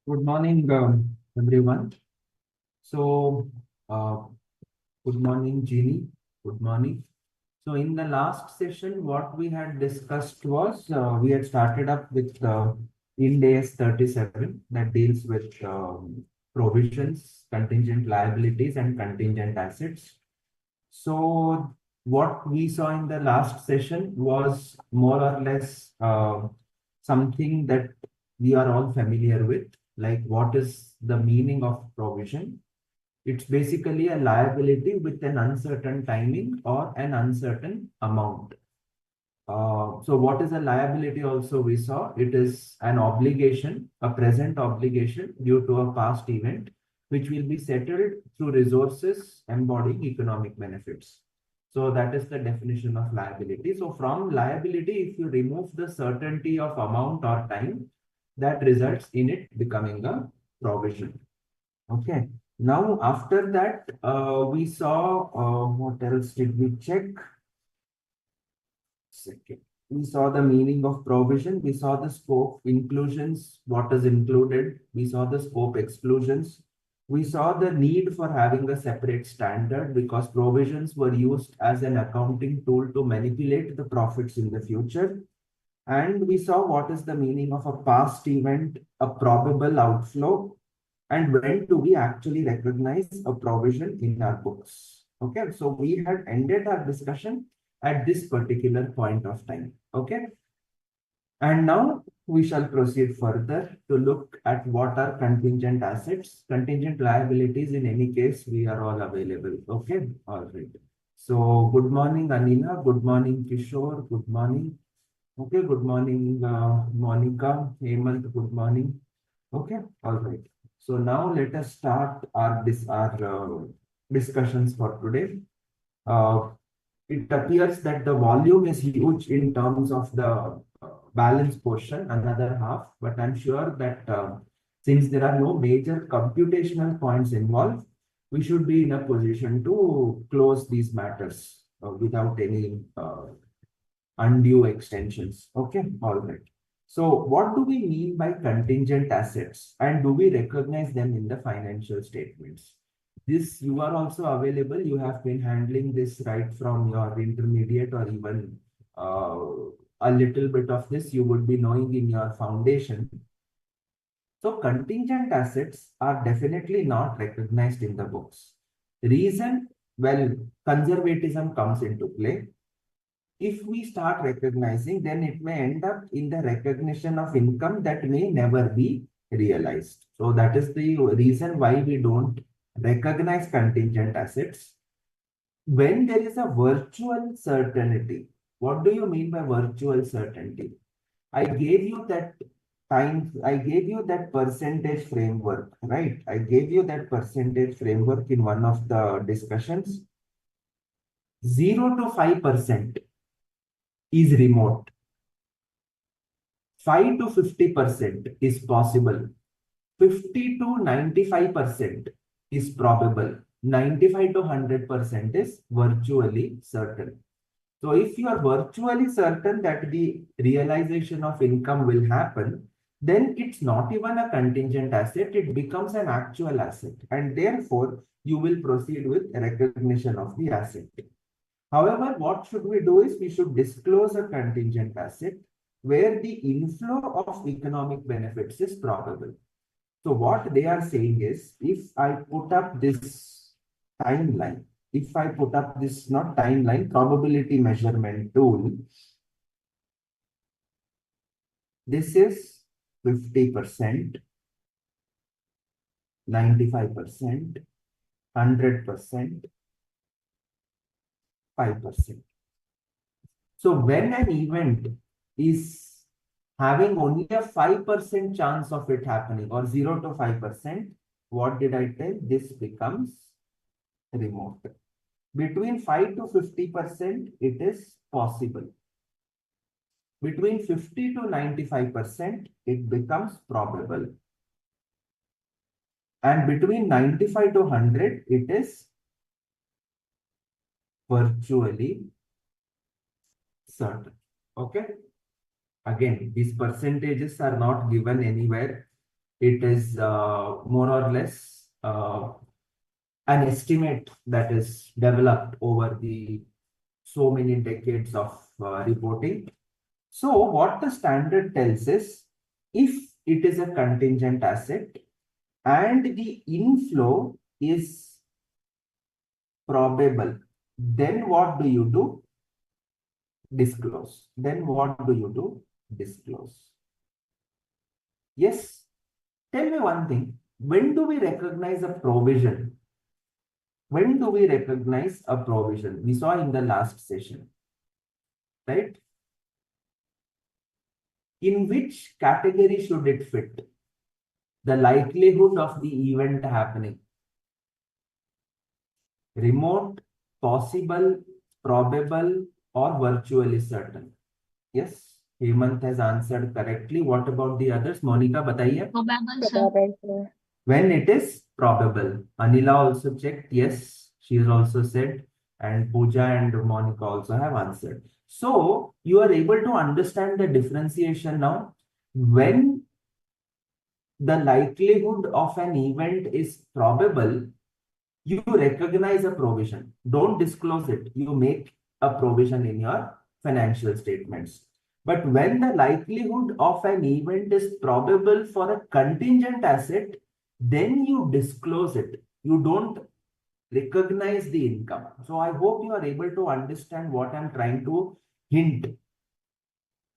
Good morning, everyone. So, uh, good morning, Jeannie. Good morning. So, in the last session, what we had discussed was we had started up with Ind AS 37 that deals with provisions, contingent liabilities, and contingent assets. So, what we saw in the last session was more or less something that we are all familiar with, like what is the meaning of provision. It's basically a liability with an uncertain timing or an uncertain amount. So what is a liability also we saw? It is an obligation, a present obligation due to a past event, which will be settled through resources embodying economic benefits. So that is the definition of liability. So from liability, if you remove the certainty of amount or time, that results in it becoming a provision. Okay. Now, after that, we saw what else did we check? Second. We saw the meaning of provision. We saw the scope inclusions, what is included. We saw the scope exclusions. We saw the need for having a separate standard because provisions were used as an accounting tool to manipulate the profits in the future. And we saw what is the meaning of a past event, a probable outflow, and when do we actually recognize a provision in our books. Okay, so we had ended our discussion at this particular point of time. Okay, and now we shall proceed further to look at what are contingent assets, contingent liabilities. In any case, we are all available. Okay, all right. So good morning, Anina. Good morning, Kishore. Good morning. Okay, good morning, Monica, Hemant, good morning. Okay, all right. So now let us start our discussions for today. Uh, it appears that the volume is huge in terms of the balance portion, another half, but I'm sure that since there are no major computational points involved, we should be in a position to close these matters without any undue extensions. Okay, all right. So what do we mean by contingent assets and do we recognize them in the financial statements? This you are also available. You have been handling this right from your intermediate or even uh, a little bit of this you would be knowing in your foundation. So contingent assets are definitely not recognized in the books. Reason, well, conservatism comes into play. If we start recognizing, then it may end up in the recognition of income that may never be realized. So that is the reason why we don't recognize contingent assets. When there is a virtual certainty, what do you mean by virtual certainty? I gave you that I gave you that percentage framework, right? I gave you that percentage framework in one of the discussions. 0 to 5% is remote. 5 to 50% is possible. 50 to 95% is probable. 95 to 100% is virtually certain. So if you are virtually certain that the realization of income will happen, then it's not even a contingent asset, it becomes an actual asset. And therefore, you will proceed with recognition of the asset. However, what should we do is we should disclose a contingent asset where the inflow of economic benefits is probable. So what they are saying is, if I put up this timeline, if I put up this, not timeline, probability measurement tool, this is 50%, 95%, 100%, 5%. So when an event is having only a 5% chance of it happening or 0 to 5%, what did I tell? This becomes remote. Between 5 to 50%, it is possible. Between 50 to 95%, it becomes probable. And between 95 to 100, it is virtually certain. Okay. Again, these percentages are not given anywhere. It is more or less an estimate that is developed over the so many decades of reporting. So what the standard tells is, if it is a contingent asset and the inflow is probable, then what do you do? Disclose. Then what do you do? Disclose. Yes. Tell me one thing. When do we recognize a provision? When do we recognize a provision? We saw in the last session, right? In which category should it fit? The likelihood of the event happening. Remote, possible, probable, or virtually certain. Yes, Hemant has answered correctly. What about the others? Monica, bataiye. Probable, sir. Probable, sir. When it is probable. Anila also checked. Yes, she has also said. And Pooja and Monica also have answered. So you are able to understand the differentiation now. When the likelihood of an event is probable, you recognize a provision. Don't disclose it. You make a provision in your financial statements. But when the likelihood of an event is probable for a contingent asset, then you disclose it. You don't recognize the income. So I hope you are able to understand what I'm trying to hint.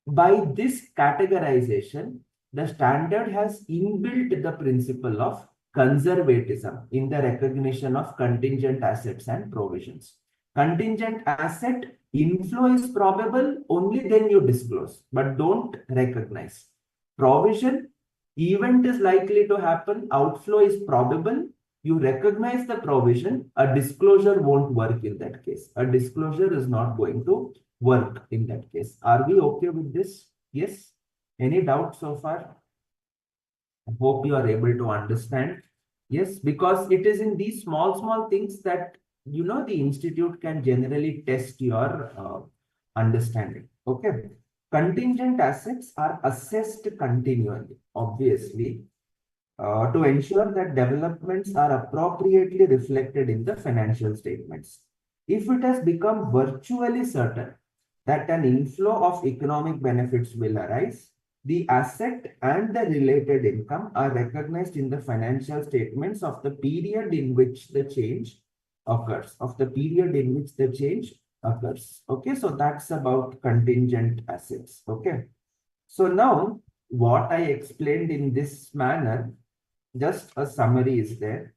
By this categorization, the standard has inbuilt the principle of conservatism in the recognition of contingent assets and provisions. Contingent asset inflow is probable, only then you disclose, but don't recognize. Provision, event is likely to happen, outflow is probable, you recognize the provision, a disclosure won't work in that case. A disclosure is not going to work in that case. Are we okay with this? Yes. Any doubt so far? I hope you are able to understand. Yes, because it is in these small things that, you know, the institute can generally test your understanding. Okay. Contingent assets are assessed continually, obviously, to ensure that developments are appropriately reflected in the financial statements. If it has become virtually certain that an inflow of economic benefits will arise, the asset and the related income are recognized in the financial statements of the period in which the change occurs, Okay, so that's about contingent assets. Okay. So now what I explained in this manner, just a summary is there.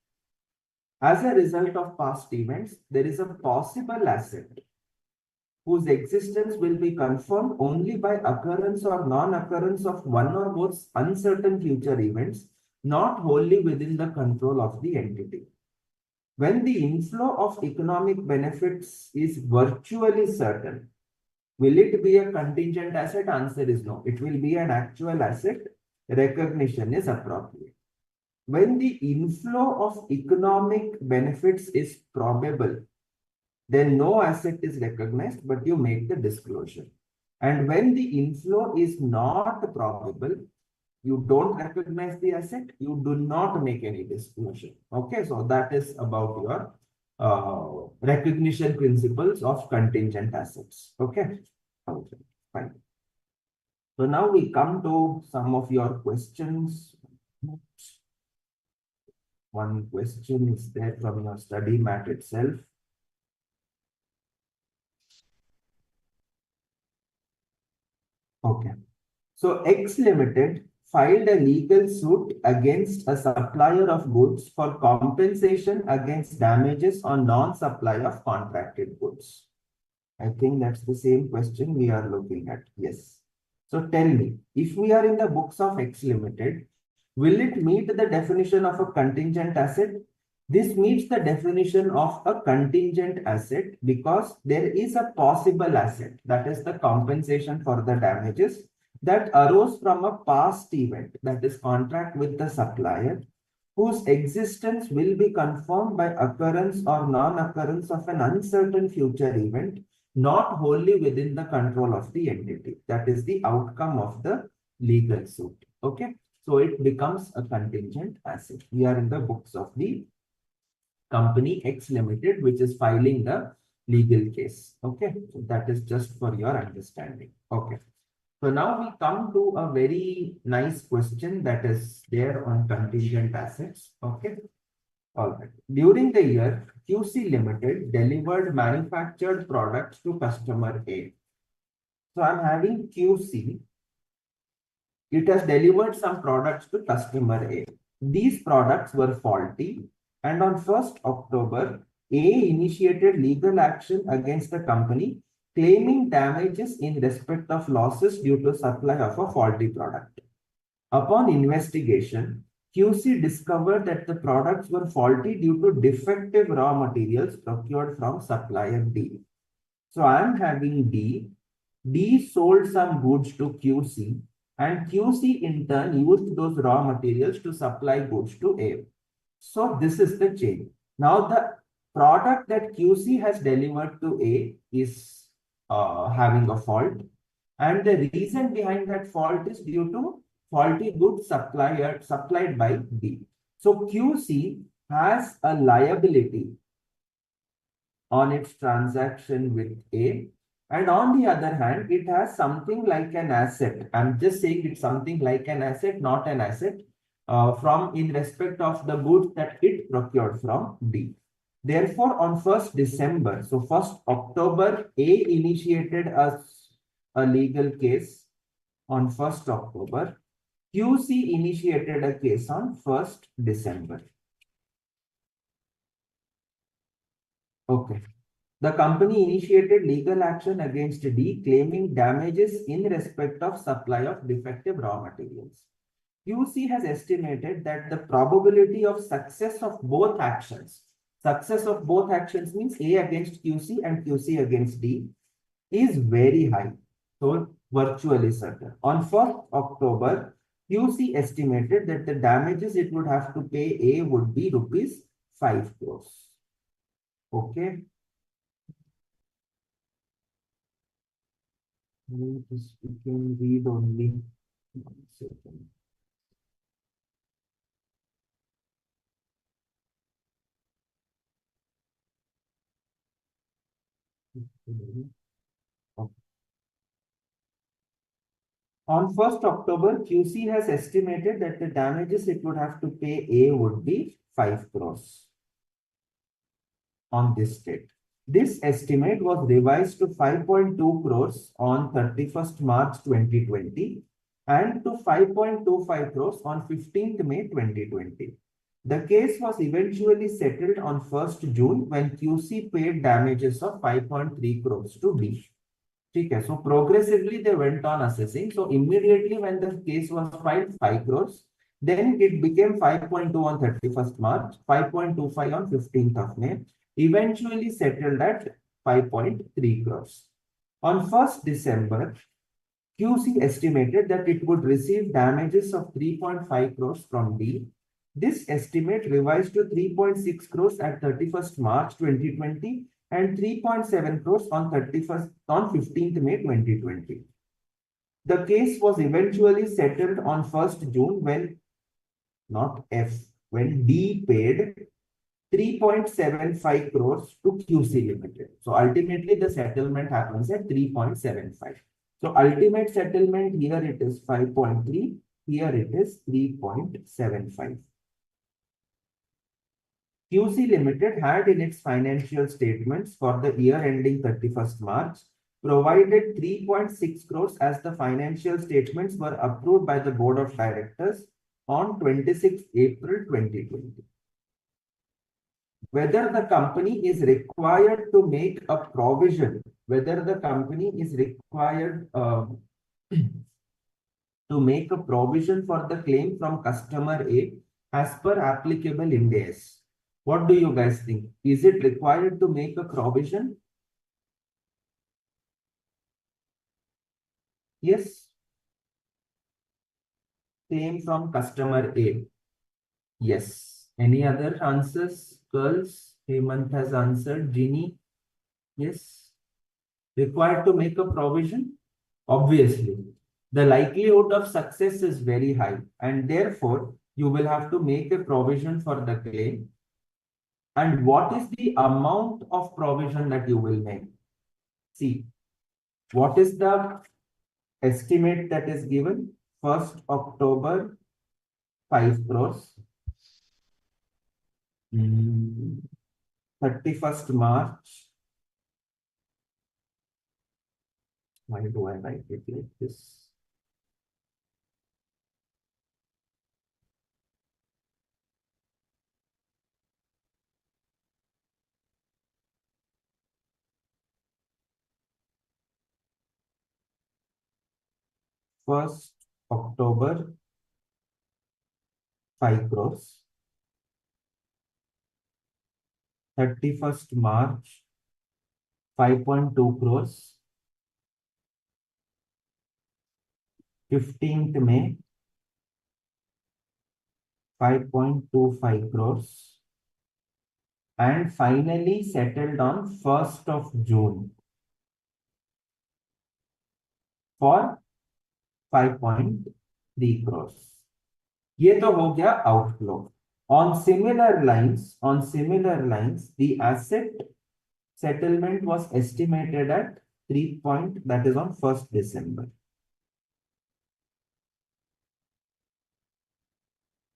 As a result of past events, there is a possible asset whose existence will be confirmed only by occurrence or non-occurrence of one or more uncertain future events, not wholly within the control of the entity. When the inflow of economic benefits is virtually certain, will it be a contingent asset? Answer is no. It will be an actual asset. Recognition is appropriate. When the inflow of economic benefits is probable, then no asset is recognized, but you make the disclosure. And when the inflow is not probable, you don't recognize the asset, you do not make any disclosure. Okay, so that is about your recognition principles of contingent assets. Okay, okay, fine. So now we come to some of your questions. One question is there from your study mat itself. Okay. So X Limited filed a legal suit against a supplier of goods for compensation against damages on non-supply of contracted goods. I think that's the same question we are looking at. Yes. So tell me, if we are in the books of X Limited, will it meet the definition of a contingent asset? This meets the definition of a contingent asset because there is a possible asset, that is the compensation for the damages that arose from a past event, that is contract with the supplier, whose existence will be confirmed by occurrence or non-occurrence of an uncertain future event, not wholly within the control of the entity. That is the outcome of the legal suit. Okay. So it becomes a contingent asset. We are in the books of the company X Limited, which is filing the legal case. Okay, so that is just for your understanding. Okay. So now we come to a very nice question that is there on contingent assets. Okay. All right. During the year, QC Limited delivered manufactured products to customer A. So I'm having QC. It has delivered some products to customer A. These products were faulty, and on 1st October, A initiated legal action against the company, claiming damages in respect of losses due to supply of a faulty product. Upon investigation, QC discovered that the products were faulty due to defective raw materials procured from supplier D. So I am having D. D sold some goods to QC, and QC in turn used those raw materials to supply goods to A. So this is the chain. Now the product that QC has delivered to A is having a fault, and the reason behind that fault is due to faulty goods supplied by B. So QC has a liability on its transaction with A. And on the other hand, it has something like an asset. I'm just saying it's something like an asset, not an asset, from in respect of the goods that it procured from B. Therefore, on 1st December, so 1st October, A initiated a legal case on 1st October. QC initiated a case on 1st December. Okay. The company initiated legal action against D, claiming damages in respect of supply of defective raw materials. QC has estimated that the probability of success of both actions means A against QC and QC against D, is very high. So virtually certain. On 1st October, QC estimated that the damages it would have to pay A would be rupees 5 crores. Okay. We can read only 1 second. On 1st October, QC has estimated that the damages it would have to pay A would be 5 crores on this date. This estimate was revised to 5.2 crores on 31st March 2020 and to 5.25 crores on 15th May 2020. The case was eventually settled on 1st June when QC paid damages of 5.3 crores to B. Okay, so progressively they went on assessing. So immediately when the case was filed, 5 crores, then it became 5.2 on 31st March, 5.25 on 15th of May, eventually settled at 5.3 crores. On 1st December, QC estimated that it would receive damages of 3.5 crores from D. This estimate revised to 3.6 crores at 31st March 2020 and 3.7 crores on 15th May 2020. The case was eventually settled on 1st June when D paid 3.75 crores to QC Limited. So ultimately the settlement happens at 3.75. So ultimate settlement here it is 5.3, here it is 3.75. QC Limited had in its financial statements for the year ending 31st March provided 3.6 crores as the financial statements were approved by the Board of Directors on 26 April 2020. Whether the company is required to make a provision, to make a provision for the claim from customer A as per applicable Ind AS. What do you guys think? Is it required to make a provision? Yes. Claim from customer A. Yes. Any other answers? Girls? Hemant has answered. Ginny? Yes. Required to make a provision? Obviously. the likelihood of success is very high, and therefore you will have to make a provision for the claim. And what is the amount of provision that you will make? See, what is the estimate that is given? 1st October, 5 crores. 31st March. Why do I write it like this? First October, 5 crores. 31st March, 5.2 crores. 15th May, 5.25 crores. And finally settled on 1st of June for 5.3 crores. ये तो हो गया outflow. On similar lines, the asset settlement was estimated at 3 point, that is on 1st December.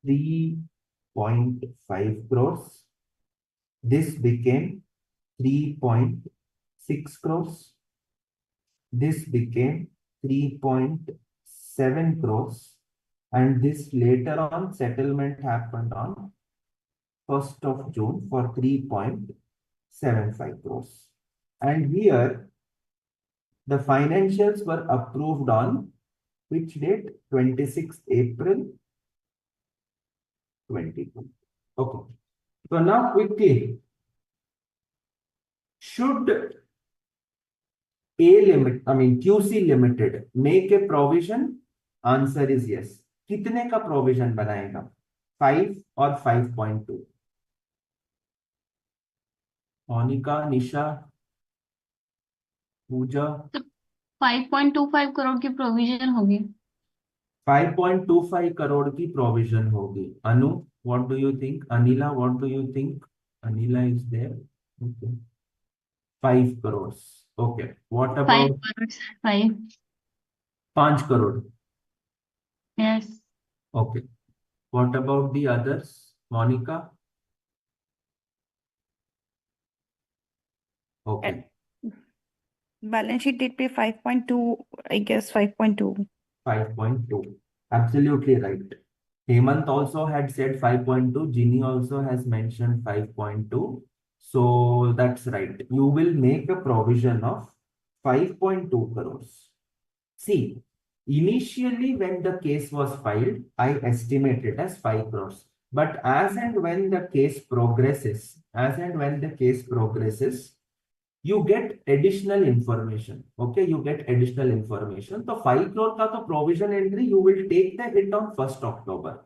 3.5 crores. This became 3.6 crores. This became 3.7 crores. And this later on settlement happened on 1st of June for 3.75 crores. And here the financials were approved on which date? 26th April 22. Okay. So now quickly, should QC Limited make a provision? Answer is yes. कितने का provision बनाएगा? 5 और 5.2. मोनिका, निशा, पूजा. 5.25 करोड़ की provision होगी. 5.25 crore की provision होगी. Anu, what do you think? Anila, what do you think? Anila is there. Okay. 5 crores. Okay. What 5 about crores. 5. 5 crore? Yes. Okay. What about the others? Monica? Okay. Balance sheet date पे 5.2, I guess 5.2. 5.2. Absolutely right. Hemant also had said 5.2. Ginny also has mentioned 5.2. So that's right. You will make a provision of 5.2 crores. See, initially when the case was filed, I estimated as 5 crores. But as and when the case progresses, you get additional information. Okay, you get additional information. So 5 crore ka to provision entry, you will take the hit on 1st October.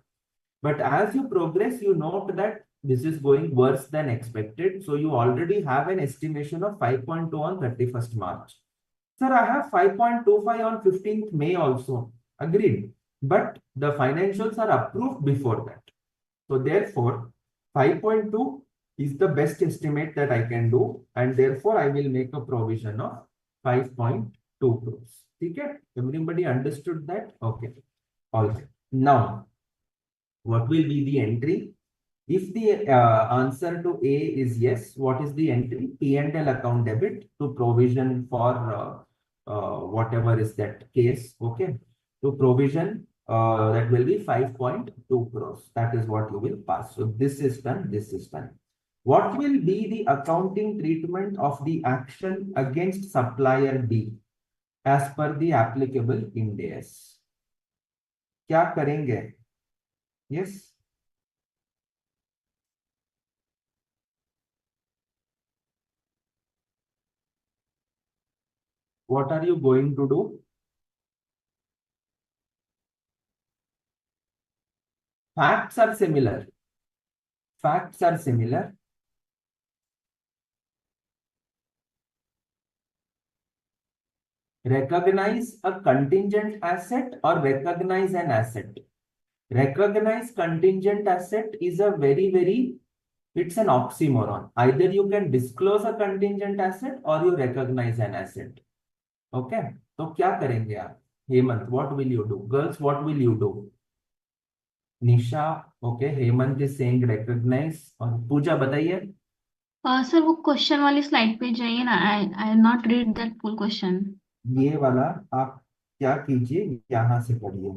But as you progress, you note that this is going worse than expected. So you already have an estimation of 5.2 on 31st March. Sir, I have 5.25 on 15th May also. Agreed. But the financials are approved before that. So therefore, 5.2 is the best estimate that I can do. And therefore, I will make a provision of 5.2 crores. Okay? Everybody understood that? Okay. All right. Now, what will be the entry? If the answer to A is yes, what is the entry? P&L account debit to provision for whatever is that case, okay? To provision, that will be 5.2 crores. That is what you will pass. So this is done, this is done. What will be the accounting treatment of the action against supplier B as per the applicable Ind AS? क्या करेंगे? Yes. What are you going to do? Facts are similar. Facts are similar. Recognize a contingent asset or recognize an asset. Recognize contingent asset is a it's an oxymoron. Either you can disclose a contingent asset or you recognize an asset. Okay? तो क्या करेंगे आप? Hemant, what will you do? Girls, what will you do? Nisha, okay. Hemant is saying recognize. और पूजा बताइए. Sir वो question वाली slide पे जाइए ना, I not read that full question. ये वाला आप क्या कीजिए, यहां से पढ़िए.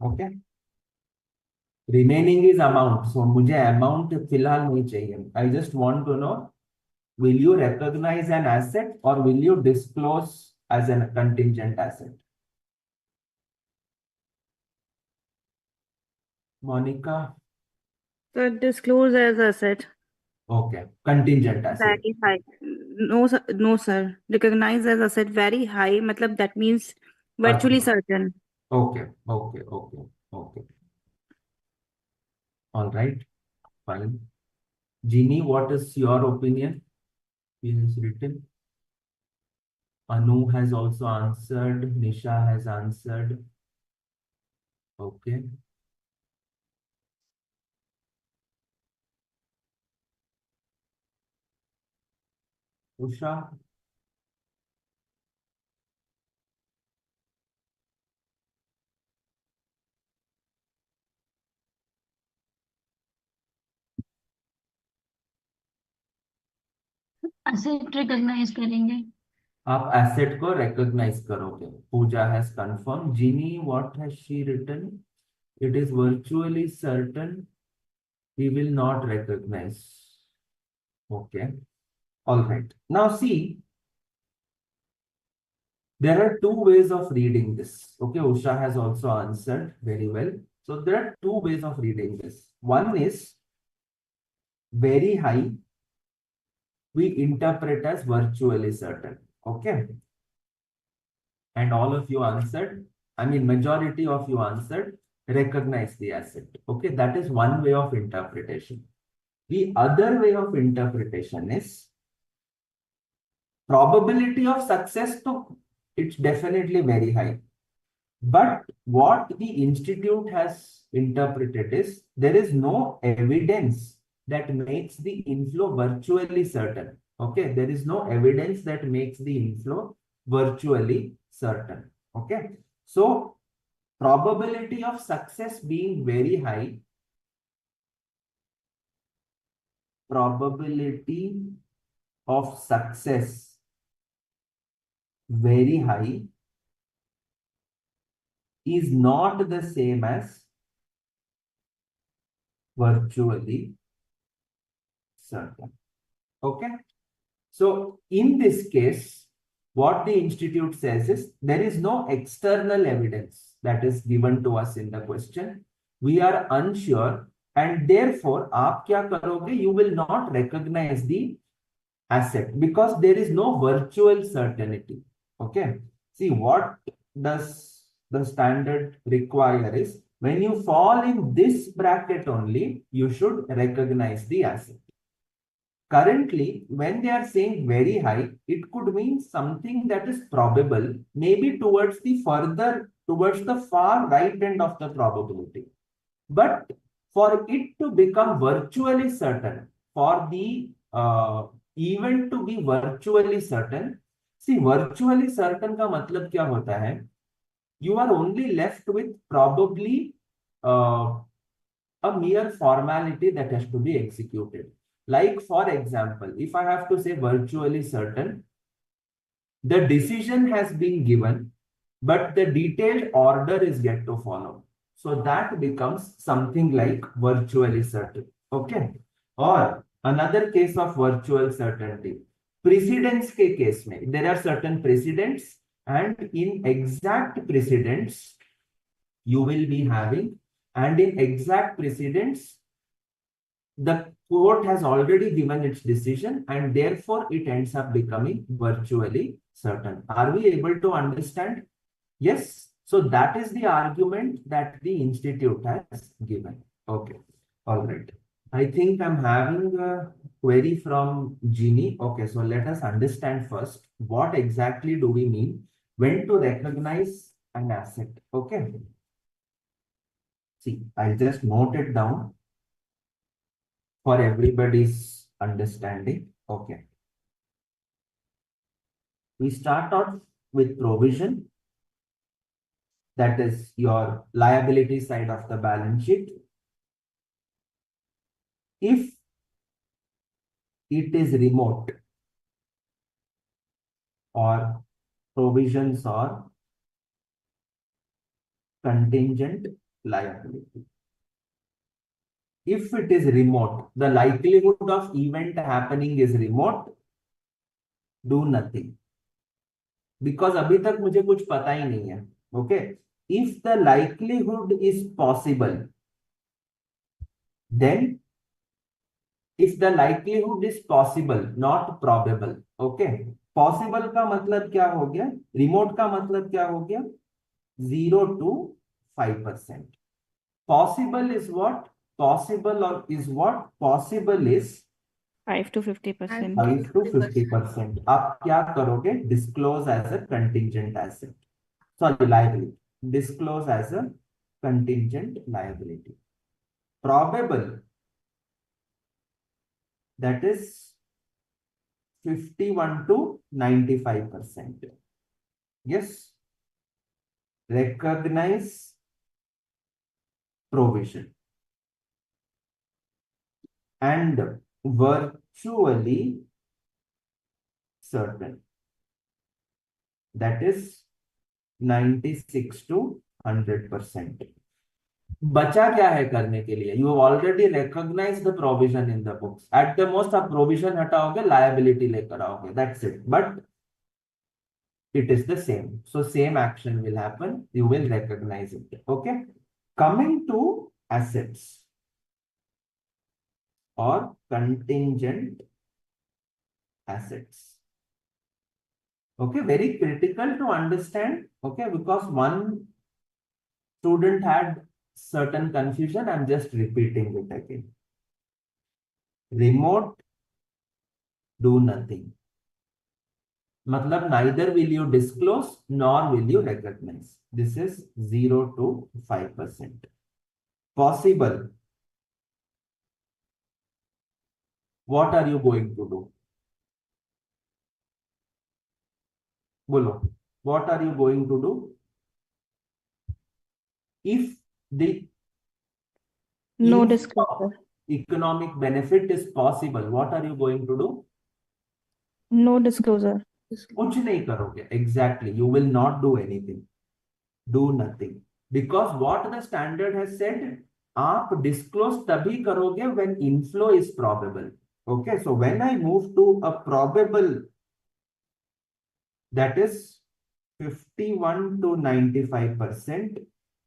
Okay. Remaining is amount. So मुझे अमाउंट फिलहाल नहीं चाहिए. I just want to know, will you recognize an asset or will you disclose as a contingent asset? Monica. So disclose as asset. Okay. Contingent asset. Very high. No, sir, no, sir. Recognize as asset very high. Matlab that means virtually Achha. certain. Okay. All right. Fine. Jeannie, what is your opinion? He has written. Anu has also answered. Nisha has answered. Okay. Usha. Asset recognise करेंगे। आप asset को recognize करोगे. Pooja has confirmed. Jeannie, what has she written? It is virtually certain we will not recognize. Okay. All right. Now see, there are two ways of reading this. Okay. Usha has also answered very well. So there are two ways of reading this. One is very high. We interpret as virtually certain. Okay. And all of you answered. I mean, majority of you answered recognize the asset. Okay. That is one way of interpretation. The other way of interpretation is probability of success, to it's definitely very high. But what the institute has interpreted is there is no evidence that makes the inflow virtually certain. Okay, there is no evidence that makes the inflow virtually certain. Okay, so probability of success being very high, probability of success very high is not the same as virtually certain. Okay. So in this case, what the institute says is there is no external evidence that is given to us in the question. We are unsure, and therefore, aap kya karoge? You will not recognize the asset because there is no virtual certainty. Okay. See, what does the standard require is when you fall in this bracket only, you should recognize the asset. Currently, when they are saying very high, it could mean something that is probable, maybe towards the far right end of the probability. But for it to become virtually certain, for the event to be virtually certain, see, virtually certain का मतलब क्या होता है? You are only left with probably a mere formality that has to be executed. Like, for example, if I have to say virtually certain, the decision has been given, but the detailed order is yet to follow. So that becomes something like virtually certain. Okay. Or another case of virtual certainty. Precedence ke case mein, there are certain precedents, and in exact precedents, you will be having, and in exact precedents, the court has already given its decision and therefore it ends up becoming virtually certain. Are we able to understand? Yes. So that is the argument that the institute has given. Okay. All right. I think I'm having query from Jeannie. Okay, so let us understand first what exactly do we mean when to recognize an asset. Okay. See, I'll just note it down for everybody's understanding. Okay. We start off with provision. That is your liability side of the balance sheet. If it is remote or provisions or contingent liability. If it is remote, the likelihood of event happening is remote, do nothing. Because अभी तक मुझे कुछ पता ही नहीं है. Okay. If the likelihood is possible, then if the likelihood is possible, not probable. Okay. Possible का मतलब क्या हो गया? Remote का मतलब क्या हो गया? 0 to 5%. Possible is what? Possible or is what? Possible is 5 to 50%. 5 to 50%. आप क्या करोगे? Disclose as a contingent asset. Sorry, liability. Disclose as a contingent liability. Probable, that is 51 to 95%. Yes. Recognize provision. And virtually certain. That is 96 to 100%. बचा क्या है करने के लिए? You have already recognized the provision in the books. At the most आप provision हटाओगे, liability लेकर आओगे. That's it. But it is the same. So same action will happen. You will recognize it. Okay. Coming to assets or contingent assets. Okay, very critical to understand. Okay, because one student had certain confusion. I'm just repeating it again. Remote, do nothing. Matlab, neither will you disclose nor will you recognize. This is 0 to 5%. Possible. What are you going to do? Bolo, what are you going to do? If the No use disclosure. of economic benefit is possible, what are you going to do? No disclosure. कुछ नहीं करोगे. Exactly. You will not do anything. Do nothing. Because what the standard has said, आप disclose तभी करोगे when inflow is probable. Okay. So when I move to a probable, that is 51 to 95%,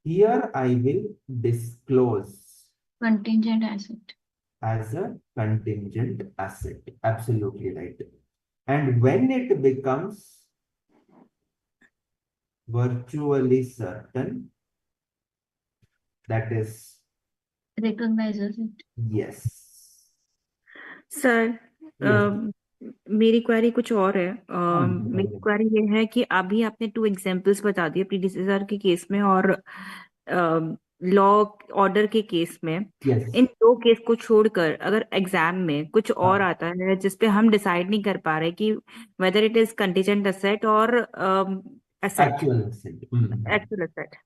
here I will disclose Contingent asset. as a contingent asset. Absolutely right. And when it becomes virtually certain, that is Recognizes it. yes. Sir Yes. मेरी query कुछ और है। हाँ जी, मेरी बताइए। Query ये है कि अभी आपने 2 एग्जांपल्स बता दिए प्रीडिसेसर के केस में और लॉ ऑर्डर के केस में। Yes. इन 2 केस को छोड़कर अगर एग्जाम में कुछ और हाँ। आता है जिसपे हम डिसाइड नहीं कर पा रहे कि whether it is contingent asset और asset, Actual asset. Actual asset,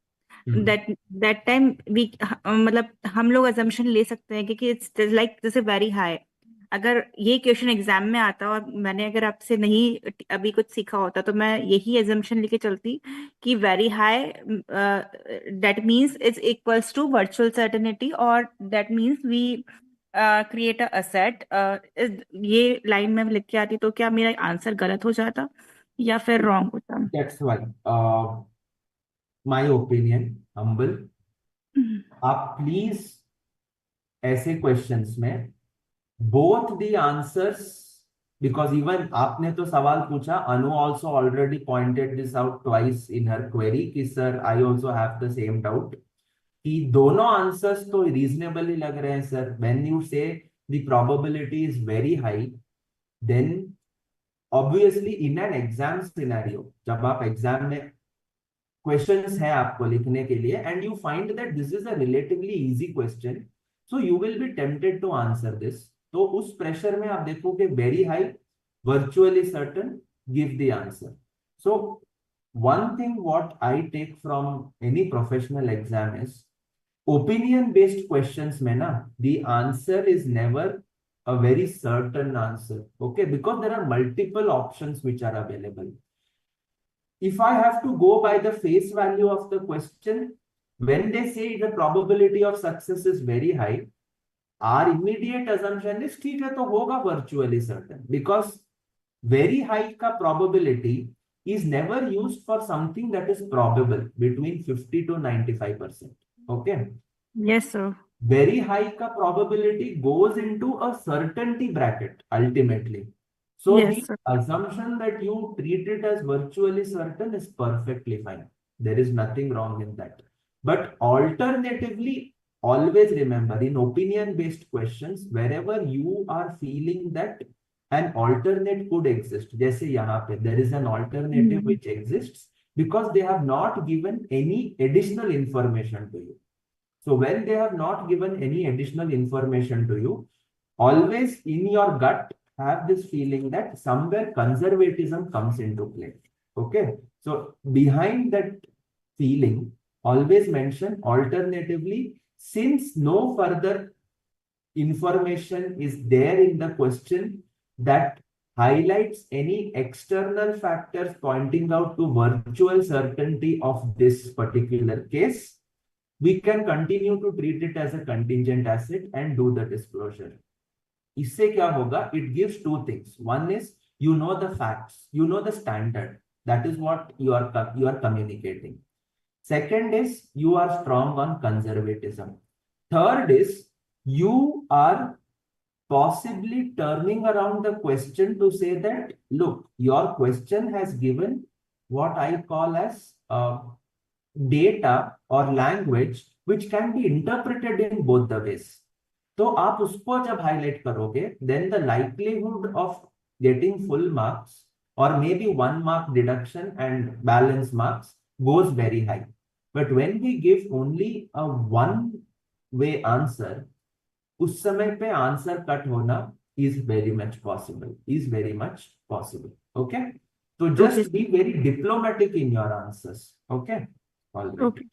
that time we मतलब हम लोग अजम्पशन ले सकते हैं कि इट्स लाइक जैसे वेरी हाई। अगर ये क्वेश्चन एग्जाम में आता और मैंने अगर आपसे नहीं अभी कुछ सीखा होता तो मैं यही एजम्पशन लेके चलती कि very high that means it's equals to virtual certainty और that means we create a asset. ये लाइन में लिख के आती तो क्या मेरा आंसर गलत हो जाता या फिर रॉन्ग होता? That's why, my opinion, humble, आप प्लीज ऐसे क्वेश्चंस में both the answers, because even आपने तो सवाल पूछा, अनु also already pointed this out twice in her query कि sir I also have the same doubt कि दोनों आंसर्स तो रीजनेबल ही लग रहे हैं sir. When you say the probability is very high, then obviously in an exam scenario, जब आप exam में questions है आपको लिखने के लिए and you find that this is a relatively easy question, so you will be tempted to answer this. तो उस pressure में आप देखोगे very high, virtually certain, give the answer. So one thing what I take from any professional exam is opinion based questions में ना the answer is never a very certain answer, okay, because there are multiple options which are available. If I have to go by the face value of the question, when they say the probability of success is very high, our immediate assumption is ठीक है तो होगा virtually certain, because very high का probability is never used for something that is probable between 50 to 95%. Okay. Yes, sir. Very high का probability goes into a certainty bracket ultimately. So Yes, the sir. assumption that you treat it as virtually certain is perfectly fine. There is nothing wrong in that. But alternatively, always remember in opinion-based questions, wherever you are feeling that an alternate could exist, जैसे यहाँ पे there is an alternative which exists because they have not given any additional information to you. So when they have not given any additional information to you, always in your gut have this feeling that somewhere conservatism comes into play. Okay. So behind that feeling, always mention alternatively, since no further information is there in the question that highlights any external factors pointing out to virtual certainty of this particular case, we can continue to treat it as a contingent asset and do the disclosure. इससे क्या होगा? It gives two things. One is you know the facts, you know the standard. That is what you are communicating. Second is you are strong on conservatism. Third is you are possibly turning around the question to say that, look, your question has given what I call as data or language which can be interpreted in both the ways. तो आप उसको जब highlight करोगे, then the likelihood of getting full marks or maybe 1 mark deduction and balance marks goes very high. But when we give only a one-way answer, उस समय पे answer cut होना is very much possible. Okay? So just be very diplomatic in your answers. Okay? All right. Okay.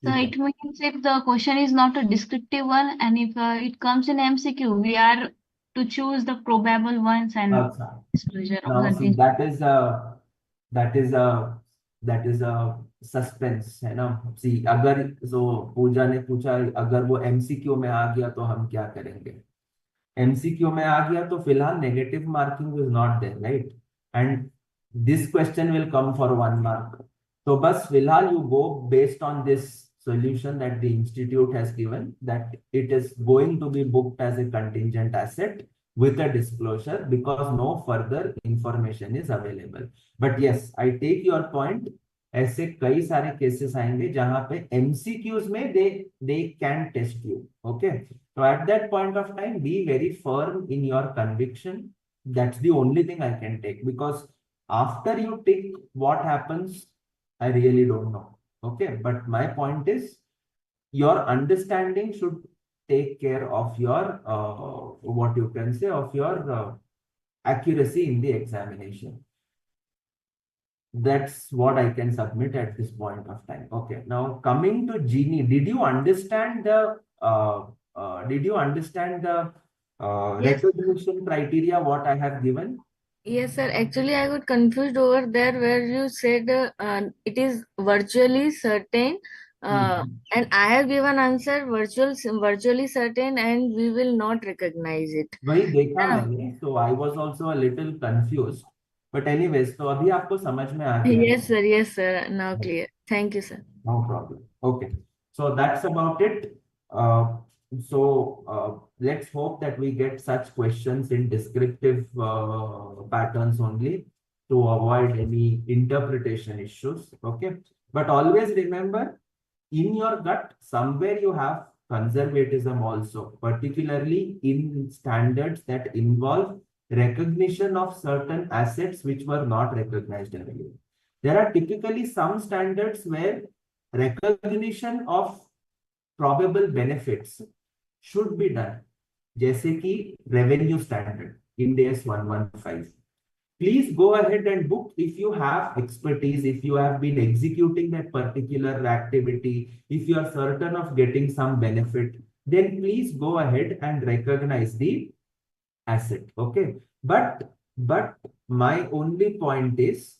So it means if the question is not a descriptive one and if it comes in MCQ, we are to choose the probable ones and disclosure of Now the see, that is a suspense है ना. See, अगर पूजा ने पूछा अगर वो MCQ में आ गया तो हम क्या करेंगे? MCQ में आ गया तो फिलहाल negative marking is not there, right? And this question will come for 1 mark. So बस फिलहाल you go based on this solution that the institute has given, that it is going to be booked as a contingent asset with a disclosure because no further information is available. But yes, I take your point. ऐसे कई सारे cases आएंगे जहां पे MCQs में they can test you. Okay. So at that point of time, be very firm in your conviction. That's the only thing I can take, because after you tick, what happens, I really don't know. Okay. But my point is your understanding should take care of your, what you can say, of your accuracy in the examination. That's what I can submit at this point of time. Okay. Now coming to Genie, did you understand the Yes. recognition criteria what I have given? Yes, sir. Actually, I got confused over there where you said it is virtually certain, and I have given answer virtually certain, and we will not recognize it. वही देखा मैंने, so I was also a little confused. But anyways, तो अभी आपको समझ में आ गया. Yes, sir. Yes, sir. Now clear. Thank you, sir. No problem. Okay. So that's about it. Let's hope that we get such questions in descriptive patterns only to avoid any interpretation issues. Okay. But always remember, in your gut, somewhere you have conservatism also, particularly in standards that involve recognition of certain assets which were not recognized earlier. There are typically some standards where recognition of probable benefits should be done, जैसे कि revenue standard, Ind AS 115. Please go ahead and book if you have expertise, if you have been executing that particular activity, if you are certain of getting some benefit, then please go ahead and recognize the asset. Okay. But my only point is,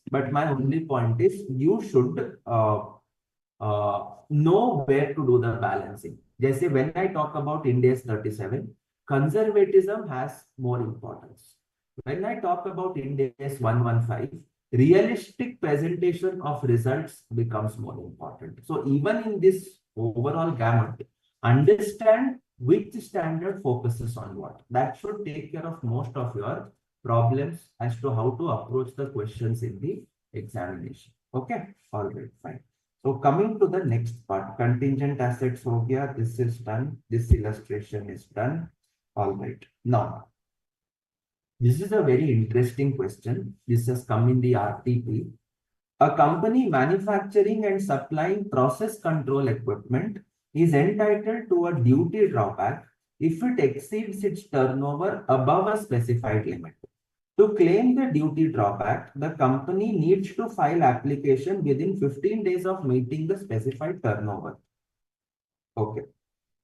you should know where to do the balancing. Just when I talk about Ind AS 37, conservatism has more importance. When I talk about Ind AS 115, realistic presentation of results becomes more important. So even in this overall gamut, understand which standard focuses on what. That should take care of most of your problems as to how to approach the questions in the examination. Okay, all right, fine. So coming to the next part, contingent assets ho gaya, this is done, this illustration is done. All right. Now, this is a very interesting question. This has come in the RTP. A company manufacturing and supplying process control equipment is entitled to a duty drawback if it exceeds its turnover above a specified limit. To claim the duty drawback, the company needs to file application within 15 days of meeting the specified turnover. Okay.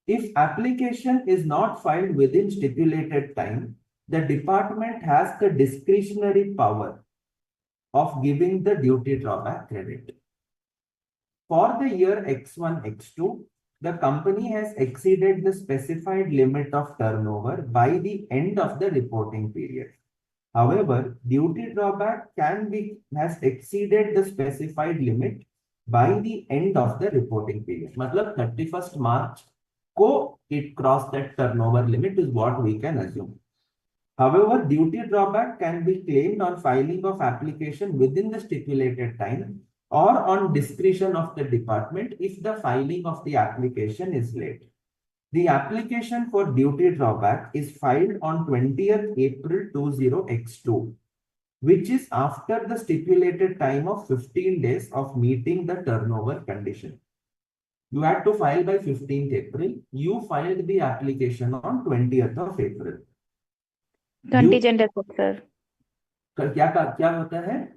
If application is not filed within stipulated time, the department has the discretionary power of giving the duty drawback credit. For the year X1, X2, the company has exceeded the specified limit of turnover by the end of the reporting period. However, duty drawback has exceeded the specified limit by the end of the reporting period. Matlab 31st March ko it crossed that turnover limit is what we can assume. However, duty drawback can be claimed on filing of application within the stipulated time or on discretion of the department if the filing of the application is late. The application for duty drawback is filed on 20th April 20X2, which is after the stipulated time of 15 days of meeting the turnover condition. You had to file by 15th April. You filed the application on 20th of April. Contingent asset, sir. क्या होता है?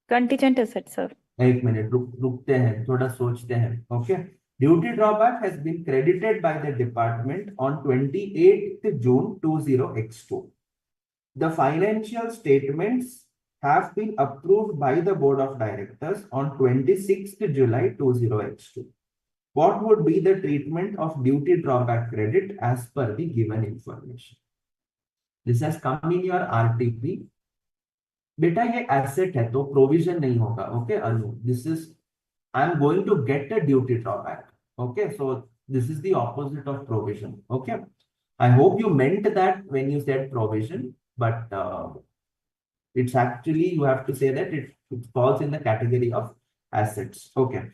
Contingent asset, sir. एक minute रुकते हैं, थोड़ा सोचते हैं. Okay. Duty drawback has been credited by the department on 28th June 20X2. The financial statements have been approved by the board of directors on 26th July 20X2. What would be the treatment of duty drawback credit as per the given information? This has come in your RTP. बेटा ये asset है तो provision नहीं होगा. Okay, Anu, this is I'm going to get a duty drawback. Okay, so this is the opposite of provision. Okay, I hope you meant that when you said provision, but it's actually you have to say that it falls in the category of assets. Okay,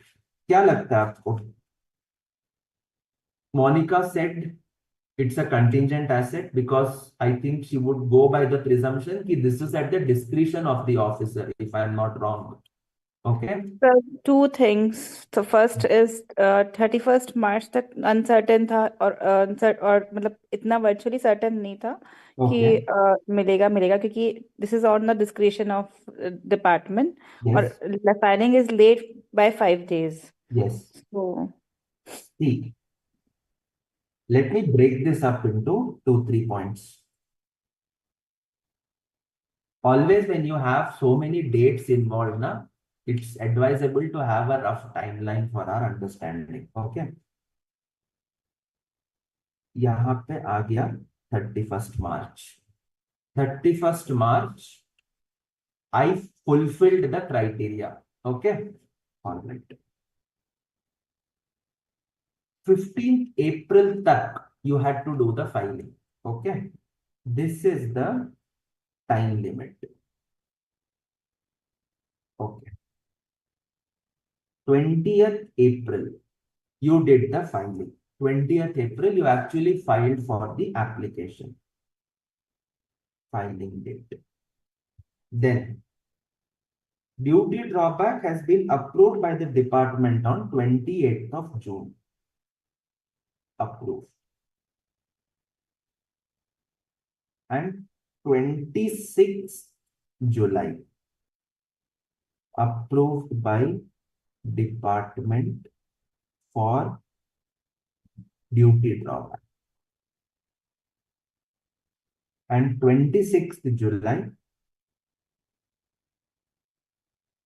क्या लगता है आपको? Monica said it's a contingent asset because I think she would go by the presumption that this is at the discretion of the officer, if I'm not wrong. Okay. So two things. So first is 31st March तक uncertain था और मतलब इतना virtually certain नहीं था कि मिलेगा क्योंकि this is on the discretion of department और the filing is late by 5 days. Yes. So see, let me break this up into 2-3 points. Always when you have so many dates involved, it's advisable to have a rough timeline for our understanding. Okay. यहाँ पे आ गया 31st March. 31st March, I fulfilled the criteria. Okay. All right. 15th April tak you had to do the filing. Okay. This is the time limit. Okay. 20th April, you did the filing. 20th April, you actually filed for the application. Filing date. Then, duty drawback has been approved by the department on 28th of June. Approved. And 26th July. Approved by department for duty drawback. And 26th July,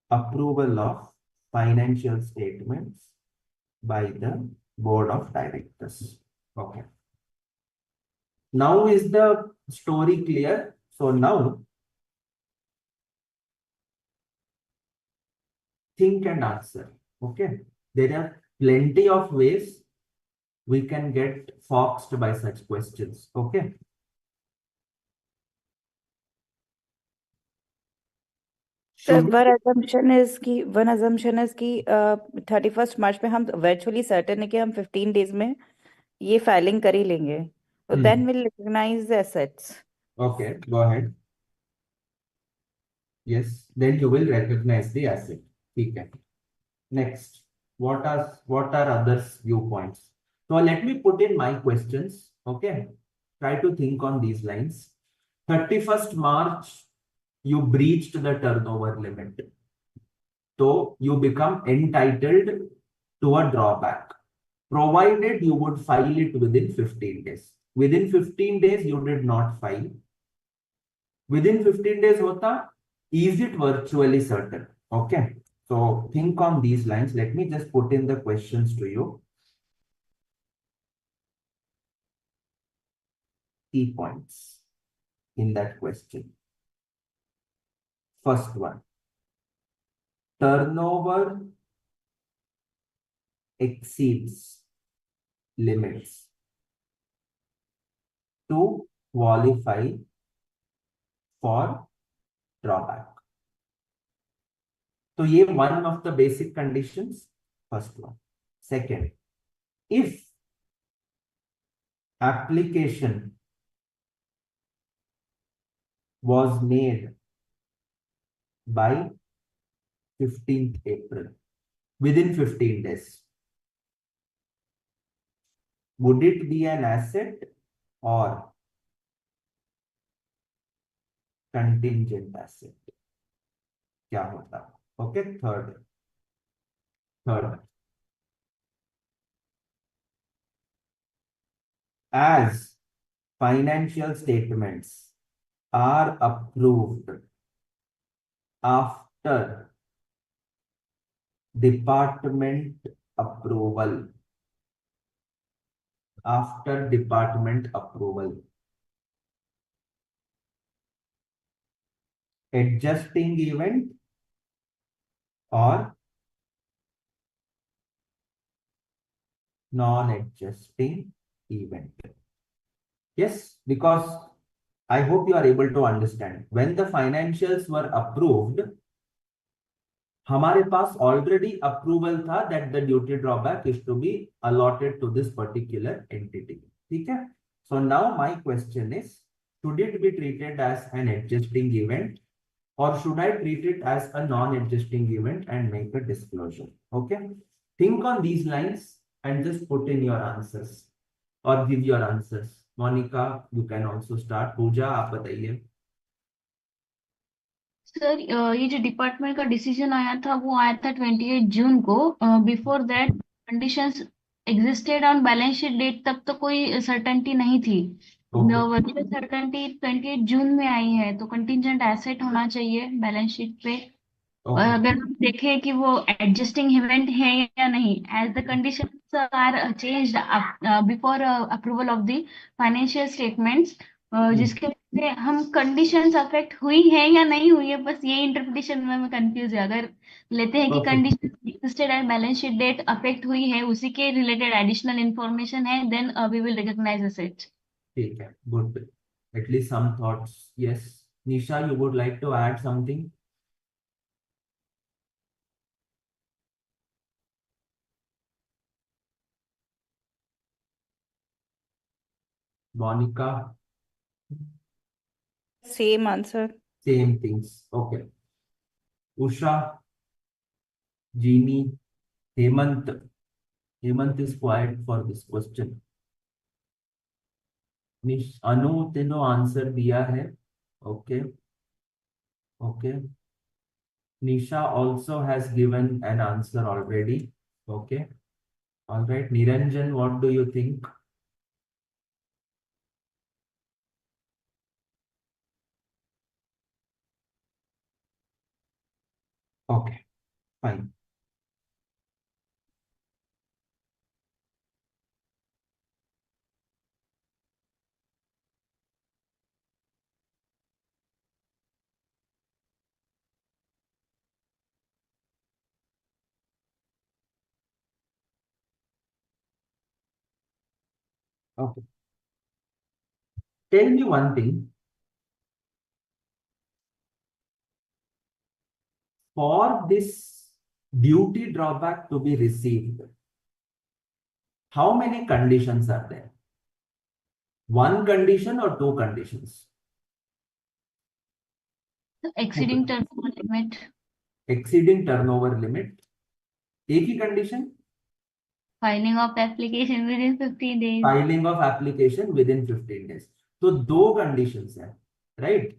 approval of financial statements by the board of directors. Okay. Now is the story clear? So now think and answer. Okay. There are plenty of ways we can get foxed by such questions. Okay. So one assumption is कि 31st March में हम virtually certain है कि हम 15 days में ये filing कर ही लेंगे. So then we'll recognize the assets. Okay, go ahead. Yes, then you will recognize the asset. Okay. Next, what are other viewpoints? So let me put in my questions. Okay. Try to think on these lines. 31st March, you breached the turnover limit. So you become entitled to a drawback, provided you would file it within 15 days. Within 15 days, you did not file. Within 15 days, hota, is it virtually certain? Okay. So think on these lines. Let me just put in the questions to you. Key points in that question. First one, turnover exceeds limits to qualify for drawback. So ये one of the basic conditions. First one. Second, if application was made by 15th April, within 15 days, would it be an asset or contingent asset? क्या होता? Okay, third. As financial statements are approved after department approval, adjusting event or non-adjusting event. Yes, because I hope you are able to understand. When the financials were approved, हमारे पास already approval था that the duty drawback is to be allotted to this particular entity. ठीक है? So now my question is, should it be treated as an adjusting event or should I treat it as a non-adjusting event and make a disclosure? Okay? Think on these lines and just put in your answers or give your answers. Monica, you can also start. Pooja, आप बताइए. Sir ये जो department का decision आया था वो आया था 28 जून को. Before that conditions existed on balance sheet date, तब तो कोई सर्टेनिटी नहीं थी. वर्चुअल सर्टेनिटी 28 जून में आई है, तो कंटिजेंट एसेट होना चाहिए बैलेंस शीट पे. अगर हम देखें कि वो एडजस्टिंग इवेंट है या नहीं, as the conditions are changed before approval of the financial statements, जिसके से हम कंडीशंस अफेक्ट हुई है या नहीं हुई है, बस ये इंटरप्रिटेशन में मैं कंफ्यूज है. अगर लेते हैं कि condition existed at balance sheet date affect हुई है, उसी के रिलेटेड एडिशनल इंफॉर्मेशन है, then we will recognise asset. ठीक है, good. At least some thoughts. Yes, Nisha, you would like to add something? Monica, Same answer. same things. Okay. Usha, Jeannie, Hemant. Hemant is quiet for this question. अनु तीनों answer दिया है. Okay. Okay. Nisha also has given an answer already. Okay. All right. Niranjan, what do you think? Okay. Fine. Okay. Tell me one thing. For this duty drawback to be received, how many conditions are there? One condition or two conditions? Exceeding turnover limit. Exceeding turnover limit. एक ही condition? Filing of application within 15 days. Filing of application within 15 days. तो दो conditions हैं, right?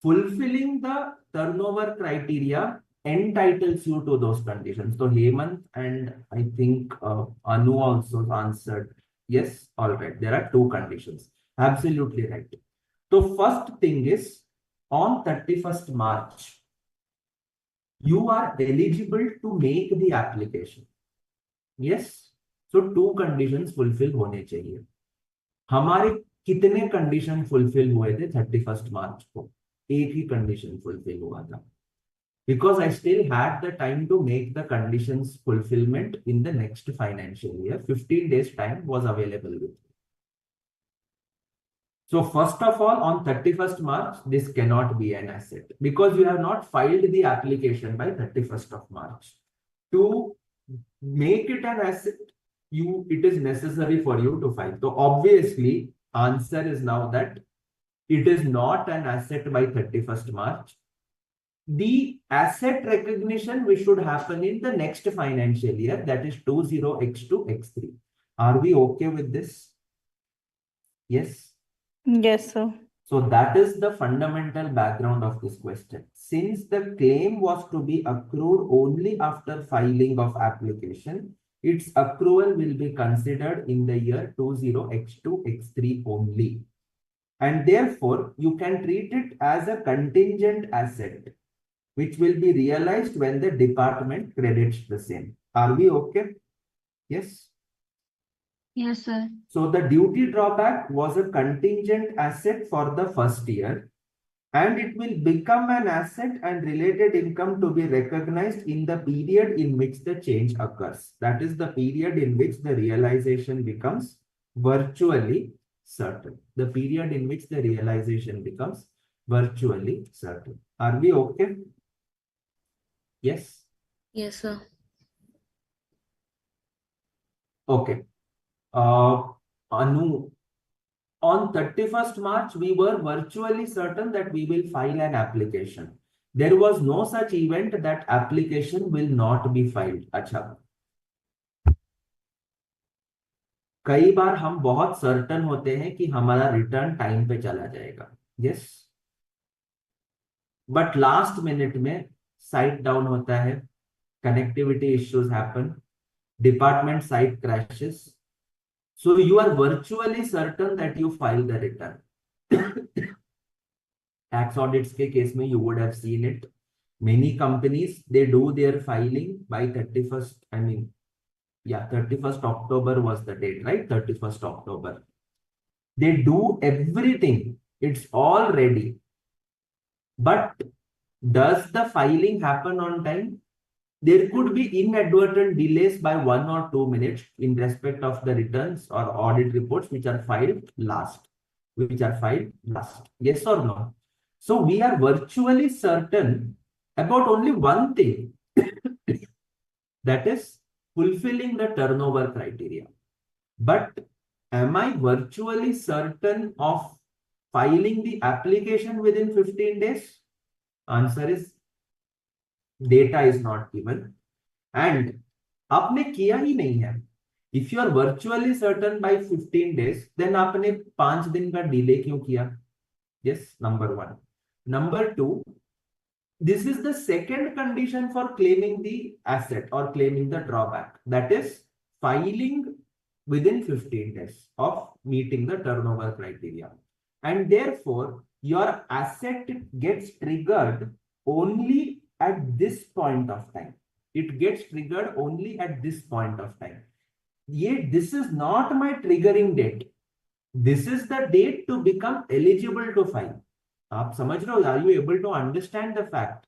Fulfilling the turnover criteria entitles you to those conditions. So Hemant and I think Anu also answered yes. All right, there are two conditions. Absolutely right. So first thing is on 31st March, you are eligible to make the application. Yes. So two conditions fulfill होने चाहिए. हमारे कितने condition fulfil हुए थे 31st मार्च को? एक ही condition fulfil हुआ था. Because I still had the time to make the conditions fulfillment in the next financial year. 15 days time was available with me. So first of all, on 31st March, this cannot be an asset because you have not filed the application by 31st of March. To make it an asset, it is necessary for you to file. So obviously, answer is now that it is not an asset by 31st March. The asset recognition which should happen in the next financial year, that is 20X2, X3. Are we okay with this? Yes. Yes, sir. So that is the fundamental background of this question. Since the claim was to be accrued only after filing of application, its accrual will be considered in the year 20X2, X3 only. And therefore, you can treat it as a contingent asset, which will be realized when the department credits the same. Are we okay? Yes. Yes, sir. So the duty drawback was a contingent asset for the first year, and it will become an asset and related income to be recognized in the period in which the change occurs. That is the period in which the realization becomes virtually certain. The period in which the realization becomes virtually certain. Are we okay? Yes. Yes, sir. Okay. Anu, on 31st March, we were virtually certain that we will file an application. There was no such event that application will not be filed. अच्छा. कई बार हम बहुत certain होते हैं कि हमारा return time पे चला जाएगा. Yes. But last minute में साइट डाउन होता है, connectivity issues happen, department site crashes. So you are virtually certain that you file the return. Tax audits के case में you would have seen it. Many companies, they do their filing by 31st, 31st October was the date, right? 31st October. They do everything. It's all ready. But does the filing happen on time? There could be inadvertent delays by 1 or 2 minutes in respect of the returns or audit reports which are filed last. Yes or no? So we are virtually certain about only one thing, that is fulfilling the turnover criteria. But am I virtually certain of filing the application within 15 days? Answer is data is not given. And आपने किया ही नहीं है. If you are virtually certain by 15 days, then आपने 5 दिन का delay क्यों किया? Yes, number one. Number two, this is the second condition for claiming the asset or claiming the drawback. That is filing within 15 days of meeting the turnover criteria. And therefore, your asset gets triggered only at this point of time. It gets triggered only at this point of time. Yet, this is not my triggering date. This is the date to become eligible to file. आप समझ रहे हो? Are you able to understand the fact?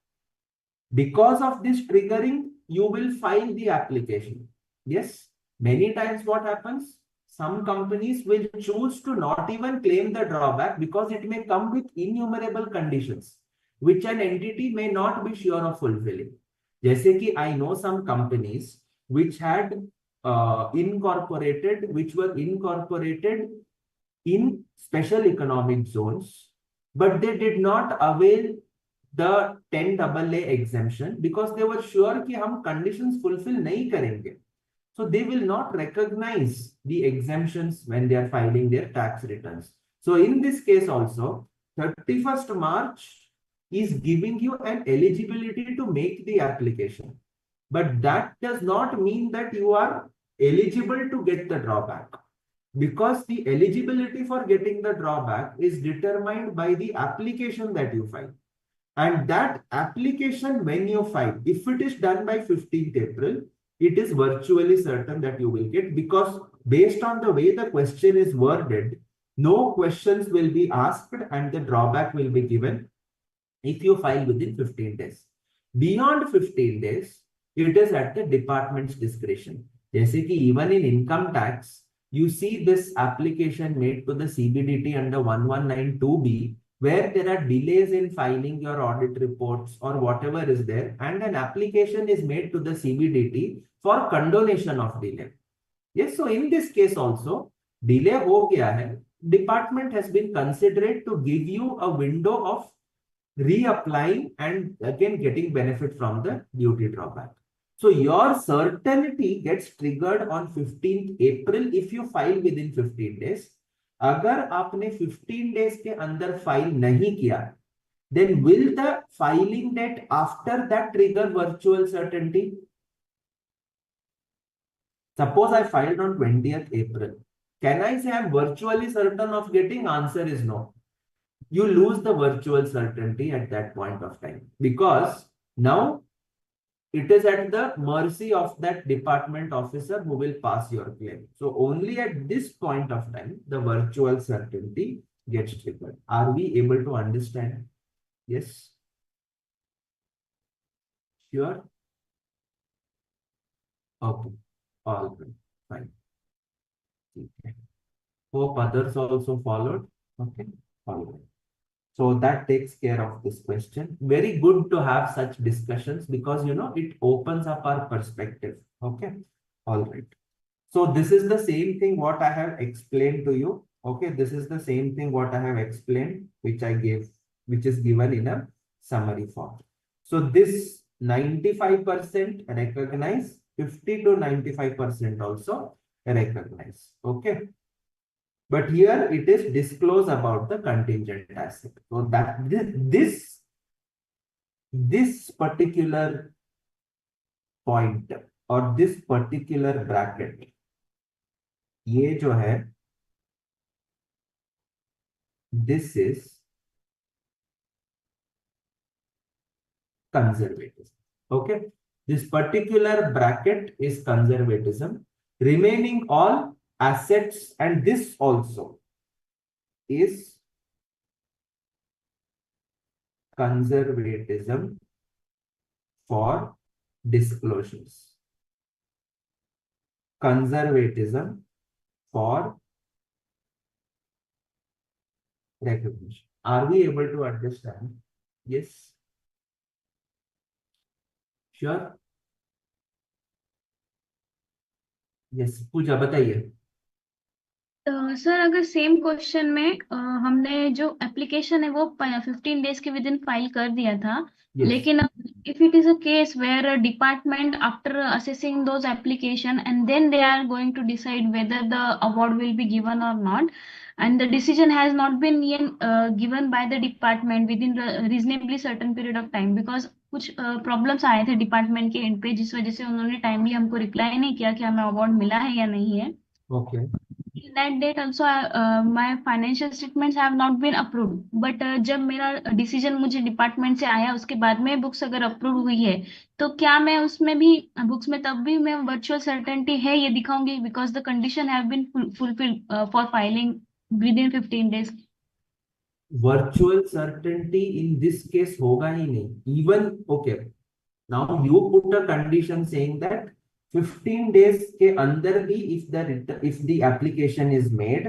Because of this triggering, you will file the application. Yes, many times what happens? Some companies will choose to not even claim the drawback because it may come with innumerable conditions, which an entity may not be sure of fulfilling. जैसे कि I know some companies which had which were incorporated in special economic zones, but they did not avail the 10AA exemption because they were sure कि हम conditions fulfill नहीं करेंगे. So they will not recognize the exemptions when they are filing their tax returns. So in this case also, 31st March is giving you an eligibility to make the application. But that does not mean that you are eligible to get the drawback, because the eligibility for getting the drawback is determined by the application that you file. And that application, when you file, if it is done by 15th April, it is virtually certain that you will get, because based on the way the question is worded, no questions will be asked and the drawback will be given if you file within 15 days. Beyond 15 days, it is at the department's discretion. जैसे कि even in income tax, you see this application made to the CBDT under 1192B, where there are delays in filing your audit reports or whatever is there, and an application is made to the CBDT for condonation of delay. Yes, so in this case also, delay हो गया है, department has been considerate to give you a window of reapplying and again getting benefit from the duty drawback. So your certainty gets triggered on 15th April if you file within 15 days. अगर आपने 15 days के अंदर file नहीं किया, then will the filing date after that trigger virtual certainty? Suppose I filed on 20th April. Can I say I'm virtually certain of getting? Answer is no. You lose the virtual certainty at that point of time, because now it is at the mercy of that department officer who will pass your claim. So only at this point of time, the virtual certainty gets triggered. Are we able to understand? Yes? Sure? Okay. All good. Fine. Okay. Hope others also followed. Okay. All right. So that takes care of this question. Very good to have such discussions, because it opens up our perspective. Okay. All right. So this is the same thing what I have explained to you. Okay. This is the same thing what I have explained, which is given in a summary form. So this 95% recognize, 50 to 95% also recognize. Okay. But here it is disclose about the contingent asset. So that this particular point or this particular bracket, ये जो है, this is conservatism. Okay. This particular bracket is conservatism. Remaining all assets, and this also is conservatism for disclosures. Conservatism for recognition. Are we able to understand? Yes. Sure. Yes. पूजा बताइए. Sir अगर same question में हमने जो application है वो 15 days के with in file कर दिया था, Yes. लेकिन if it is a case where department after assessing those application and then they are going to decide whether the award will be given और not, and the decision has not been given by the department within reasonably certain period of time, because कुछ problems आए थे department के and पे, जिस वजह से उन्होंने टाइमली हमको रिप्लाई नहीं किया कि हमें अवार्ड मिला है या नहीं है. Okay. In that date also my financial statements have not been approved, but जब मेरा डिसीजन मुझे डिपार्टमेंट से आया उसके बाद में बुक्स अगर अप्रूव हुई है, तो क्या मैं उसमें भी बुक्स में तब भी मैं वर्चुअल सर्टेनिटी है ये दिखाऊंगी, because the condition have been fulfilled for filing within 15 days. Virtual certainty in this case होगा ही नहीं. Even okay. Now you put a condition saying that 15 days के अंदर भी if the application is made,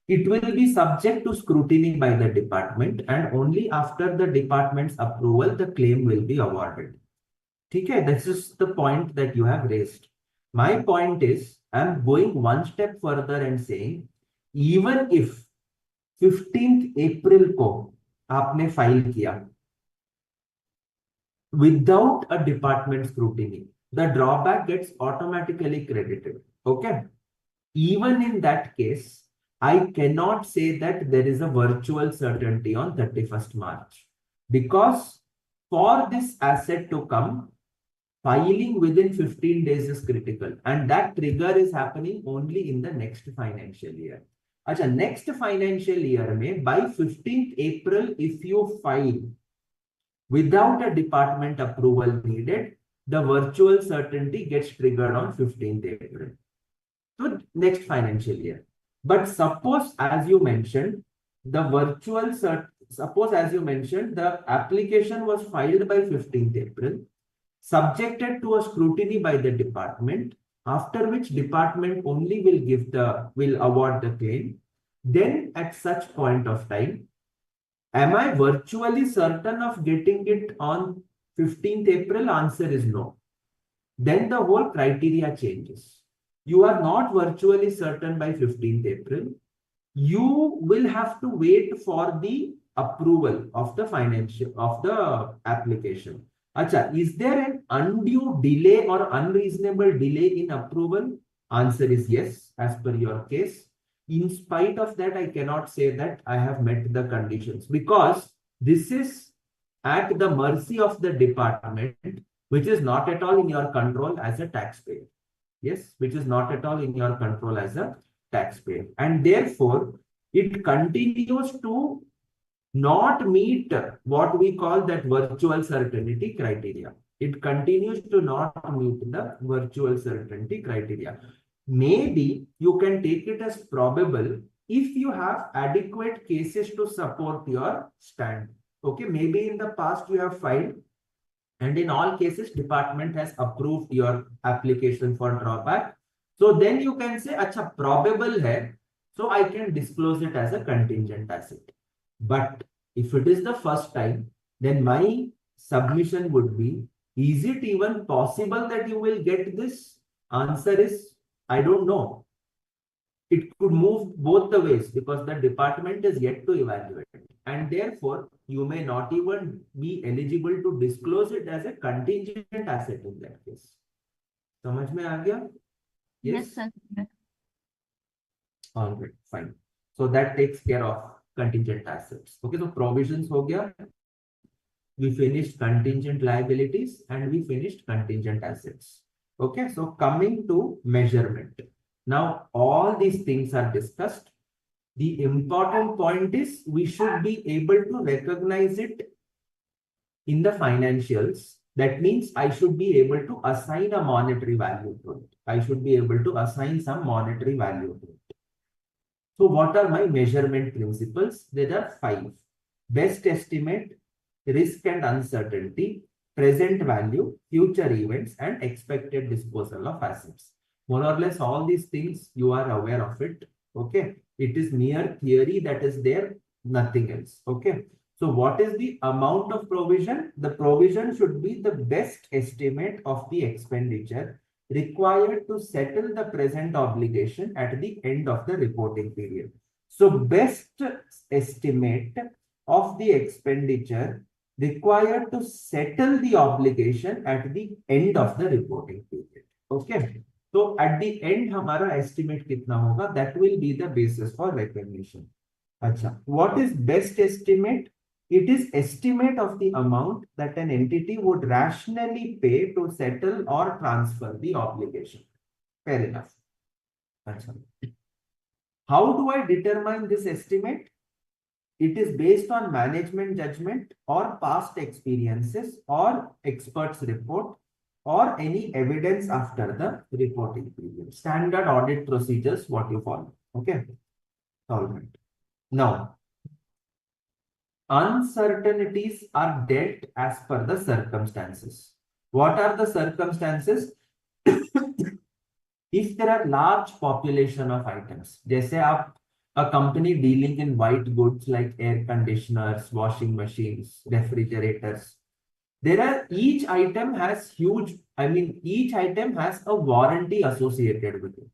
it will be subject to scrutiny by the department, and only after the department's approval the claim will be awarded. ठीक है? This is the point that you have raised. My point is, I am going one step further and saying, even if 15th April को आपने file किया without a department scrutiny, the drawback gets automatically credited. Okay. Even in that case, I cannot say that there is a virtual certainty on 31st March, because for this asset to come, filing within 15 days is critical, and that trigger is happening only in the next financial year. अच्छा, next financial year में by 15th April, if you file without a department approval needed, the virtual certainty gets triggered on 15th April. So next financial year. But suppose, as you mentioned, the application was filed by 15th April, subjected to a scrutiny by the department, after which department only will award the claim. Then at such point of time, am I virtually certain of getting it on 15th April? Answer is no. Then the whole criteria changes. You are not virtually certain by 15th April. You will have to wait for the approval of the application. Acha, is there an undue delay or unreasonable delay in approval? Answer is yes, as per your case. In spite of that, I cannot say that I have met the conditions, because this is at the mercy of the department, which is not at all in your control as a taxpayer. Yes, which is not at all in your control as a taxpayer. And therefore, it continues to not meet what we call that virtual certainty criteria. It continues to not meet the virtual certainty criteria. Maybe you can take it as probable if you have adequate cases to support your stand. Okay, maybe in the past you have filed, and in all cases department has approved your application for drawback. So then you can say, acha, probable hai, so I can disclose it as a contingent asset. But if it is the first time, then my submission would be, is it even possible that you will get this? Answer is, I don't know. It could move both the ways, because the department is yet to evaluate, and therefore you may not even be eligible to disclose it as a contingent asset in that case. समझ में आ गया? Yes, sir. All right, fine. So that takes care of contingent assets. Okay, so provisions हो गया. We finished contingent liabilities and we finished contingent assets. Okay, so coming to measurement. Now, all these things are discussed. The important point is we should be able to recognize it in the financials. That means I should be able to assign a monetary value to it. I should be able to assign some monetary value to it. So what are my measurement principles? There are 5. Best estimate, risk and uncertainty, present value, future events, and expected disposal of assets. More or less all these things you are aware of it. Okay. It is mere theory that is there, nothing else. Okay. So what is the amount of provision? The provision should be the best estimate of the expenditure required to settle the present obligation at the end of the reporting period. So best estimate of the expenditure required to settle the obligation at the end of the reporting period. Okay. So at the end हमारा estimate कितना होगा? That will be the basis for recognition. अच्छा, what is best estimate? It is estimate of the amount that an entity would rationally pay to settle or transfer the obligation. Fair enough. अच्छा. How do I determine this estimate? It is based on management judgment or past experiences or experts report or any evidence after the reporting period. Standard audit procedures, what you follow. Okay. All right. Now, uncertainties are dealt as per the circumstances. What are the circumstances? If there are large population of items, जैसे आप a company dealing in white goods like air conditioners, washing machines, refrigerators, there are each item has huge, each item has a warranty associated with it.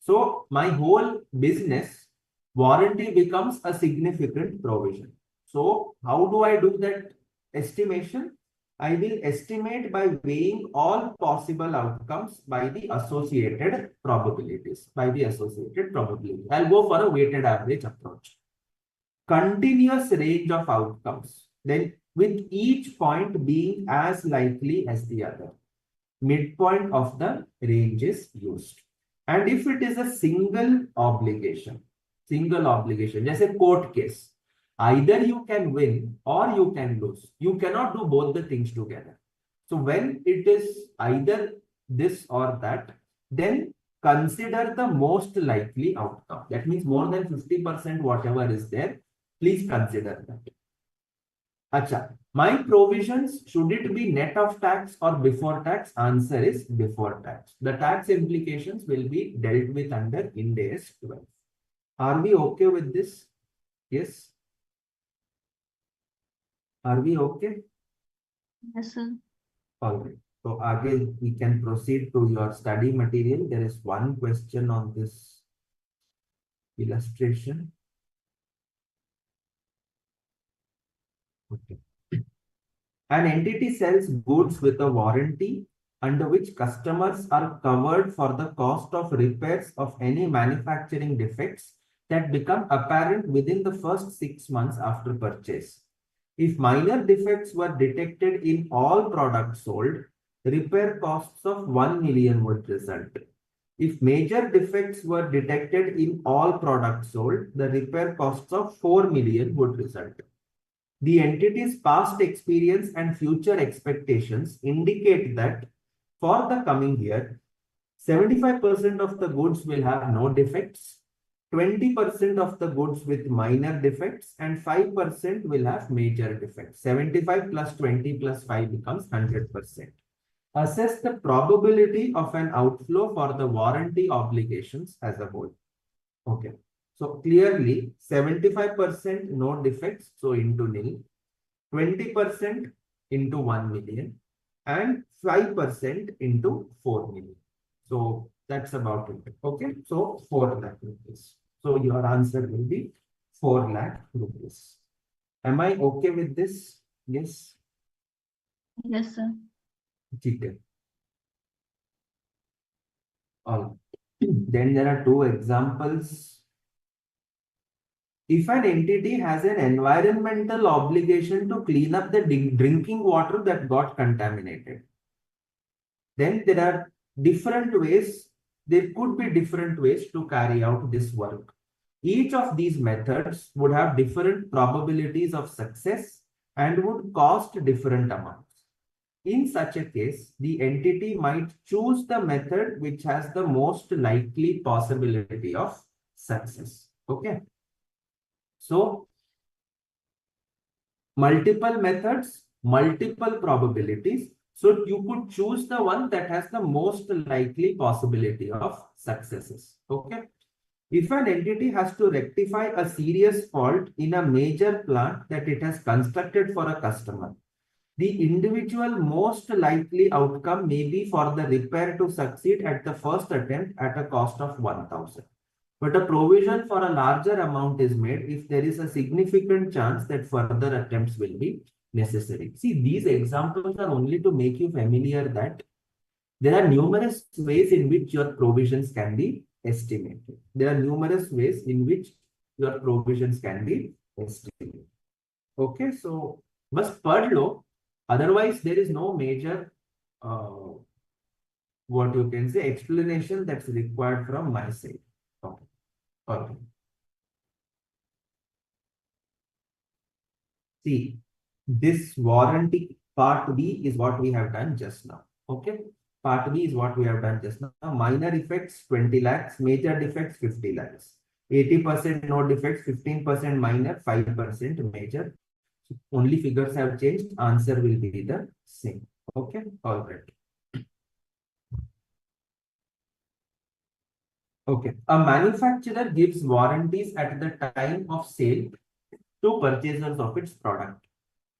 So my whole business warranty becomes a significant provision. So how do I do that estimation? I will estimate by weighing all possible outcomes by the associated probabilities, I'll go for a weighted average approach. Continuous range of outcomes, then with each point being as likely as the other. Midpoint of the range is used. And if it is a single obligation, जैसे court case, either you can win or you can lose. You cannot do both the things together. So when it is either this or that, then consider the most likely outcome. That means more than 50% whatever is there, please consider that. Acha, my provisions, should it be net of tax or before tax? Answer is before tax. The tax implications will be dealt with under Ind AS 12. Are we okay with this? Yes. Are we okay? Yes, sir. All right. So again, we can proceed to your study material. There is one question on this illustration. Okay. An entity sells goods with a warranty under which customers are covered for the cost of repairs of any manufacturing defects that become apparent within the first 6 months after purchase. If minor defects were detected in all products sold, repair costs of 1 million would result. If major defects were detected in all products sold, the repair costs of 4 million would result. The entity's past experience and future expectations indicate that for the coming year, 75% of the goods will have no defects, 20% of the goods with minor defects, and 5% will have major defects. 75 plus 20 plus 5 becomes 100%. Assess the probability of an outflow for the warranty obligations as a whole. Okay. So clearly 75% no defects, so into nil, 20% into 1 million, and 5% into 4 million. So that's about it. Okay. So 4 lakh rupees. So your answer will be 4 lakh rupees. Am I okay with this? Yes. Yes, sir. Okay. All. Then there are 2 examples. If an entity has an environmental obligation to clean up the drinking water that got contaminated, then there are different ways, there could be different ways to carry out this work. Each of these methods would have different probabilities of success and would cost different amounts. In such a case, the entity might choose the method which has the most likely possibility of success. Okay. So, multiple methods, multiple probabilities. So, you could choose the one that has the most likely possibility of successes. Okay. If an entity has to rectify a serious fault in a major plant that it has constructed for a customer, The individual most likely outcome may be for the repair to succeed at the first attempt at a cost of 1,000. But a provision for a larger amount is made if there is a significant chance that further attempts will be necessary. See, these examples are only to make you familiar that there are numerous ways in which your provisions can be estimated. There are numerous ways in which your provisions can be estimated. Okay, so bas pad lo. Otherwise, there is no major, what you can say, explanation that's required from my side. Okay. Okay. See, this warranty part B is what we have done just now. Okay. Part B is what we have done just now. Minor effects 20 lakhs, major defects 50 lakhs. 80% no defects, 15% minor, 5% major. Only figures have changed. Answer will be the same. Okay. All right. Okay. A manufacturer gives warranties at the time of sale to purchasers of its product.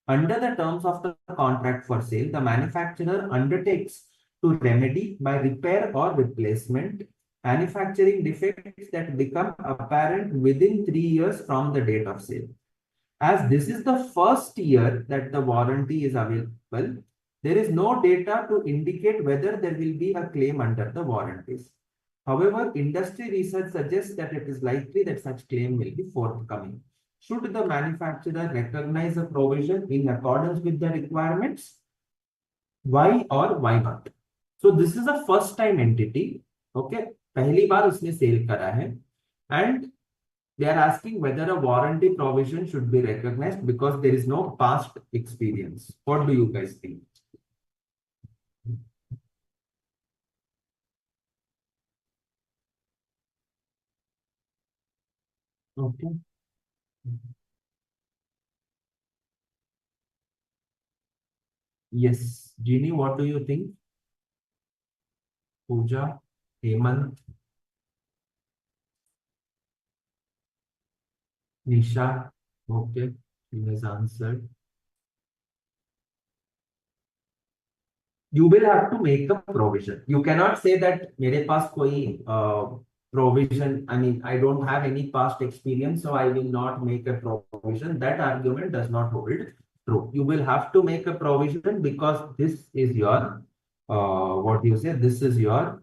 Under the terms of the contract for sale, the manufacturer undertakes to remedy by repair or replacement manufacturing defects that become apparent within 3 years from the date of sale. As this is the first year that the warranty is available, there is no data to indicate whether there will be a claim under the warranties. However, industry research suggests that it is likely that such claim will be forthcoming. Should the manufacturer recognize a provision in accordance with the requirements? Why or why not? So this is a first time entity. Okay. पहली बार उसने cell करा है and they are asking whether a warranty provision should be recognized because there is no past experience. What do you guys think? Okay. Yes. Jeannie, what do you think? Pooja, Hemant, Nisha. Okay. She has answered. You will have to make a provision. You cannot say that मेरे पास कोई provision. I mean, I don't have any past experience, so I will not make a provision. That argument does not hold true. You will have to make a provision because this is your, what do you say? This is your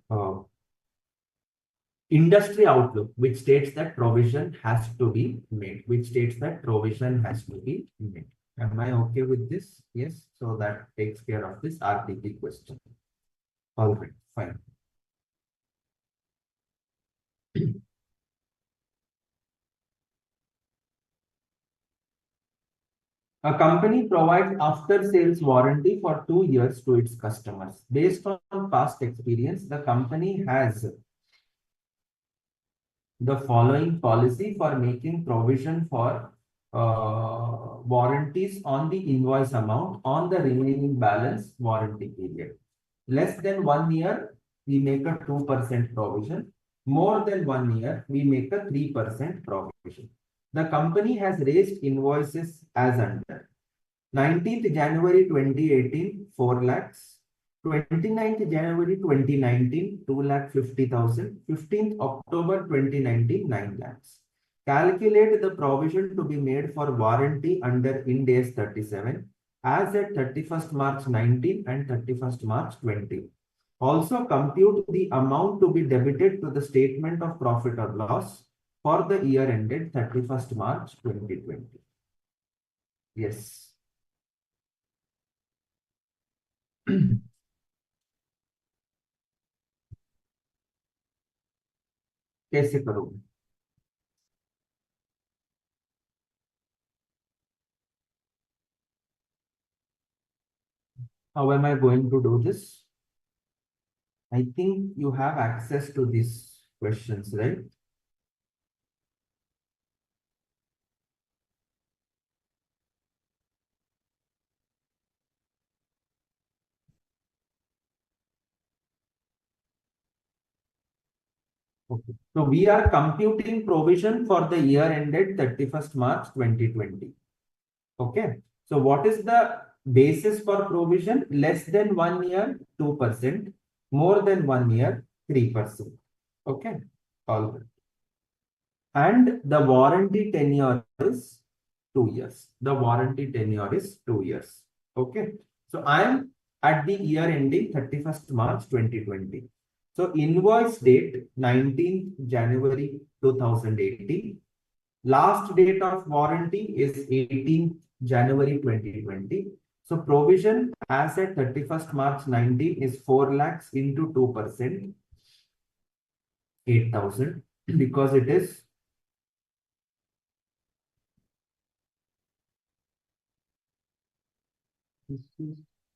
industry outlook, which states that provision has to be made. Which states that provision has to be made. Am I okay with this? Yes. So that takes care of this RTP question. All right, fine. A company provides after-sales warranty for 2 years to its customers. Based on past experience, the company has the following policy for making provision for warranties on the invoice amount on the remaining balance warranty period. Less than 1 year, we make a 2% provision. More than 1 year, we make a 3% provision. The company has raised invoices as under 19th January 2018, 4 lakhs. 29th January 2019, 2,50,000. 15th October 2019, 9 lakhs. Calculate the provision to be made for warranty under Ind AS 37 as at 31st March 19 and 31st March 20. Also compute the amount to be debited to the statement of profit or loss for the year ended 31st March 2020. Yes. कैसे करोगे? How am I going to do this? I think you have access to these questions, right? Okay. So we are computing provision for the year ended 31st March 2020. Okay. So what is the basis for provision less than 1 year, 2%, more than 1 year, 3%. Okay, all good. And the warranty tenure is 2 years. The warranty tenure is 2 years. Okay. So I am at the year ending 31st March 2020. So invoice date 19th January 2018. Last date of warranty is 18th January 2020. So provision as at 31st March 19 is 4 lakhs into 2%, 8,000, because it is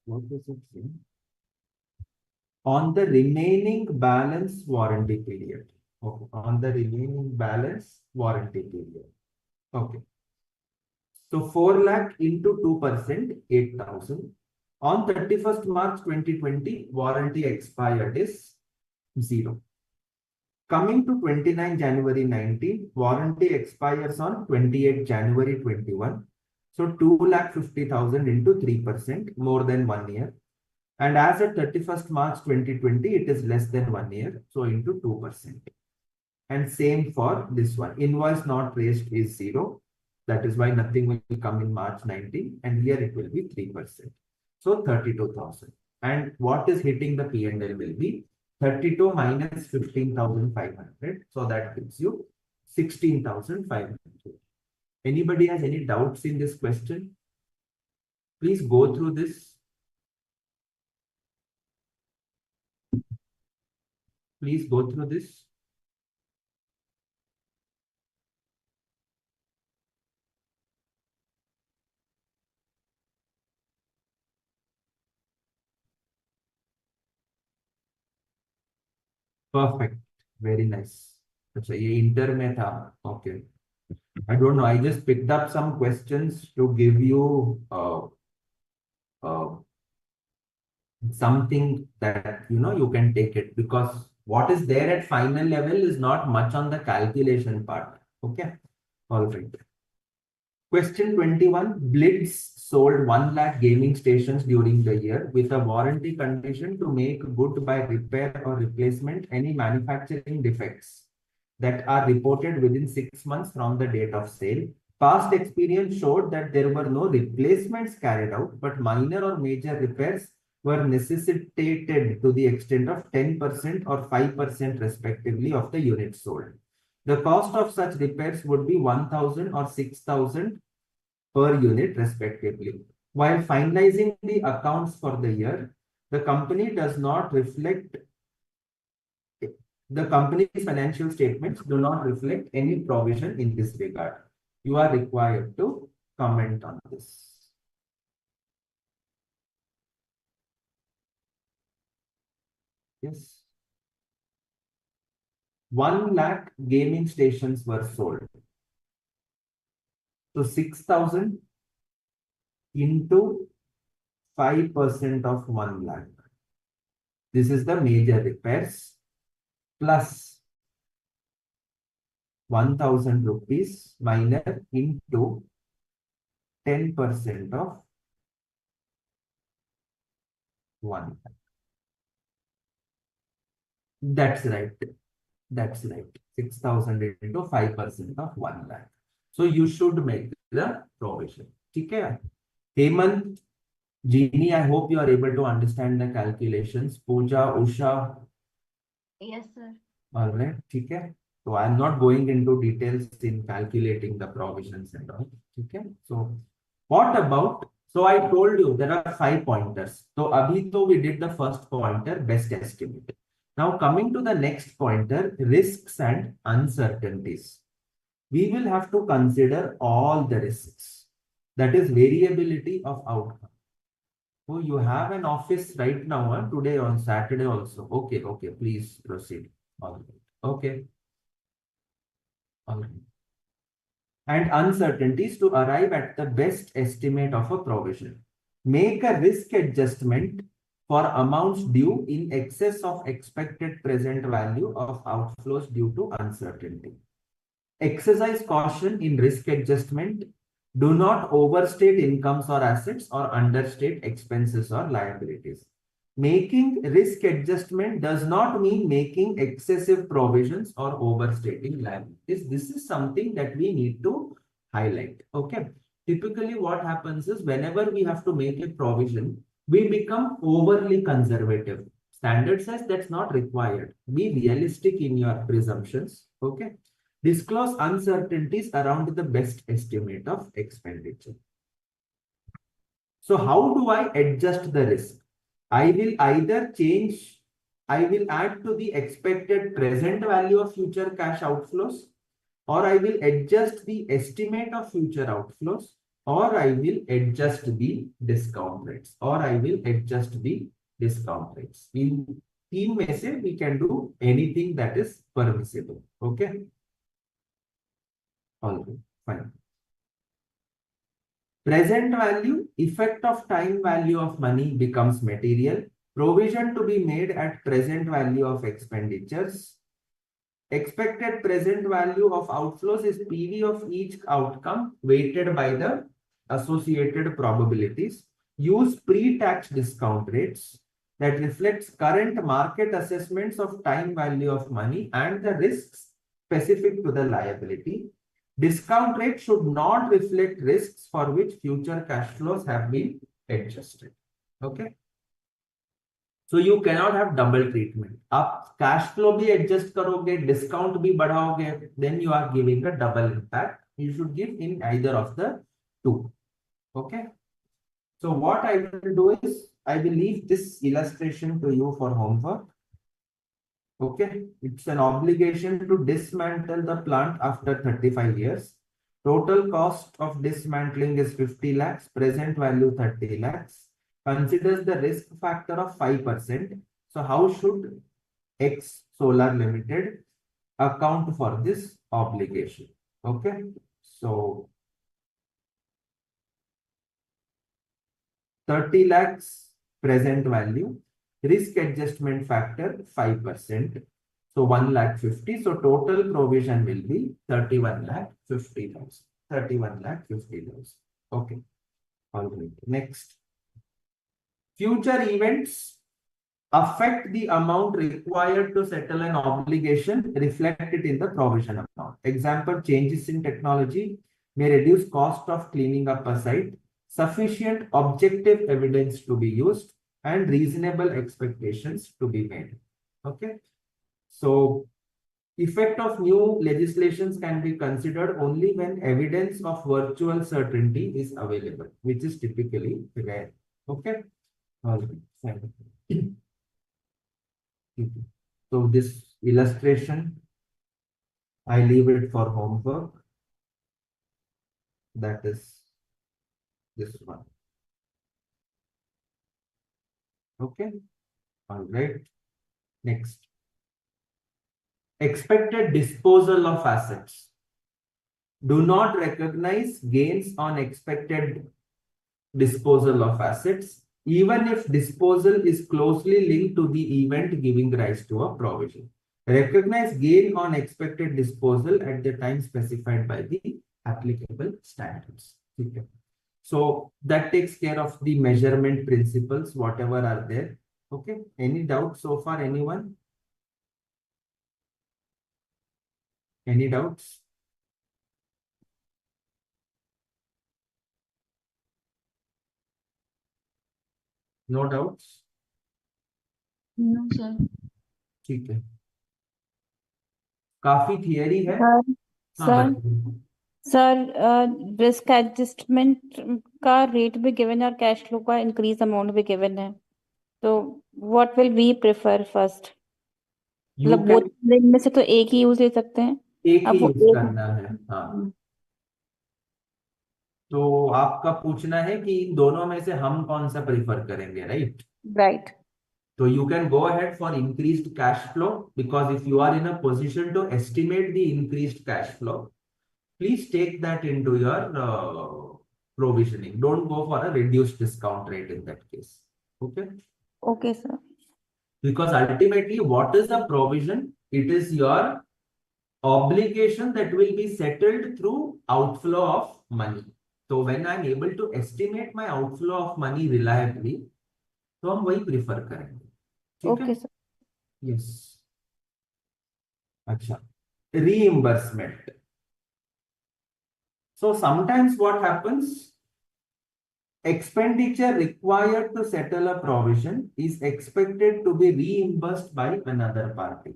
what does it say? On the remaining balance warranty period. Okay. On the remaining balance warranty period. Okay. So 4 lakh into 2%, 8,000. On 31st March 2020, warranty expired is 0. Coming to 29 January 19, warranty expires on 28 January 21. So 2,50,000 into 3%, more than 1 year. And as at 31st March 2020, it is less than 1 year. So into 2%. And same for this one. Invoice not raised is 0. That is why nothing will come in March 19. And here it will be 3%. So 32,000. And what is hitting the P&L will be 32 minus 15,500. So that gives you 16,500. Anybody has any doubts in this question? Please go through this. Please go through this. Perfect. Very nice. अच्छा ये inter में था. Okay. I don't know. I just picked up some questions to give you something that you can take it, because what is there at final level is not much on the calculation part. Okay. All right. Question 21. Blitz sold 1 lakh gaming stations during the year with a warranty condition to make good by repair or replacement any manufacturing defects that are reported within 6 months from the date of sale. Past experience showed that there were no replacements carried out, but minor or major repairs were necessitated to the extent of 10% or 5% respectively of the units sold. The cost of such repairs would be 1,000 or 6,000 per unit respectively. While finalizing the accounts for the year, the company does not reflect, the company's financial statements do not reflect any provision in this regard. You are required to comment on this. Yes. 1 lakh gaming stations were sold. So 6,000 into 5% of 1 lakh. This is the major repairs, plus 1,000 rupees minor into 10% of 1 lakh. That's right. That's right. 6,000 into 5% of 1 lakh. So you should make the provision. Okay. Hemant, Jeannie, I hope you are able to understand the calculations. Pooja, Usha. Yes, sir. All right. Okay. So I'm not going into details in calculating the provisions and all. Okay. So what about, so I told you there are 5 pointers. So abhi to we did the first pointer, best estimate. Now coming to the next pointer, risks and uncertainties. We will have to consider all the risks. That is variability of outcome. Oh, you have an office right now, today on Saturday also. Okay, okay, please proceed. All right. Okay. All right. And uncertainties to arrive at the best estimate of a provision. Make a risk adjustment for amounts due in excess of expected present value of outflows due to uncertainty. Exercise caution in risk adjustment. Do not overstate incomes or assets or understate expenses or liabilities. Making risk adjustment does not mean making excessive provisions or overstating liabilities. This is something that we need to highlight. Okay. Typically, what happens is whenever we have to make a provision, we become overly conservative. Standard says that's not required. Be realistic in your presumptions. Okay. Disclose uncertainties around the best estimate of expenditure. So how do I adjust the risk? I will add to the expected present value of future cash outflows, or I will adjust the estimate of future outflows, or I will adjust the discount rates, In तीन में से we can do anything that is permissible. Okay. All right, fine. Present value, effect of time value of money becomes material. Provision to be made at present value of expenditures. Expected present value of outflows is PV of each outcome weighted by the associated probabilities. Use pre-tax discount rates that reflects current market assessments of time value of money and the risks specific to the liability. Discount rate should not reflect risks for which future cash flows have been adjusted. Okay. So you cannot have double treatment. आप cash flow भी adjust करोगे, discount भी बढ़ाओगे, then you are giving a double impact. You should give in either of the two. Okay. So what I will do is I will leave this illustration to you for homework. Okay. It's an obligation to dismantle the plant after 35 years. Total cost of dismantling is 50 lakhs, present value 30 lakhs. Considers the risk factor of 5%. So how should X Solar Limited account for this obligation? Okay. So 30 lakhs present value, risk adjustment factor 5%. So 1 lakh 50. So total provision will be 31 lakh 50,000. 31 lakh 50,000. Okay. All right. Next. Future events affect the amount required to settle an obligation reflected in the provision amount. Example, changes in technology may reduce cost of cleaning up a site, sufficient objective evidence to be used, and reasonable expectations to be made. Okay. So effect of new legislations can be considered only when evidence of virtual certainty is available, which is typically rare. Okay. All right. So this illustration, I leave it for homework. That is this one. Okay. All right. Next. Expected disposal of assets. Do not recognize gains on expected disposal of assets, even if disposal is closely linked to the event giving rise to a provision. Recognize gain on expected disposal at the time specified by the applicable standards. Okay. So that takes care of the measurement principles, whatever are there. Okay. Any doubts so far, anyone? Any doubts? No doubts? No, sir. ठीक है. काफी theory है. Sir हाँ, sir बताइए. Sir risk adjustment का rate भी given है और कैश फ्लो का इंक्रीज अमाउंट भी गिवन है, तो what will we prefer first? You मतलब बोथ can में से तो एक ही यूज ले सकते हैं. एक ही अब वो यूज करना है. हाँ. तो आपका पूछना है कि इन दोनों में से हम कौन सा प्रिफर करेंगे, right? Right. So you can go ahead for increased cash flow, because if you are in a position to estimate the increased cash flow, please take that into your provisioning. Don't go for a reduced discount rate in that case. Okay? Okay sir. Because ultimately, what is a provision? It is your obligation that will be settled through outflow of money. So when I'm able to estimate my outflow of money reliably, तो हम वही prefer करेंगे. ठीक है? Okay sir. Yes. अच्छा. Reimbursement. So sometimes what happens? Expenditure required to settle a provision is expected to be reimbursed by another party.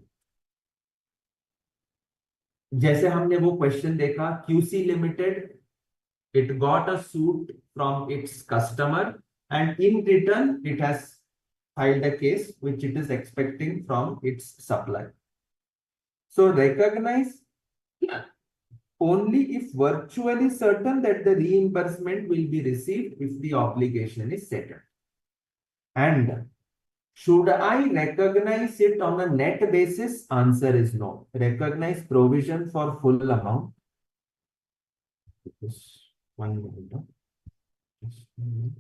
जैसे हमने वो क्वेश्चन देखा, QC Limited, it got a suit from its customer and in return it has filed a case which it is expecting from its supplier. So recognize only if virtually certain that the reimbursement will be received if the obligation is settled. And should I recognize it on a net basis? Answer is no. Recognize provision for full amount. Just 1 minute. Just 1 minute.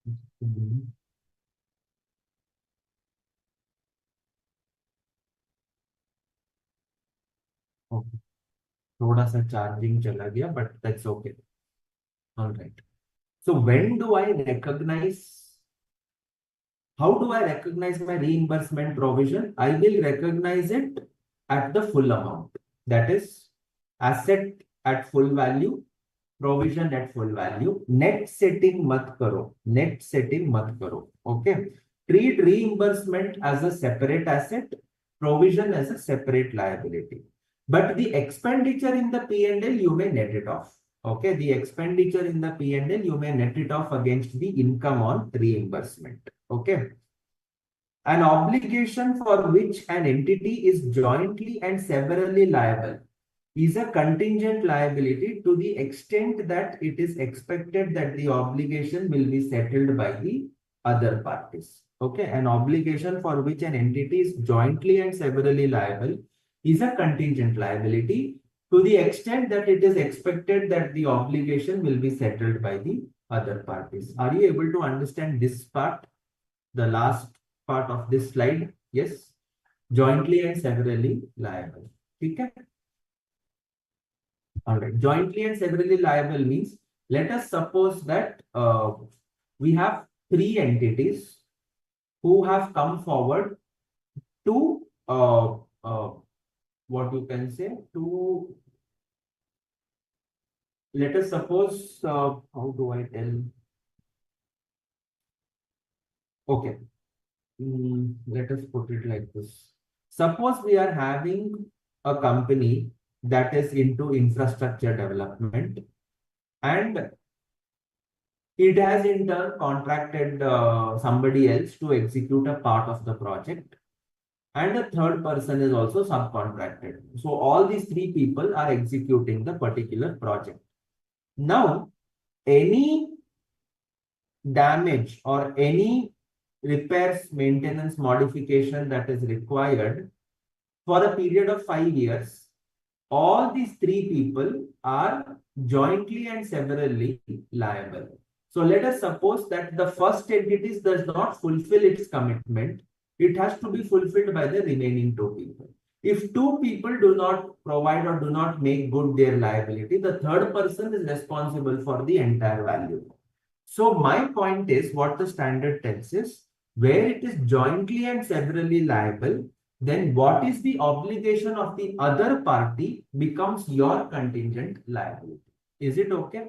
Just 1 minute. Okay. थोड़ा सा charging चला गया, but that's okay. All right. So when do I recognize? How do I recognize my reimbursement provision? I will recognize it at the full amount. That is asset at full value, provision at full value. Net setting mat karo. Net setting mat karo. Okay. Treat reimbursement as a separate asset, provision as a separate liability. But the expenditure in the P&L, you may net it off. Okay. The expenditure in the P&L, you may net it off against the income on reimbursement. Okay. An obligation for which an entity is jointly and severally liable is a contingent liability to the extent that it is expected that the obligation will be settled by the other parties. Okay, an obligation for which an entity is jointly and severally liable is a contingent liability to the extent that it is expected that the obligation will be settled by the other parties. Are you able to understand this part? The last part of this slide? Yes. Jointly and severally liable. Okay. All right. Jointly and severally liable means, let us suppose that we have 3 entities who have come forward to what you can say, to, let us suppose, how do I tell? Okay. Let us put it like this. Suppose we are having a company that is into infrastructure development, and it has in turn contracted somebody else to execute a part of the project, and a third person is also subcontracted. So all these 3 people are executing the particular project. Now, any damage or any repairs, maintenance, modification that is required for a period of 5 years, all these 3 people are jointly and severally liable. So let us suppose that the first entity does not fulfill its commitment. It has to be fulfilled by the remaining 2 people. If 2 people do not provide or do not make good their liability, the third person is responsible for the entire value. So my point is, what the standard tells is, where it is jointly and severally liable, then what is the obligation of the other party becomes your contingent liability. Is it okay?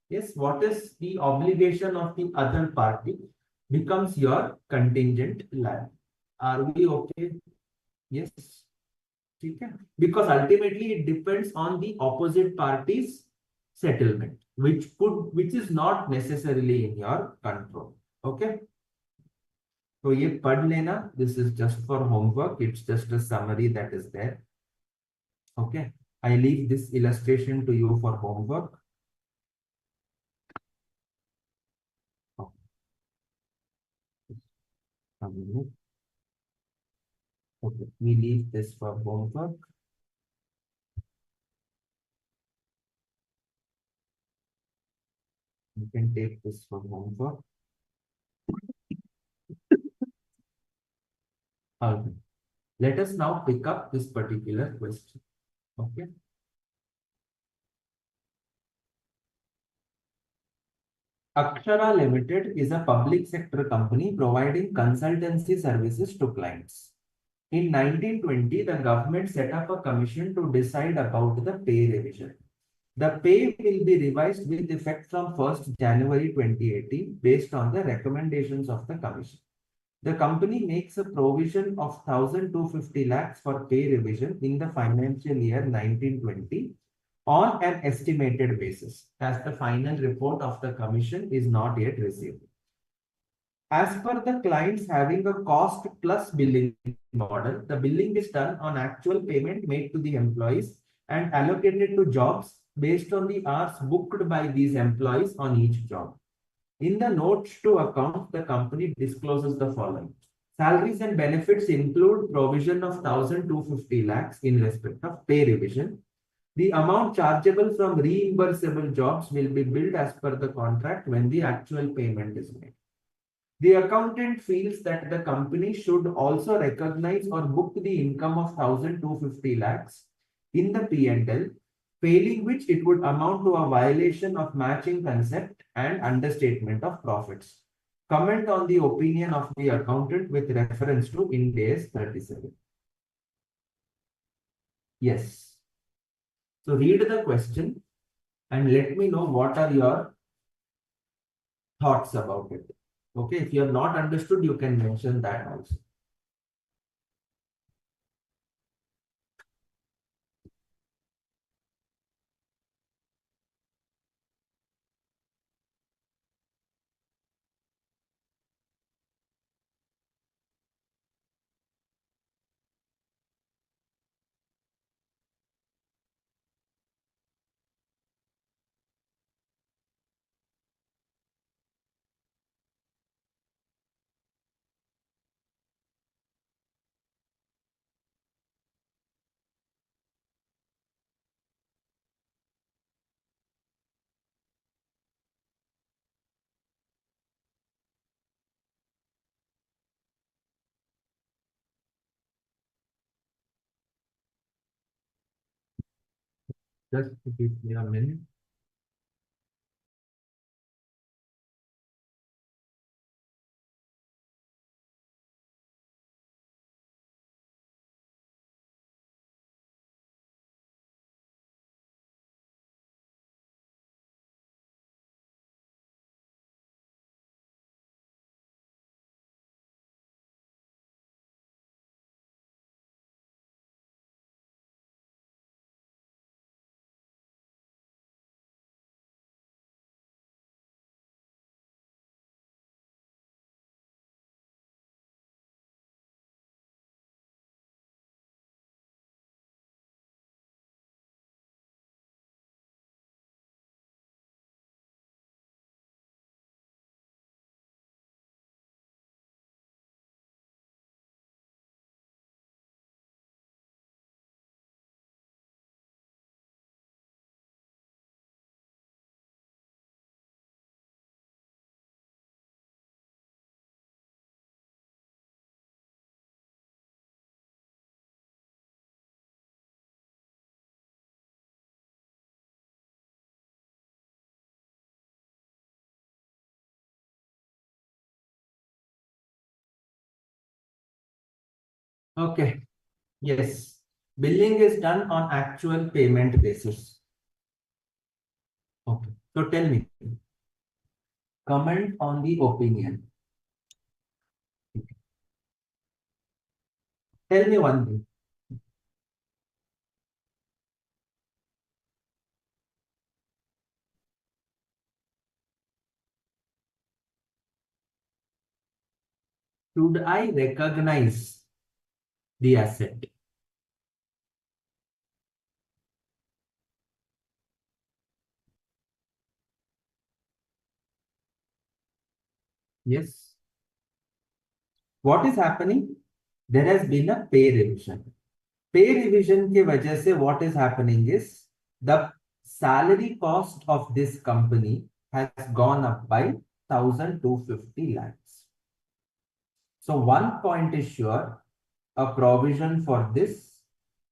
Yes. What is the obligation of the other party becomes your contingent liability. Are we okay? Yes. Okay. Because ultimately it depends on the opposite party's settlement, which is not necessarily in your control. Okay. So ye pad lena, this is just for homework. It's just a summary that is there. Okay. I leave this illustration to you for homework. Okay. We leave this for homework. You can take this for homework. Okay. Let us now pick up this particular question. Okay. Akshara Limited is a public sector company providing consultancy services to clients. In 1920, the government set up a commission to decide about the pay revision. The pay will be revised with effect from 1st January 2018 based on the recommendations of the commission. The company makes a provision of 1,250 lakhs for pay revision in the financial year 1920 on an estimated basis, as the final report of the commission is not yet received. As per the clients having a cost plus billing model, the billing is done on actual payment made to the employees and allocated to jobs based on the hours booked by these employees on each job. In the notes to account, the company discloses the following. Salaries and benefits include provision of 1,250 lakhs in respect of pay revision. The amount chargeable from reimbursable jobs will be billed as per the contract when the actual payment is made. The accountant feels that the company should also recognize or book the income of 1,250 lakhs in the P&L, failing which it would amount to a violation of matching concept and understatement of profits. Comment on the opinion of the accountant with reference to Ind AS 37. Yes. So read the question and let me know what are your thoughts about it. Okay, if you have not understood, you can mention that also. Just give me a minute. Okay. Yes. Billing is done on actual payment basis. Okay. So tell me, comment on the opinion. Tell me one thing. Should I recognize the asset? Yes. What is happening? There has been a pay revision. Pay revision के वजह से what is happening is the salary cost of this company has gone up by 1,250 lakhs. So one point is sure, a provision for this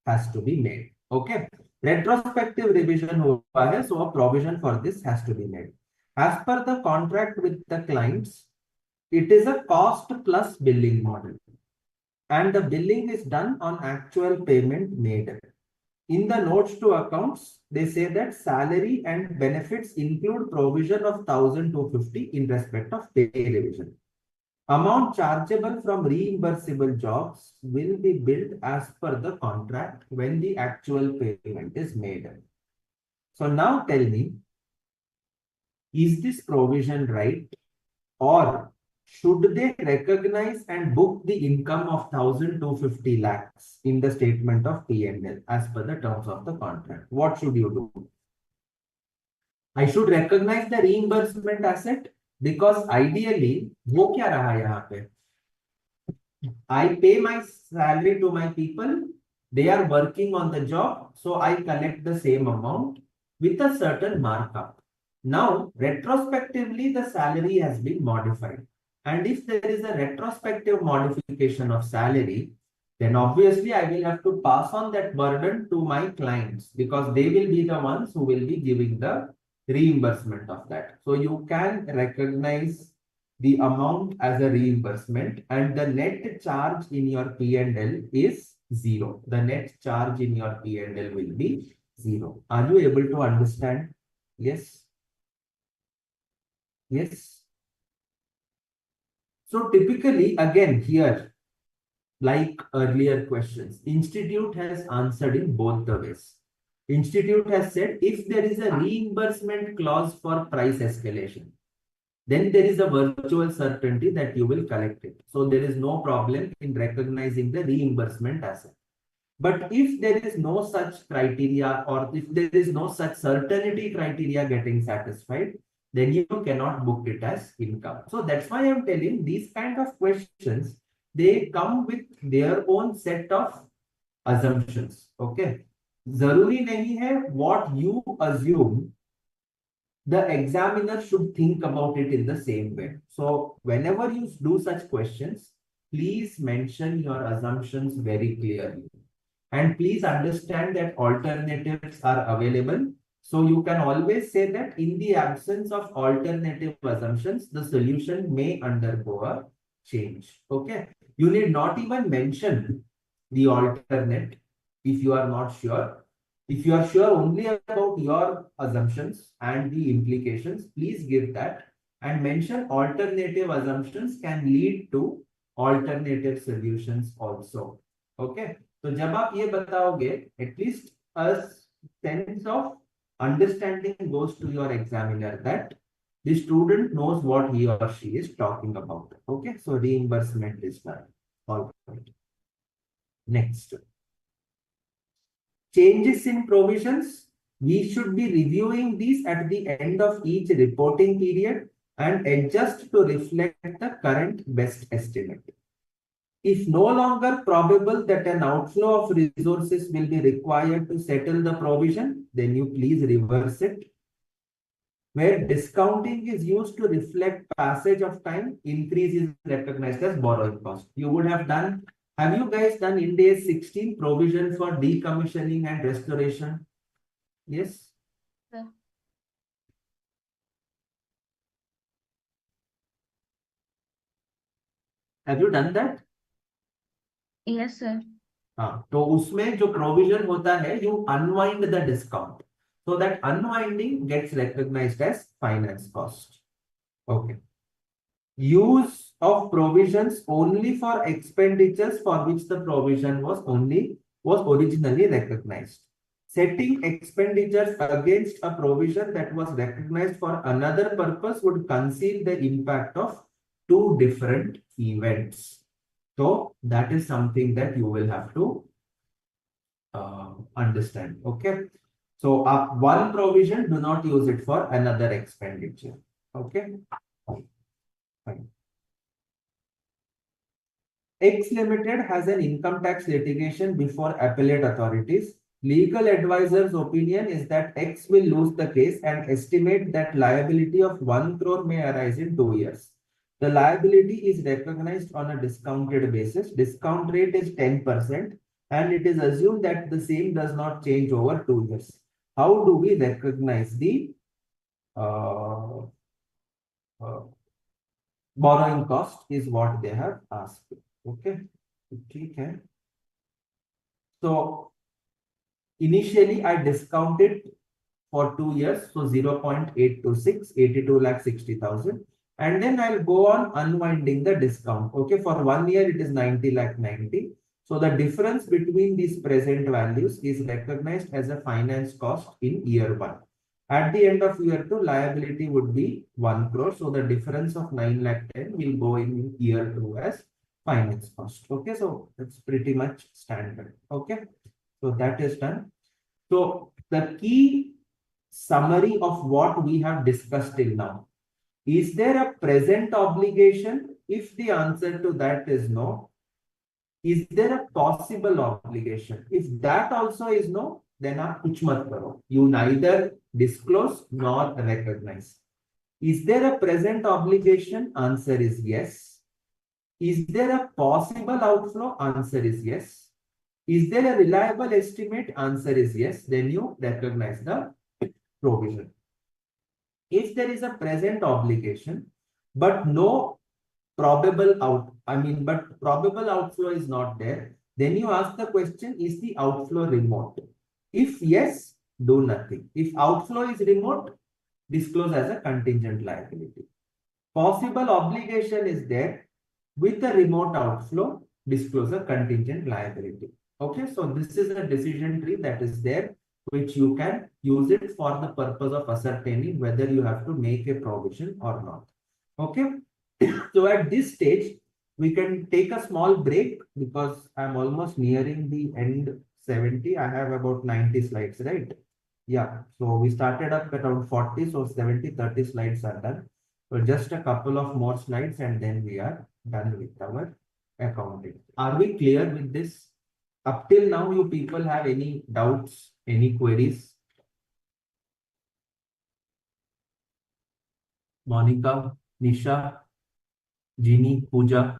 has to be made. Okay. Retrospective revision hua hai, so a provision for this has to be made. As per the contract with the clients, it is a cost plus billing model. And the billing is done on actual payment made. In the notes to accounts, they say that salary and benefits include provision of 1,250 in respect of pay revision. Amount chargeable from reimbursable jobs will be billed as per the contract when the actual payment is made. So now tell me, is this provision right, or should they recognize and book the income of 1,250 lakhs in the statement of P&L as per the terms of the contract? What should you do? I should recognize the reimbursement asset, because ideally, वो क्या रहा यहाँ पे? I pay my salary to my people. They are working on the job. So I collect the same amount with a certain markup. Now, retrospectively, the salary has been modified. And if there is a retrospective modification of salary, then obviously I will have to pass on that burden to my clients, because they will be the ones who will be giving the reimbursement of that. So you can recognize the amount as a reimbursement, and the net charge in your P&L is zero. The net charge in your P&L will be zero. Are you able to understand? Yes. Yes. So typically, again, here, like earlier questions, Institute has answered in both the ways. Institute has said if there is a reimbursement clause for price escalation, then there is a virtual certainty that you will collect it. So there is no problem in recognizing the reimbursement asset. But if there is no such criteria, or if there is no such certainty criteria getting satisfied, then you cannot book it as income. So that's why I'm telling these kind of questions, they come with their own set of assumptions. Okay. Zaruri nahi hai what you assume, the examiner should think about it in the same way. So whenever you do such questions, please mention your assumptions very clearly. And please understand that alternatives are available. So you can always say that in the absence of alternative assumptions, the solution may undergo a change. Okay. You need not even mention the alternate if you are not sure. If you are sure only about your assumptions and the implications, please give that, and mention alternative assumptions can lead to alternative solutions also. Okay. So जब आप ये बताओगे, at least a sense of understanding goes to your examiner that the student knows what he or she is talking about. Okay. So reimbursement is done. All right. Next. Changes in provisions, we should be reviewing these at the end of each reporting period and adjust to reflect the current best estimate. If no longer probable that an outflow of resources will be required to settle the provision, then you please reverse it. Where discounting is used to reflect passage of time, increase is recognized as borrowing cost. You would have done, have you guys done Ind AS 16 provision for decommissioning and restoration? Yes. Sir. Have you done that? Yes, sir. हाँ, तो उसमें जो provision होता है, you unwind the discount. So that unwinding gets recognized as finance cost. Okay. Use of provisions only for expenditures for which the provision was originally recognized. Setting expenditures against a provision that was recognized for another purpose would conceal the impact of two different events. So that is something that you will have to understand. Okay. So one provision, do not use it for another expenditure. Okay. Fine. X Limited has an income tax litigation before appellate authorities. Legal advisor's opinion is that X will lose the case and estimate that liability of 1 crore may arise in 2 years. The liability is recognized on a discounted basis. Discount rate is 10% and it is assumed that the same does not change over 2 years. How do we recognize the borrowing cost is what they have asked. Okay. Okay. So initially I discounted for 2 years, so 0.826, 82,60,000. And then I'll go on unwinding the discount. Okay, for 1 year it is 90,90. So the difference between these present values is recognized as a finance cost in year 1. At the end of year 2, liability would be 1 crore. So the difference of 9,10,000 will go in year 2 as finance cost. Okay, so it's pretty much standard. Okay, so that is done. So the key summary of what we have discussed till now. Is there a present obligation? If the answer to that is no, is there a possible obligation? If that also is no, then aap kuch mat karo. You neither disclose nor recognize. Is there a present obligation? Answer is yes. Is there a possible outflow? Answer is yes. Is there a reliable estimate? Answer is yes. Then you recognize the provision. If there is a present obligation, but no probable probable outflow is not there, then you ask the question, is the outflow remote? If yes, do nothing. If outflow is remote, disclose as a contingent liability. Possible obligation is there with a remote outflow, disclose a contingent liability. Okay, so this is a decision tree that is there, which you can use it for the purpose of ascertaining whether you have to make a provision or not. Okay, so at this stage, we can take a small break because I'm almost nearing the end 70. I have about 90 slides, right? Yeah, so we started up at around 40, so 70, 30 slides are done. So just a couple of more slides and then we are done with our accounting. Are we clear with this? Up till now, you people have any doubts, any queries? Monica, Nisha, Jeannie, Pooja.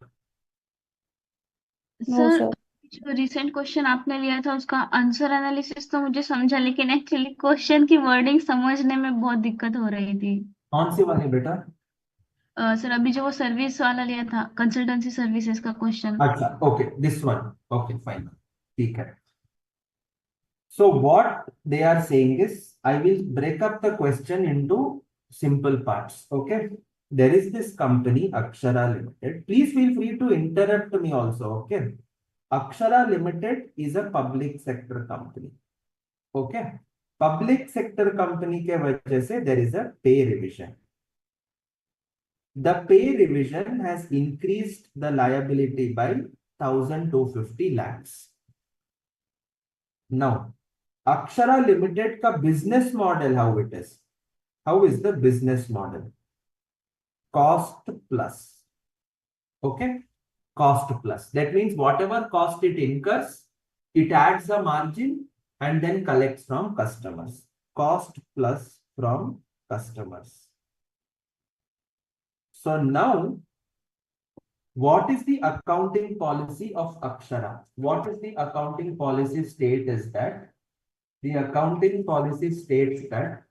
No, sir, sir. जो recent question आपने लिया था उसका answer analysis तो मुझे समझा, लेकिन actually question की वर्डिंग समझने में बहुत दिक्कत हो रही थी। कौन सी वाली बेटा? सर, अभी जो वो सर्विस वाला लिया था, कंसल्टेंसी सर्विसेज का क्वेश्चन। अच्छा, okay, this one. Okay, fine. ठीक है. So what they are saying is, I will break up the question into simple parts. Okay. There is this company, Akshara Limited. Please feel free to interrupt me also. Okay. Akshara Limited is a public sector company. Okay. Public sector company के वजह से there is a pay revision. The pay revision has increased the liability by 1,250 lakhs. Now, Akshara Limited का business model, how it is? How is the business model? Cost plus. Okay? Cost plus. That means whatever cost it incurs, it adds a margin and then collects from customers. Cost plus from customers. So now, what is the accounting policy of Akshara? What is the accounting policy state is that the accounting policy states that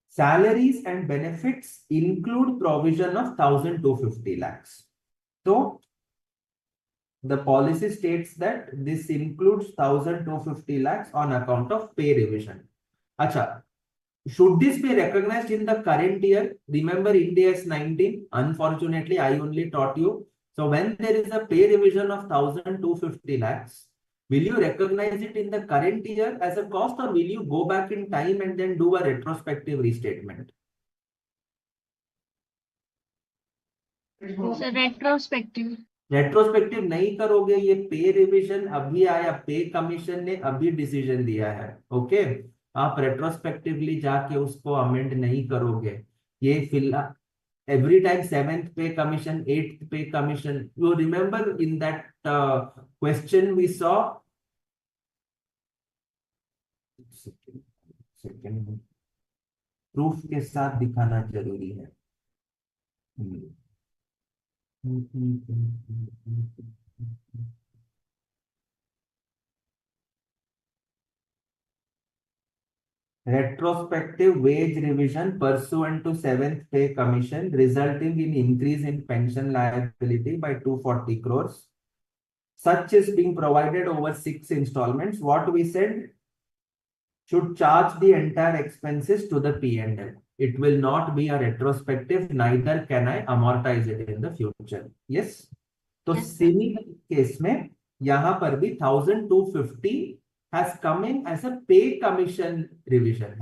salaries and benefits include provision of 1,250 lakhs. So the policy states that this includes 1,250 lakhs on account of pay revision. Acha, should this be recognized in the current year? Remember India is 19. Unfortunately, I only taught you. So when there is a pay revision of 1,250 lakhs, will you recognize it in the current year as a cost, or will you go back in time and then do a retrospective restatement? Sir, retrospective. Retrospective नहीं करोगे, ये पे revision अभी आया, पे commission ने अभी decision दिया है। ओके, आप रेट्रोस्पेक्टिवली जाके उसको अमेंड नहीं करोगे। ये फिलहाल Every time seventh pay commission, eighth pay commission. You remember in that question we saw. Second proof के साथ दिखाना जरूरी है. Retrospective wage revision pursuant to seventh pay commission resulting in increase in pension liability by 240 crores. Such is being provided over 6 installments. What we said, should charge the entire expenses to the P&L. It will not be a retrospective, neither can I amortize it in the future. Yes. तो similar case में यहाँ पर भी 1250 has come in as a pay commission revision.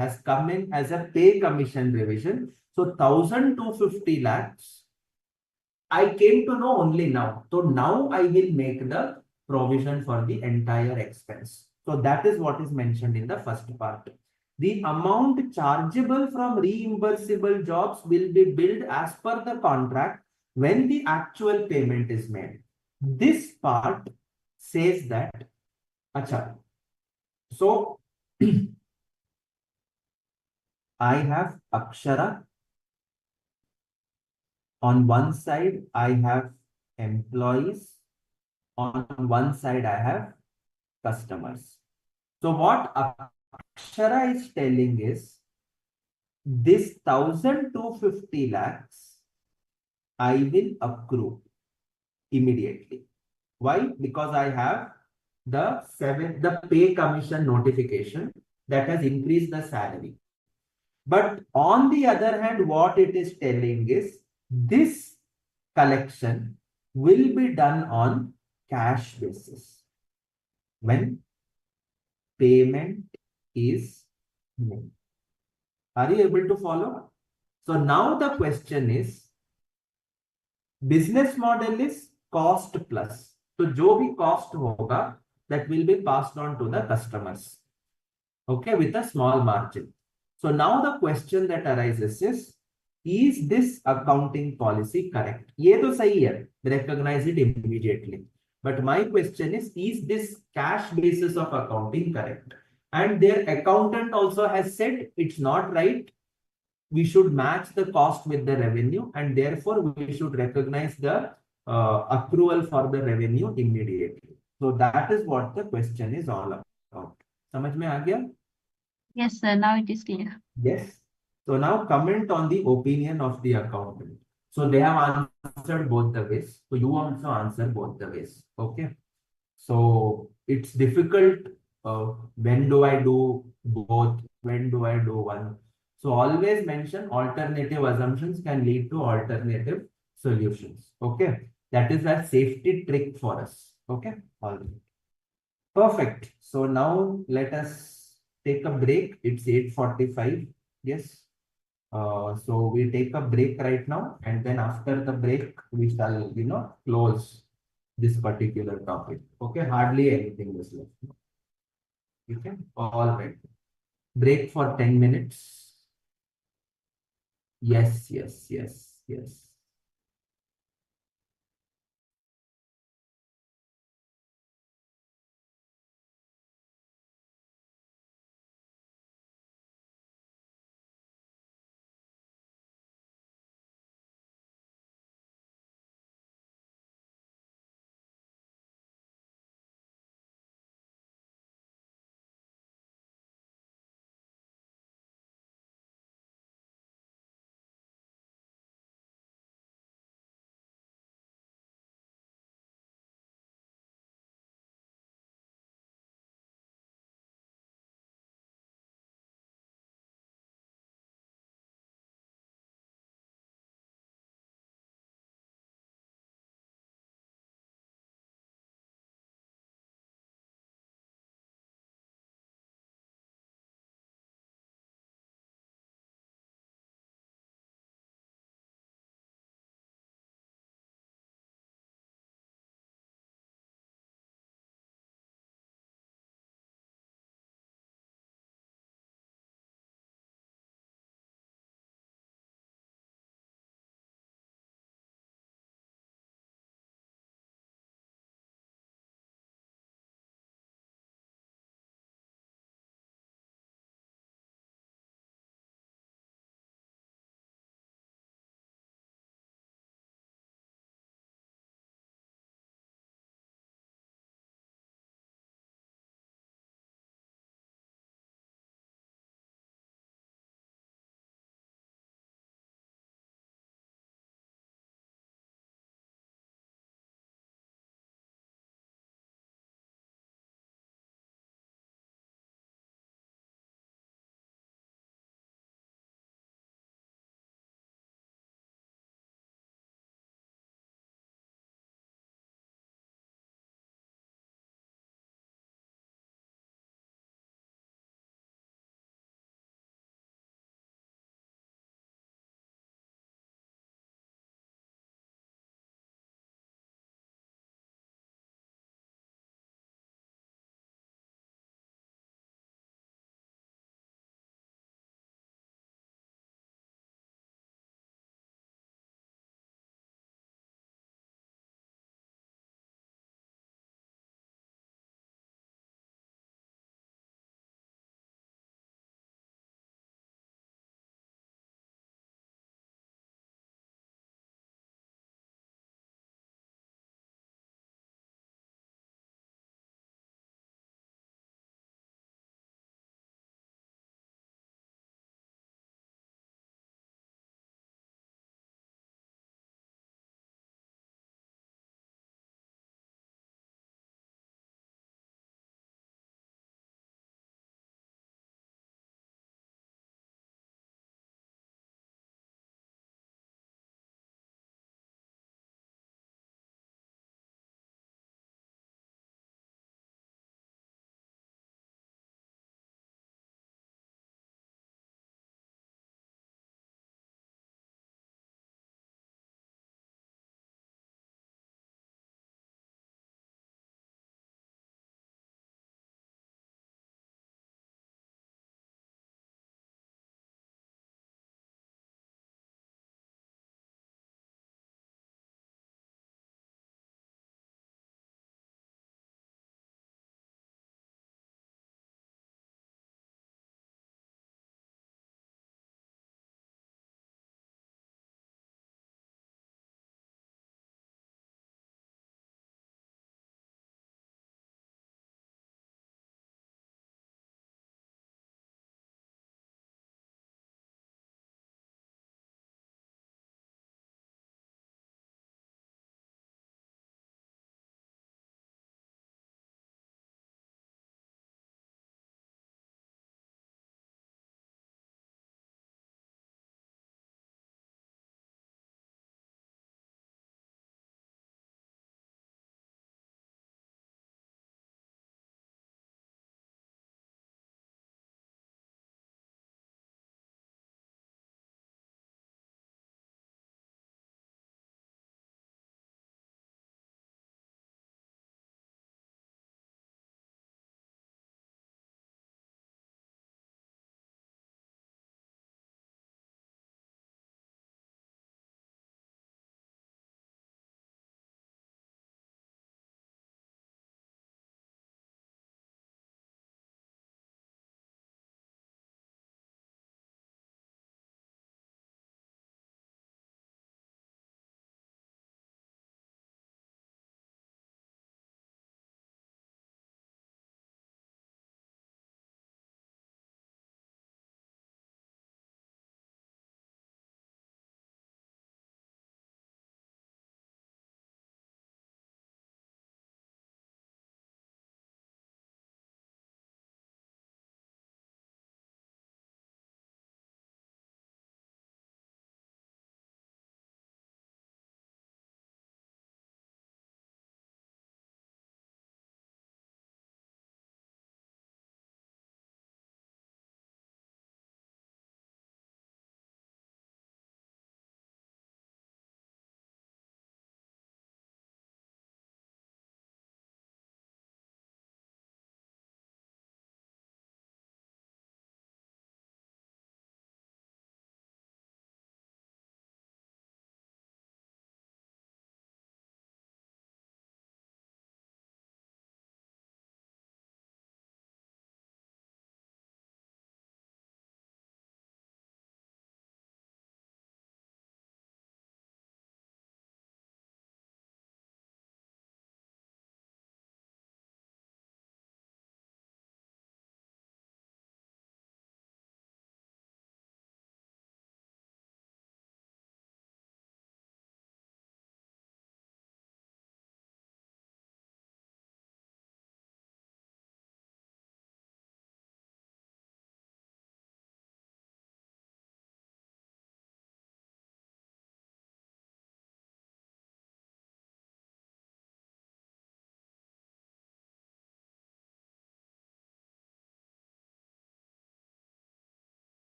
So 1250 lakhs. I came to know only now. So now I will make the provision for the entire expense. So that is what is mentioned in the first part. The amount chargeable from reimbursable jobs will be billed as per the contract when the actual payment is made. This part says that, acha, so I have Akshara. On one side, I have employees. On one side, I have customers. So what Akshara is telling is, this 1250 lakhs, I will accrue immediately. Why? Because I have the pay commission notification that has increased the salary. But on the other hand, what it is telling is, this collection will be done on cash basis when payment is made. Are you able to follow? So now the question is, business model is cost plus. So जो भी cost होगा, that will be passed on to the customers. Okay, with a small margin. So now the question that arises is this accounting policy correct? ये तो सही है, recognize it immediately. But my question is this cash basis of accounting correct? And their accountant also has said it's not right. We should match the cost with the revenue, and therefore we should recognize the accrual for the revenue immediately. So that is what the question is all about. समझ में आ गया? Yes, sir. Now it is clear. Yes. So now comment on the opinion of the accountant. So they have answered both the ways. So you also answer both the ways. Okay. So it's difficult. When do I do both? When do I do one? So always mention alternative assumptions can lead to alternative solutions. Okay. That is a safety trick for us. Okay. All right. Perfect. So now let us take a break. It's 8:45. Yes. So we take a break right now, and then after the break, we shall, close this particular topic. Okay. Hardly anything is left. Okay. All right. Break for 10 minutes. Yes, yes, yes, yes.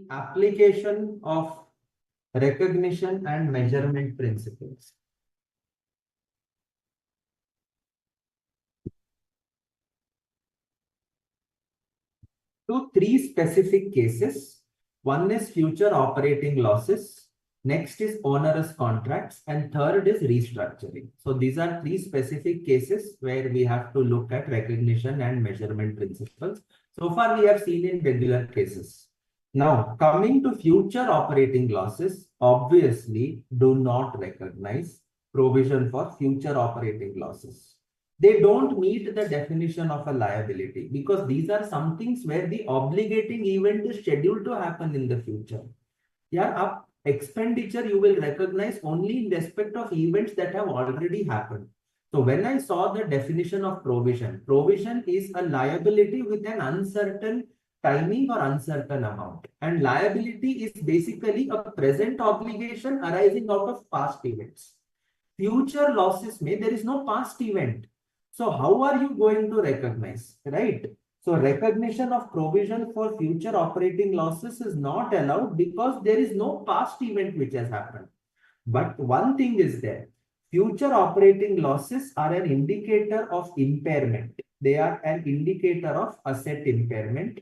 application of recognition and measurement principles. To three specific cases. One is future operating losses, next is onerous contracts, and third is restructuring. So these are three specific cases where we have to look at recognition and measurement principles. So far we have seen in regular cases. Now coming to future operating losses, obviously do not recognize provision for future operating losses. They don't meet the definition of a liability because these are some things where the obligating event is scheduled to happen in the future. Yeah, expenditure you will recognize only in respect of events that have already happened. So when I saw the definition of provision, provision is a liability with an uncertain timing or uncertain amount. And liability is basically a present obligation arising out of past events. Future losses may, there is no past event. So how are you going to recognize, right? So recognition of provision for future operating losses is not allowed because there is no past event which has happened. But one thing is there, future operating losses are an indicator of impairment. They are an indicator of asset impairment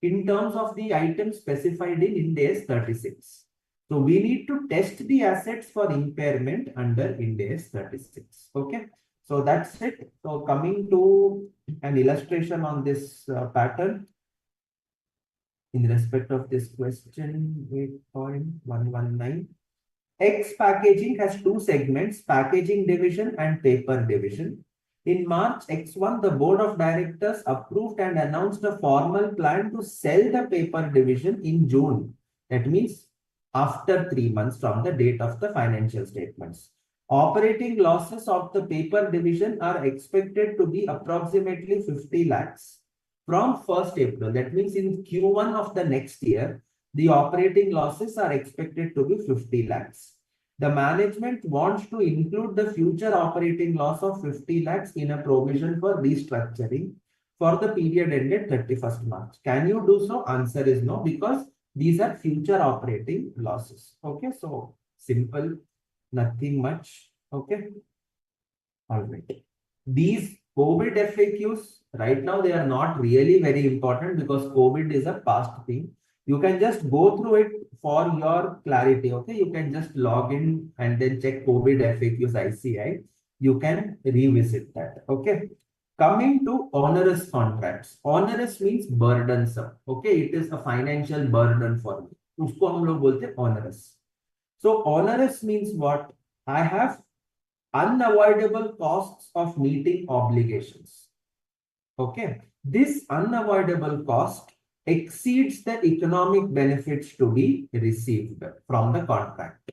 in terms of the items specified in Ind AS 36. So we need to test the assets for impairment under Ind AS 36. Okay. So that's it. So coming to an illustration on this pattern in respect of this question 8.119. X packaging has two segments, packaging division and paper division. In March X1, the board of directors approved and announced a formal plan to sell the paper division in June. That means after 3 months from the date of the financial statements. Operating losses of the paper division are expected to be approximately 50 lakhs from 1st April. That means in Q1 of the next year, the operating losses are expected to be 50 lakhs. The management wants to include the future operating loss of 50 lakhs in a provision for restructuring for the period ended 31st March. Can you do so? Answer is no, because these are future operating losses. Okay, so simple. Nothing much. Okay. All right. These COVID FAQs, right now, they are not really very important because COVID is a past thing. You can just go through it for your clarity. Okay. You can just log in and then check COVID FAQs ICAI. You can revisit that. Okay. Coming to onerous contracts. Onerous means burdensome. Okay. It is a financial burden for me. Usko hum log bolte onerous. So onerous means what? I have unavoidable costs of meeting obligations. Okay. This unavoidable cost exceeds the economic benefits to be received from the contract.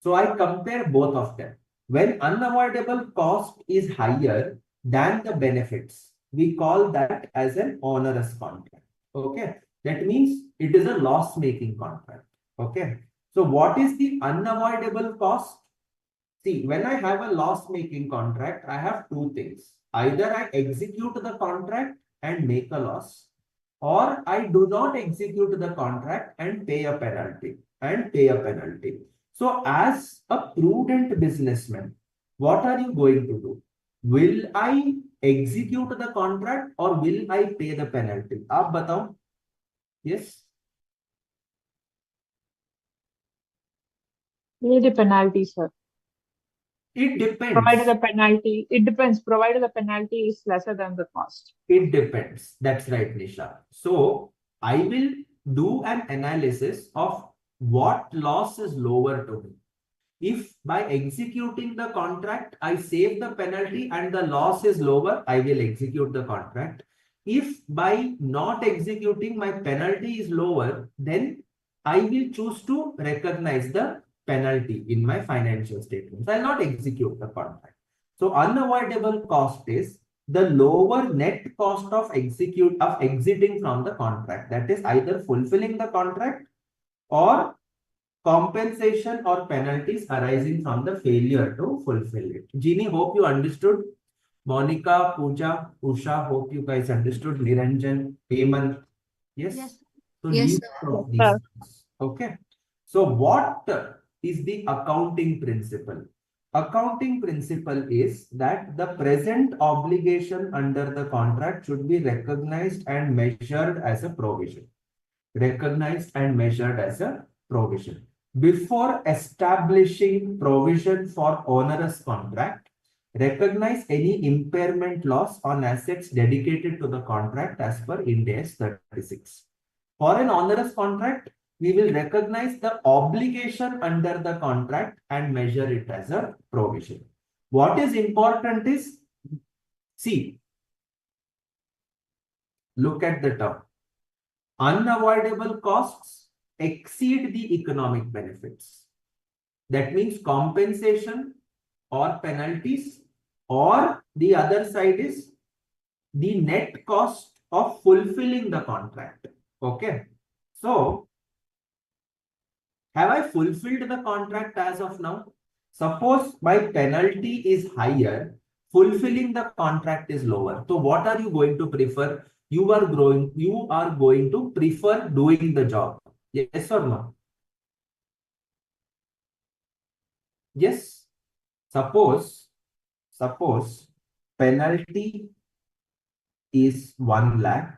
So I compare both of them. When unavoidable cost is higher than the benefits, we call that as an onerous contract. Okay. That means it is a loss-making contract. Okay. So what is the unavoidable cost? See, when I have a loss-making contract, I have two things. Either I execute the contract and make a loss, or I do not execute the contract and pay a penalty. So as a prudent businessman, what are you going to do? Will I execute the contract or will I pay the penalty? Aap batao. Yes. Pay the penalty, sir. It depends. Provided the penalty, it depends. Provided the penalty is lesser than the cost. It depends. That's right, Nisha. So I will do an analysis of what loss is lower to me. If by executing the contract, I save the penalty and the loss is lower, I will execute the contract. If by not executing my penalty is lower, then I will choose to recognize the penalty in my financial statements. I will not execute the contract. So unavoidable cost is the lower net cost of exiting from the contract. That is either fulfilling the contract or compensation or penalties arising from the failure to fulfill it. Jeannie, hope you understood. Monica, Pooja, Usha, hope you guys understood. Niranjan, Hemant. Yes? Yes. So Yes, leave sir. out of Yes, these sir. things. Okay. So what is the accounting principle? Accounting principle is that the present obligation under the contract should be recognized and measured as a provision. Recognized and measured as a provision. Before establishing provision for onerous contract, recognize any impairment loss on assets dedicated to the contract as per Ind AS 36. For an onerous contract, we will recognize the obligation under the contract and measure it as a provision. What is important is, see, look at the term. Unavoidable costs exceed the economic benefits. That means compensation or penalties, or the other side is the net cost of fulfilling the contract. Okay. So, have I fulfilled the contract as of now? Suppose my penalty is higher, fulfilling the contract is lower. So what are you going to prefer? You are going to prefer doing the job. Yes or no? Yes. Suppose penalty is 1 lakh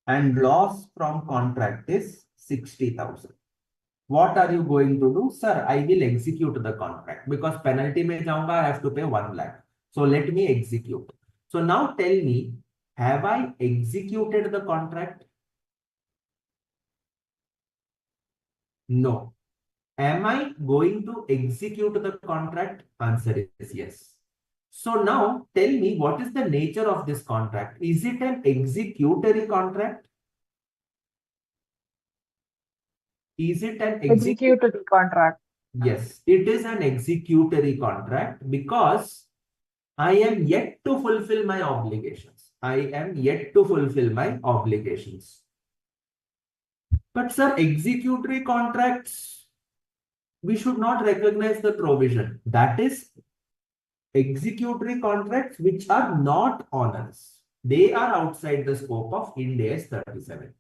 and loss from contract is 60,000. What are you going to do? Sir, I will execute the contract because penalty mein jaunga, I have to pay 1 lakh. So let me execute. So now tell me, have I executed the contract? No. Am I going to execute the contract? Answer is yes. So now tell me, what is the nature of this contract? Is it an executory contract? Is it an Execute the contract. Yes, it is an executory contract because I am yet to fulfill my obligations. I am yet to fulfill my obligations. But sir, executory contracts, we should not recognize the provision. That is executory contracts which are not onerous. They are outside the scope of Ind AS 37.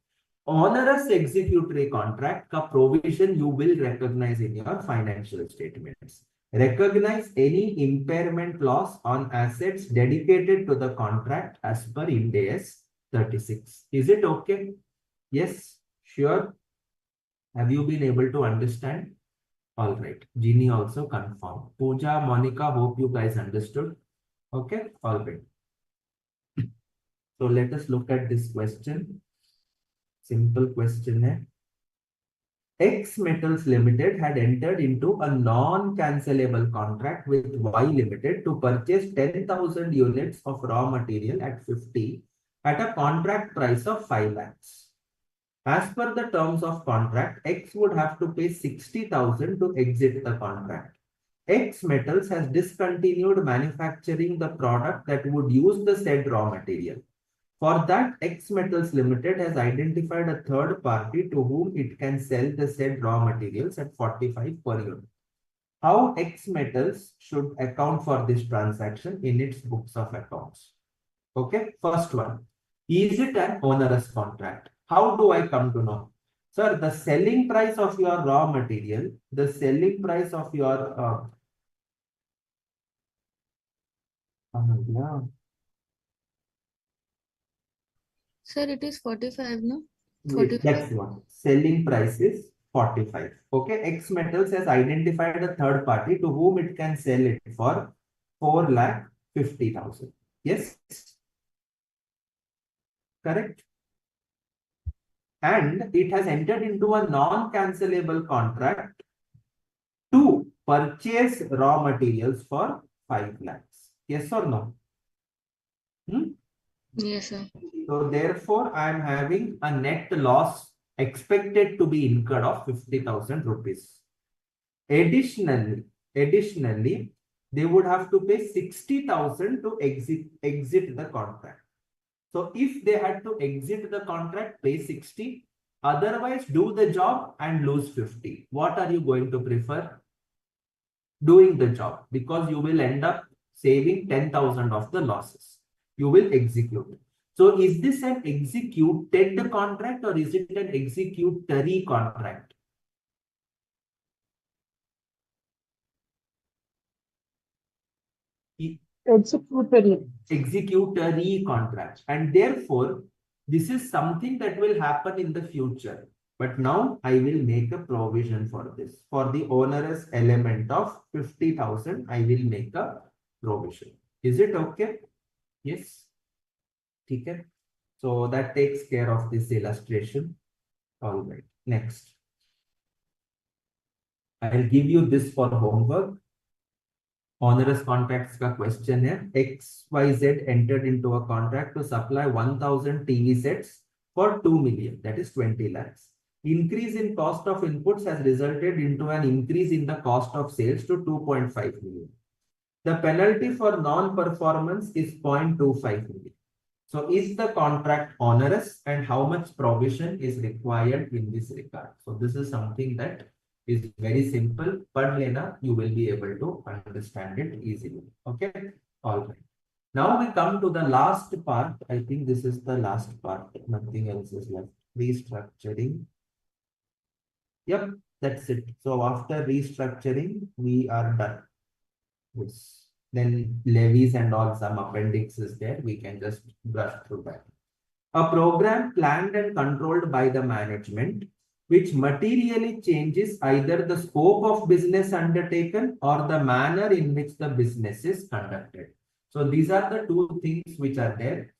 Onerous executory contract ka provision you will recognize in your financial statements. Recognize any impairment loss on assets dedicated to the contract as per Ind AS 36. Is it okay? Yes, sure. Have you been able to understand? All right. Jeannie also confirmed. Pooja, Monica, hope you guys understood. Okay, all right. So let us look at this question. Simple question hai. X Metals Limited had entered into a non-cancellable contract with Y Limited to purchase 10,000 units of raw material at 50 at a contract price of 5 lakhs. As per the terms of contract, X would have to pay 60,000 to exit the contract. X Metals has discontinued manufacturing the product that would use the said raw material. For that, X Metals Limited has identified a third party to whom it can sell the said raw materials at 45 per unit. How X Metals should account for this transaction in its books of accounts? Okay, first one. Is it an onerous contract? How do I come to know? Sir, the selling price of your raw material, the selling price of your yeah. Sir, it is 45, no? Yes, 45. that's what. Selling price is 45. Okay. X Metals has identified a third party to whom it can sell it for 4,50,000. Yes. Correct. And it has entered into a non-cancellable contract to purchase raw materials for 5 lakhs. Yes or no? Yes, sir. So therefore, I am having a net loss expected to be incurred of 50,000 rupees. Additionally, they would have to pay 60,000 to exit the contract. So if they had to exit the contract, pay 60, otherwise do the job and lose 50. What are you going to prefer? Doing the job, because you will end up saving 10,000 of the losses. You will execute. So is this an executed contract or is it an executory contract? Executory contract, and therefore this is something that will happen in the future. But now I will make a provision for this. For the onerous element of 50,000, I will make a provision. Is it okay? Yes. Okay. So that takes care of this illustration. All right. Next. I'll give you this for homework. Onerous contracts का question है XYZ entered into a contract to supply 1000 TV sets for 2 million, that is 20 lakhs. Increase in cost of inputs has resulted into an increase in the cost of sales to 2.5 million. The penalty for non-performance is 0.25 million. So is the contract onerous and how much provision is required in this regard? So this is something that is very simple. Pad lena, you will be able to understand it easily. Okay. All right. Now we come to the last part. I think this is the last part. Nothing else is left. Restructuring. Yep, that's it. So after restructuring, we are done. Yes. Then levies and all, some appendix is there. We can just brush through that. A program planned and controlled by the management, which materially changes either the scope of business undertaken or the manner in which the business is conducted. So these are the two things which are there,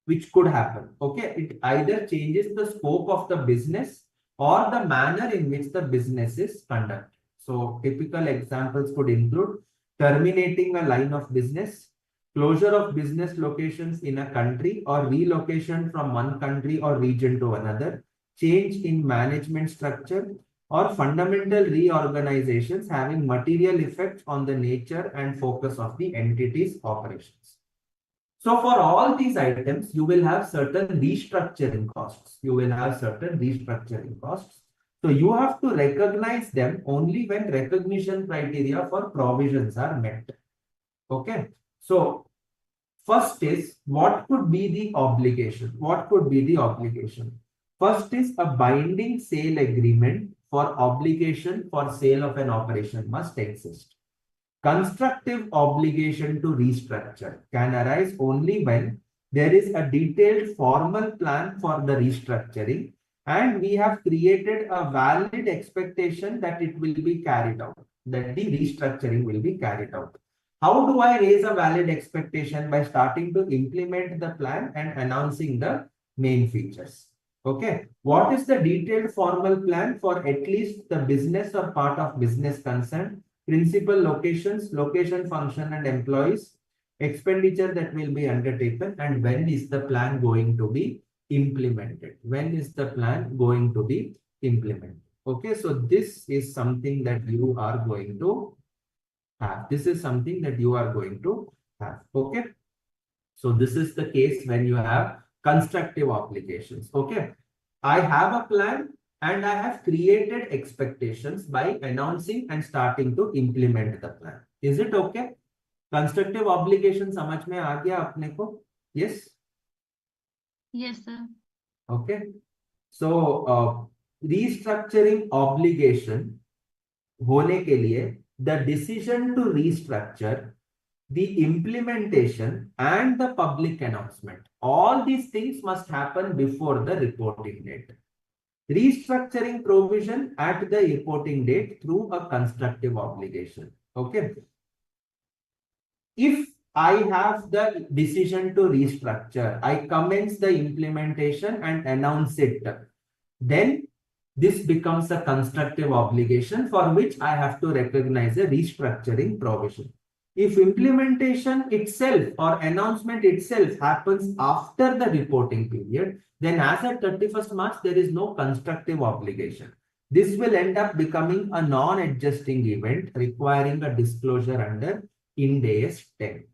which could happen. Okay, it either changes the scope of the business or the manner in which the business is conducted. So typical examples could include terminating a line of business, closure of business locations in a country or relocation from one country or region to another, change in management structure, or fundamental reorganizations having material effects on the nature and focus of the entity's operations. So for all these items, you will have certain restructuring costs. So you have to recognize them only when recognition criteria for provisions are met. Okay. So first is, what could be the obligation? First is a binding sale agreement for obligation for sale of an operation must exist. Constructive obligation to restructure can arise only when there is a detailed formal plan for the restructuring and we have created a valid expectation that it will be carried out, that the restructuring will be carried out. How do I raise a valid expectation? By starting to implement the plan and announcing the main features. Okay. What is the detailed formal plan for at least the business or part of business concerned? Principal locations, location function and employees, expenditure that will be undertaken, and when is the plan going to be implemented? Okay, so this is something that you are going to have. Okay. So this is the case when you have constructive obligations. Okay. I have a plan and I have created expectations by announcing and starting to implement the plan. Is it okay? Constructive obligation समझ में आ गया अपने को? Yes? Yes, sir. Okay. So restructuring obligation होने के लिए the decision to restructure, the implementation and the public announcement, all these things must happen before the reporting date. Restructuring provision at the reporting date through a constructive obligation. Okay. If I have the decision to restructure, I commence the implementation and announce it, then this becomes a constructive obligation for which I have to recognize a restructuring provision. If implementation itself or announcement itself happens after the reporting period, then as at 31st March, there is no constructive obligation. This will end up becoming a non-adjusting event requiring a disclosure under Ind AS 10.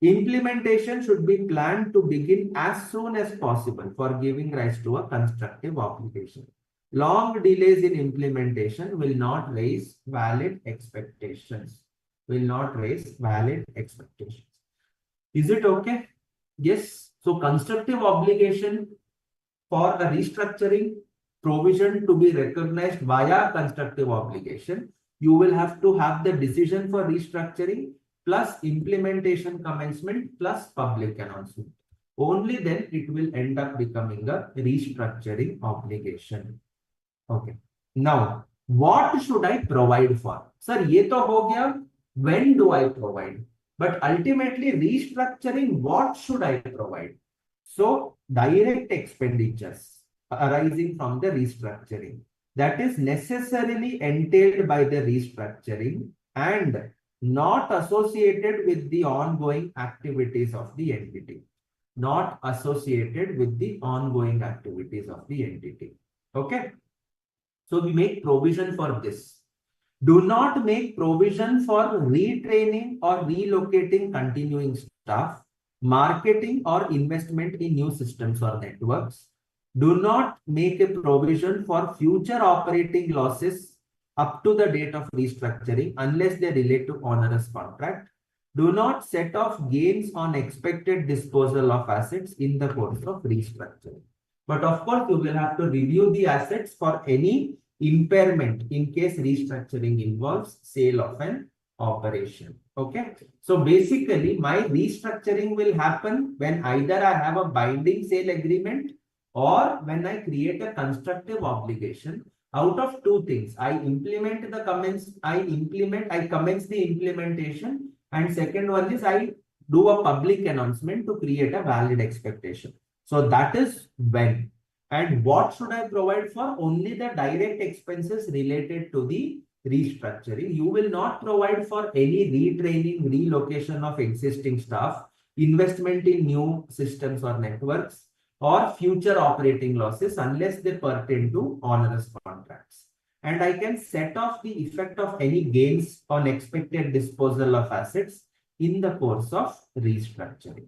Implementation should be planned to begin as soon as possible for giving rise to a constructive obligation. Long delays in implementation will not raise valid expectations. Is it okay? Yes. So constructive obligation for a restructuring provision to be recognized via constructive obligation, you will have to have the decision for restructuring plus implementation commencement plus public announcement. Only then it will end up becoming a restructuring obligation. Okay. Now, what should I provide for? Sir, ye to ho gaya. When do I provide? But ultimately, restructuring, what should I provide? So, direct expenditures arising from the restructuring that is necessarily entailed by the restructuring and not associated with the ongoing activities of the entity. Not associated with the ongoing activities of the entity. Okay. So we make provision for this. Do not make provision for retraining or relocating continuing staff, marketing or investment in new systems or networks. Do not make a provision for future operating losses up to the date of restructuring unless they relate to onerous contract. Do not set off gains on expected disposal of assets in the course of restructuring. But of course, you will have to review the assets for any impairment in case restructuring involves sale of an operation. Okay. So basically, my restructuring will happen when either I have a binding sale agreement or when I create a constructive obligation. Out of two things, I commence the implementation, and second one is I do a public announcement to create a valid expectation. So that is when. And what should I provide for? Only the direct expenses related to the restructuring. You will not provide for any retraining, relocation of existing staff, investment in new systems or networks, or future operating losses unless they pertain to onerous contracts. And I can set off the effect of any gains on expected disposal of assets in the course of restructuring.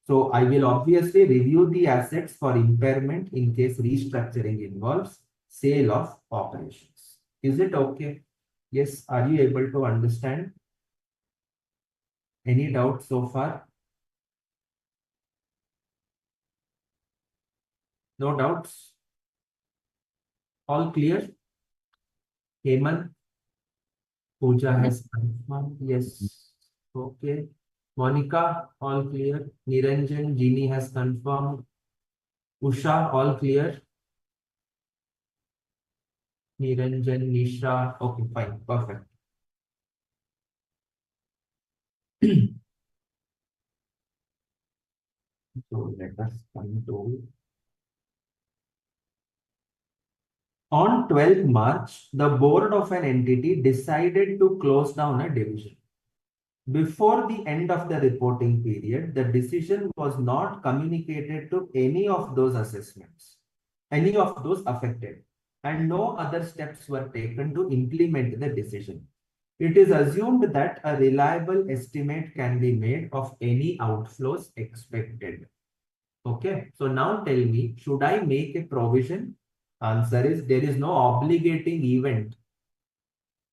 So I will obviously review the assets for impairment in case restructuring involves sale of operations. Is it okay? Yes. Are you able to understand? Any doubts so far? No doubts? All clear? Hemant? Pooja has confirmed. Yes. Okay. Monica, all clear. Niranjan, Jeannie has confirmed. Usha, all clear. Niranjan, Nisha. Okay, fine. Perfect. So let us come to. On 12th March, the board of an entity decided to close down a division. Before the end of the reporting period, the decision was not communicated to any of those assessments, any of those affected, and no other steps were taken to implement the decision. It is assumed that a reliable estimate can be made of any outflows expected. Okay, so now tell me, should I make a provision? Answer is there is no obligating event,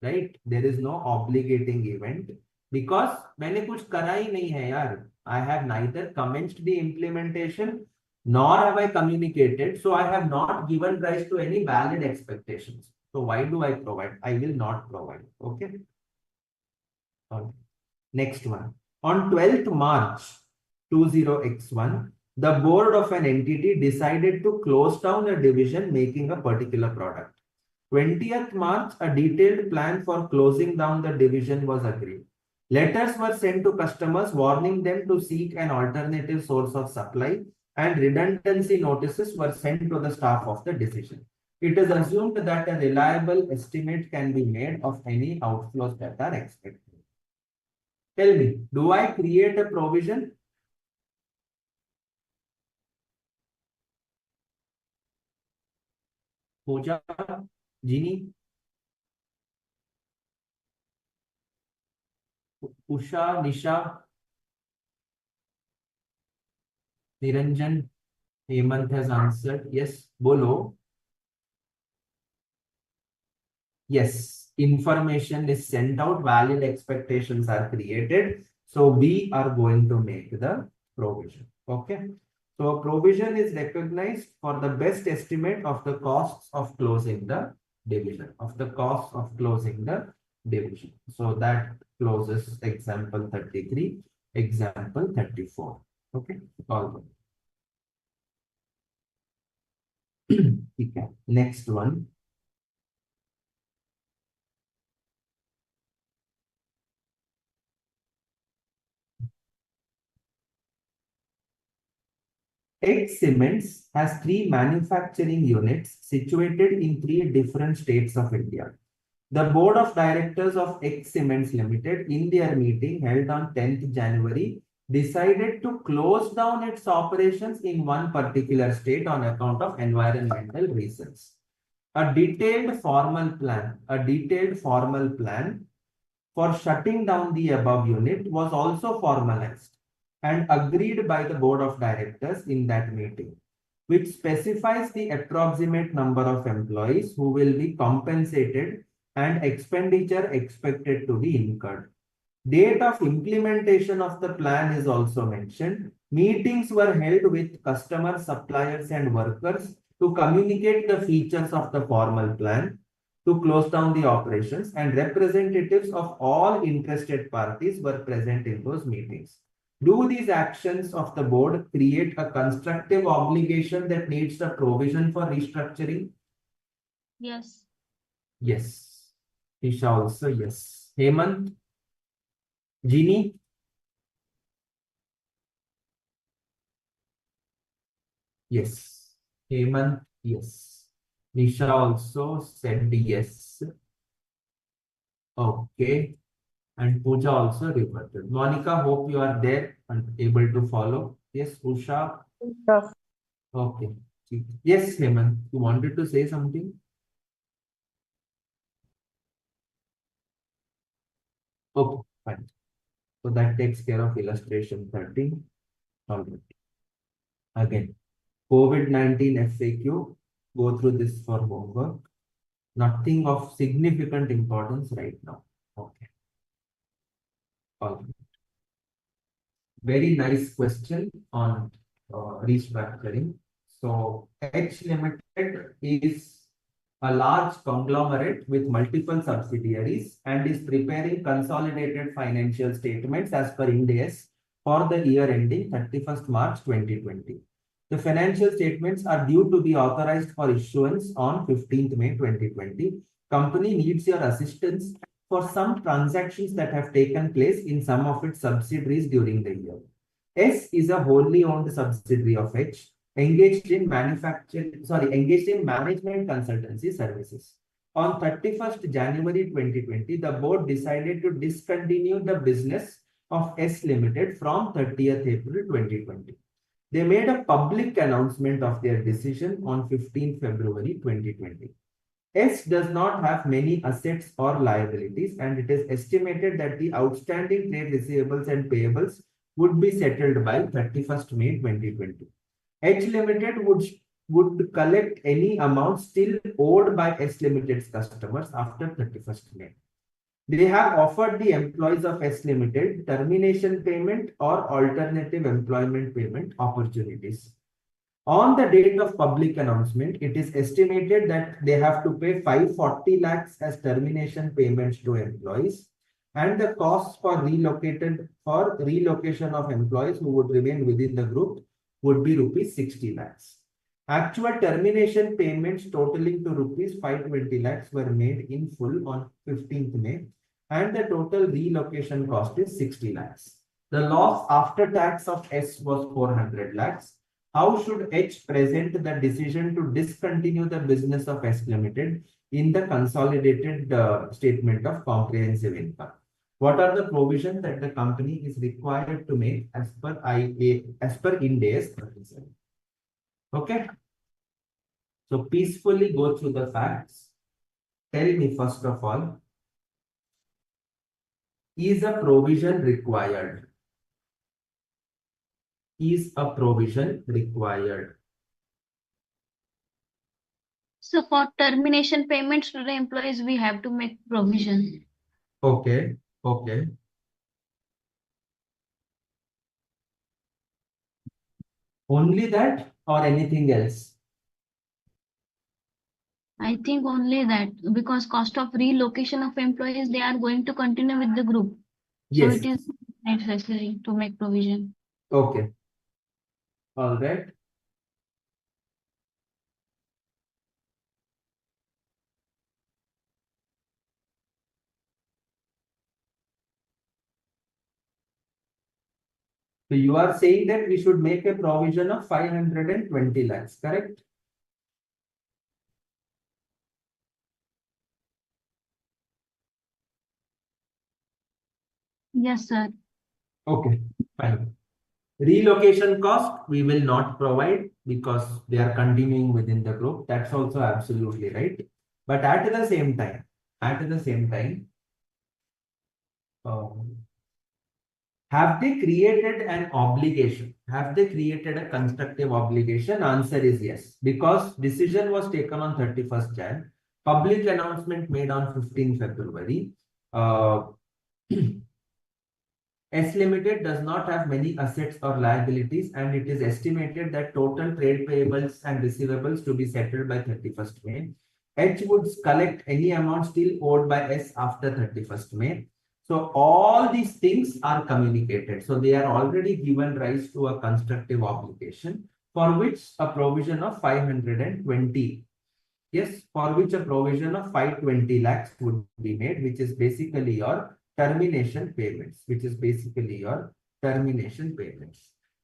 right? There is no obligating event because मैंने कुछ करा ही नहीं है यार. I have neither commenced the implementation nor have I communicated. So I have not given rise to any valid expectations. So why do I provide? I will not provide. Okay. Okay. Next one. On 12th March 20x1, the board of an entity decided to close down a division making a particular product. 20th March, a detailed plan for closing down the division was agreed. Letters were sent to customers warning them to seek an alternative source of supply, and redundancy notices were sent to the staff of the division. It is assumed that a reliable estimate can be made of any outflows that are expected. Tell me, do I create a provision? Pooja, Jeannie, Usha, Nisha, Niranjan, Hemant has answered. Yes, Bolo. Yes, information is sent out, valid expectations are created. So we are going to make the provision. Okay. So provision is recognized for the best estimate of the costs of closing the division, So that closes example 33, example 34. Okay. All good. Okay. Next one. X Cements has 3 manufacturing units situated in 3 different states of India. The Board of Directors of X Cements Limited, in their meeting held on 10th January, decided to close down its operations in one particular state on account of environmental reasons. A detailed formal plan for shutting down the above unit was also formalized and agreed by the Board of Directors in that meeting, which specifies the approximate number of employees who will be compensated and expenditure expected to be incurred. Date of implementation of the plan is also mentioned. Meetings were held with customers, suppliers, and workers to communicate the features of the formal plan to close down the operations, and representatives of all interested parties were present in those meetings. Do these actions of the board create a constructive obligation that needs a provision for restructuring? Yes. Yes. Isha also, yes. Hemant? Jeannie? Yes. Hemant, yes. Nisha also said yes. Okay. And Pooja also reverted. Monica, hope you are there and able to follow. Yes, Usha. Yes. Okay. Yes, Hemant, you wanted to say something? Okay, fine. So that takes care of illustration 13. All right. Again, COVID-19 FAQ. Go through this for homework. Nothing of significant importance right now. Okay. All right. Very nice question on restructuring. So H Limited is a large conglomerate with multiple subsidiaries and is preparing consolidated financial statements as per Ind AS for the year ending 31st March 2020. The financial statements are due to be authorized for issuance on 15th May 2020. Company needs your assistance for some transactions that have taken place in some of its subsidiaries during the year. S is a wholly owned subsidiary of H, engaged in management consultancy services. On 31st January 2020, the board decided to discontinue the business of S Limited from 30th April 2020. They made a public announcement of their decision on 15th February 2020. S does not have many assets or liabilities, and it is estimated that the outstanding trade receivables and payables would be settled by 31st May 2020. H Limited would collect any amount still owed by S Limited's customers after 31st May. They have offered the employees of S Limited termination payment or alternative employment payment opportunities. On the date of public announcement, it is estimated that they have to pay 540 lakhs as termination payments to employees, and the costs for relocation of employees who would remain within the group would be rupees 60 lakhs. Actual termination payments totaling to rupees 520 lakhs were made in full on 15th May, and the total relocation cost is 60 lakhs. The loss after tax of S was 400 lakhs. How should H present the decision to discontinue the business of S Limited in the consolidated statement of comprehensive income? What are the provisions that the company is required to make as per Ind AS 37? Okay. So peacefully go through the facts. Tell me first of all, is a provision required? Is a provision required? So for termination payments to the employees, we have to make provision. Okay. Okay. Only that or anything else? I think only that, because cost of relocation of employees, they are going to continue with the group. So Yes. it is necessary to make provision. Okay. All right. So you are saying that we should make a provision of 520 lakhs, correct? Yes, sir. Okay, fine. Relocation cost, we will not provide because they are continuing within the group. That's also absolutely right. But at the same time, um, have they created an obligation? Have they created a constructive obligation? Answer is yes. Because decision was taken on 31st Jan, public announcement made on 15 February. S Limited does not have many assets or liabilities, and it is estimated that total trade payables and receivables to be settled by 31st May. H would collect any amount still owed by S after 31st May. So all these things are communicated. So they are already given rise to a constructive obligation for which a provision of 520. Yes, for which a provision of 520 lakhs would be made, which is basically your termination payments,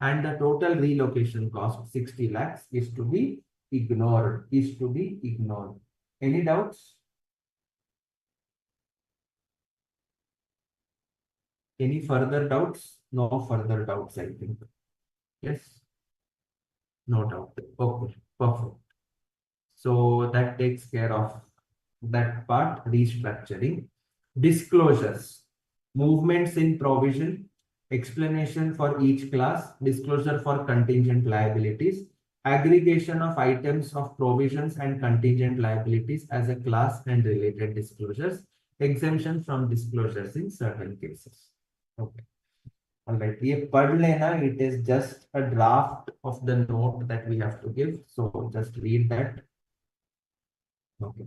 And the total relocation cost, 60 lakhs, is to be ignored, Any doubts? Any further doubts? No further doubts, I think. Yes? No doubt. Okay, perfect. So that takes care of that part, restructuring. Disclosures, movements in provision, explanation for each class, disclosure for contingent liabilities, aggregation of items of provisions and contingent liabilities as a class and related disclosures, exemption from disclosures in certain cases. Okay. All right. ये पढ़ लेना. It is just a draft of the note that we have to give. So just read that. Okay.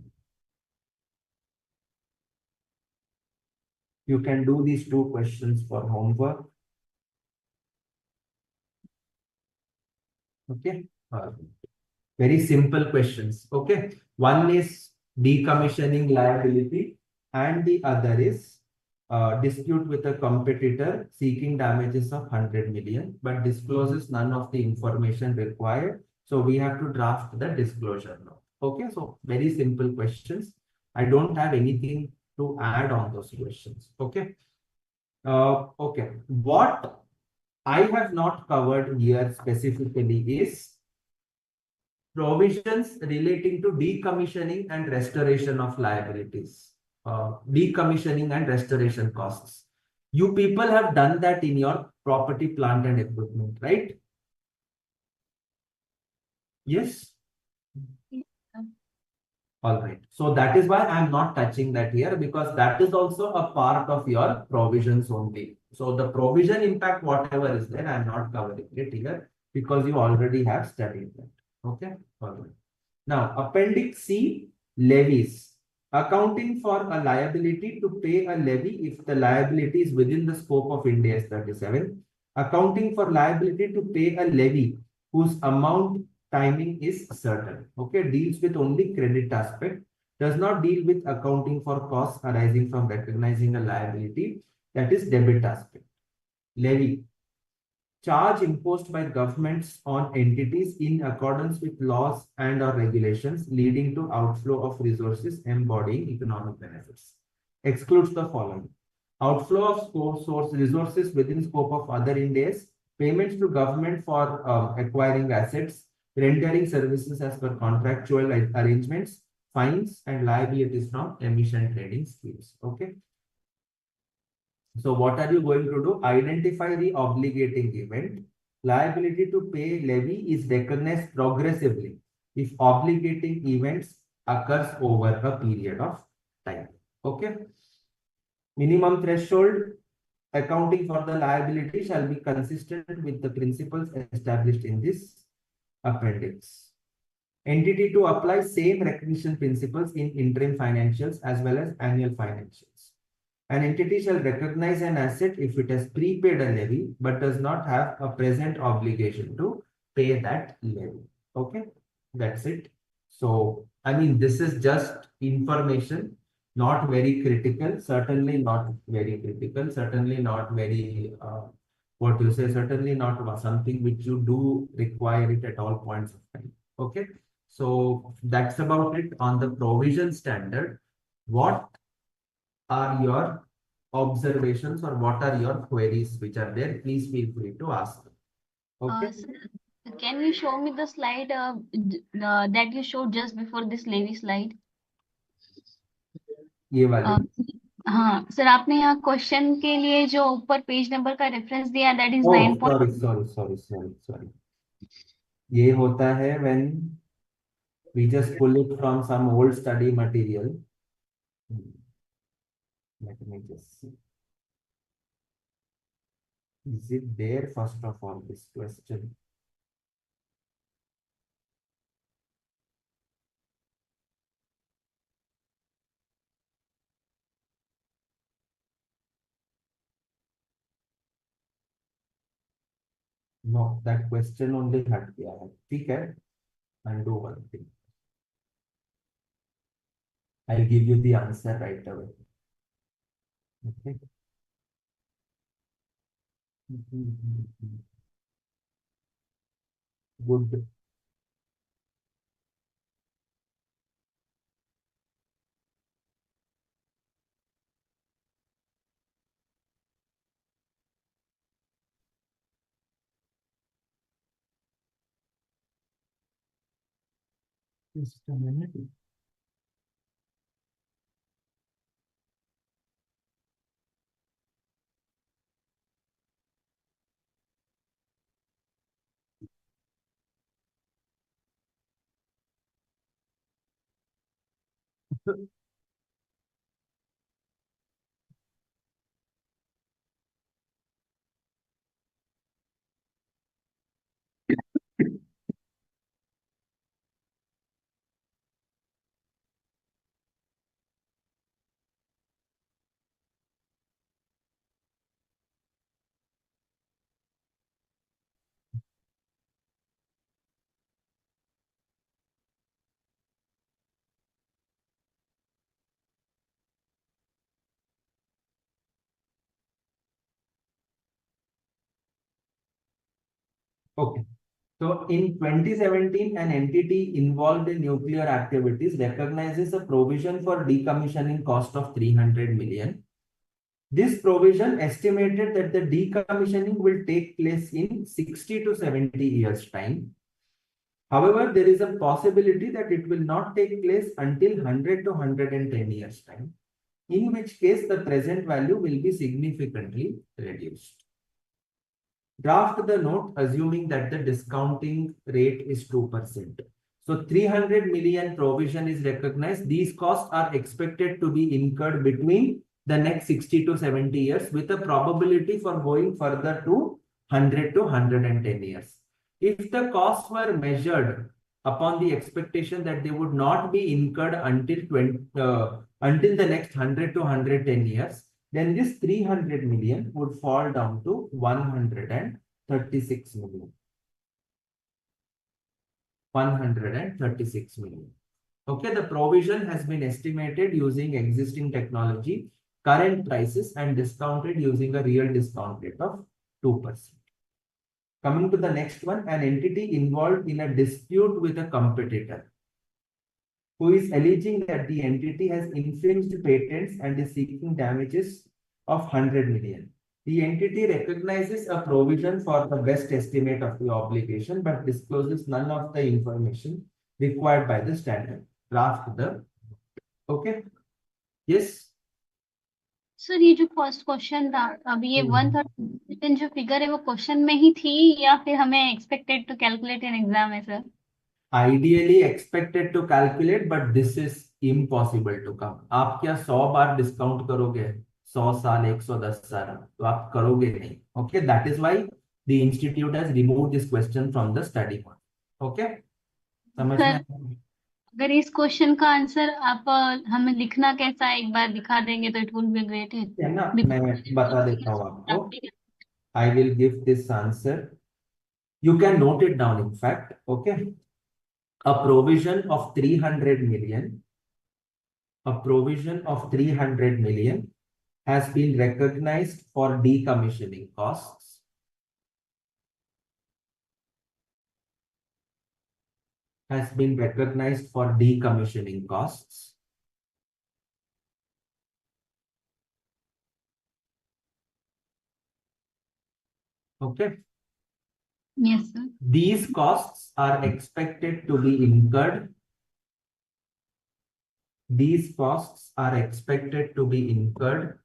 You can do these two questions for homework. Okay. Very simple questions. Okay. One is decommissioning liability and the other is dispute with a competitor seeking damages of 100 million but discloses none of the information required. So we have to draft the disclosure now. Okay. So very simple questions. I don't have anything to add on those questions. Okay. Okay. What I have not covered here specifically is provisions relating to decommissioning and restoration of liabilities, decommissioning and restoration costs. You people have done that in your property, plant and equipment, right? Yes. All right. So that is why I'm not touching that here because that is also a part of your provisions only. So the provision impact, whatever is there, I'm not covering it here because you already have studied that. Okay. All right. Now, Appendix C, levies. Accounting for a liability to pay a levy if the liability is within the scope of Ind AS 37. Accounting for liability to pay a levy whose amount timing is certain. Okay, deals with only credit aspect, does not deal with accounting for costs arising from recognizing a liability, that is debit aspect. Levy, charge imposed by governments on entities in accordance with laws and or regulations leading to outflow of resources embodying economic benefits. Excludes the following. Outflow of source resources within scope of other Ind AS, payments to government for acquiring assets, rendering services as per contractual arrangements, fines and liabilities from emission trading schemes. Okay. So what are you going to do? Identify the obligating event. Liability to pay levy is recognized progressively if obligating events occurs over a period of time. Okay. Minimum threshold, accounting for the liability shall be consistent with the principles established in this appendix. Entity to apply same recognition principles in interim financials as well as annual financials. An entity shall recognize an asset if it has prepaid a levy but does not have a present obligation to pay that levy. Okay, that's it. So, I mean, this is just information, not very critical, certainly not very critical, certainly not very, what you say, certainly not something which you do require it at all points of time. Okay, so that's about it on the provision standard. What are your observations or what are your queries which are there? Please feel free to ask them. Okay. Sir, can you show me the slide that you showed just before this levy slide? ये वाली. हाँ sir, आपने यहाँ question के लिए जो ऊपर page number का रेफरेंस दिया, दैट इज Oh, 9. sorry. ये होता है when we just pull it from some old study material. Let me just see. Is it there first of all, this question? No, that question only हट गया है. ठीक है. I'll do one thing. I'll give you the answer right away. Okay. Good. Just a minute. Okay. So in 2017, an entity involved in nuclear activities recognizes a provision for decommissioning cost of 300 million. This provision estimated that the decommissioning will take place in 60 to 70 years time. However, there is a possibility that it will not take place until 100 to 110 years time, in which case the present value will be significantly reduced. Draft the note assuming that the discounting rate is 2%. So 300 million provision is recognized. These costs are expected to be incurred between the next 60 to 70 years with a probability for going further to 100 to 110 years. If the costs were measured upon the expectation that they would not be incurred until the next 100 to 110 years, then this 300 million would fall down to 136 million. 136 million. Okay, the provision has been estimated using existing technology, current prices, and discounted using a real discount rate of 2%. Coming to the next one, an entity involved in a dispute with a competitor who is alleging that the entity has infringed patents and is seeking damages of 100 million. The entity recognizes a provision for the best estimate of the obligation but discloses none of the information required by the standard. Draft the. Okay. Yes. Sir, ये जो first question था, अभी ये 130 जो figure है वो question में ही थी या फिर हमें expected to calculate in exam है sir? Ideally expected to calculate, but this is impossible to come. आप क्या 100 बार डिस्काउंट करोगे? 100 साल 110 साल तो आप करोगे नहीं. Okay, that is why the institute has remove this question from the study model. Okay, समझ में सर, आया? अगर इस क्वेश्चन का आंसर आप हमें लिखना कैसा है एक बार दिखा देंगे तो इट विल बी ग्रेट है ना, मैं बता देता हूँ आपको. I will give this answer. You can note it down, in fact. Okay. A provision of 300 million, a provision of 300 million has been recognized for decommissioning costs. Has been recognized for decommissioning costs. Okay. Yes sir. These costs are expected to be incurred. These costs are expected to be incurred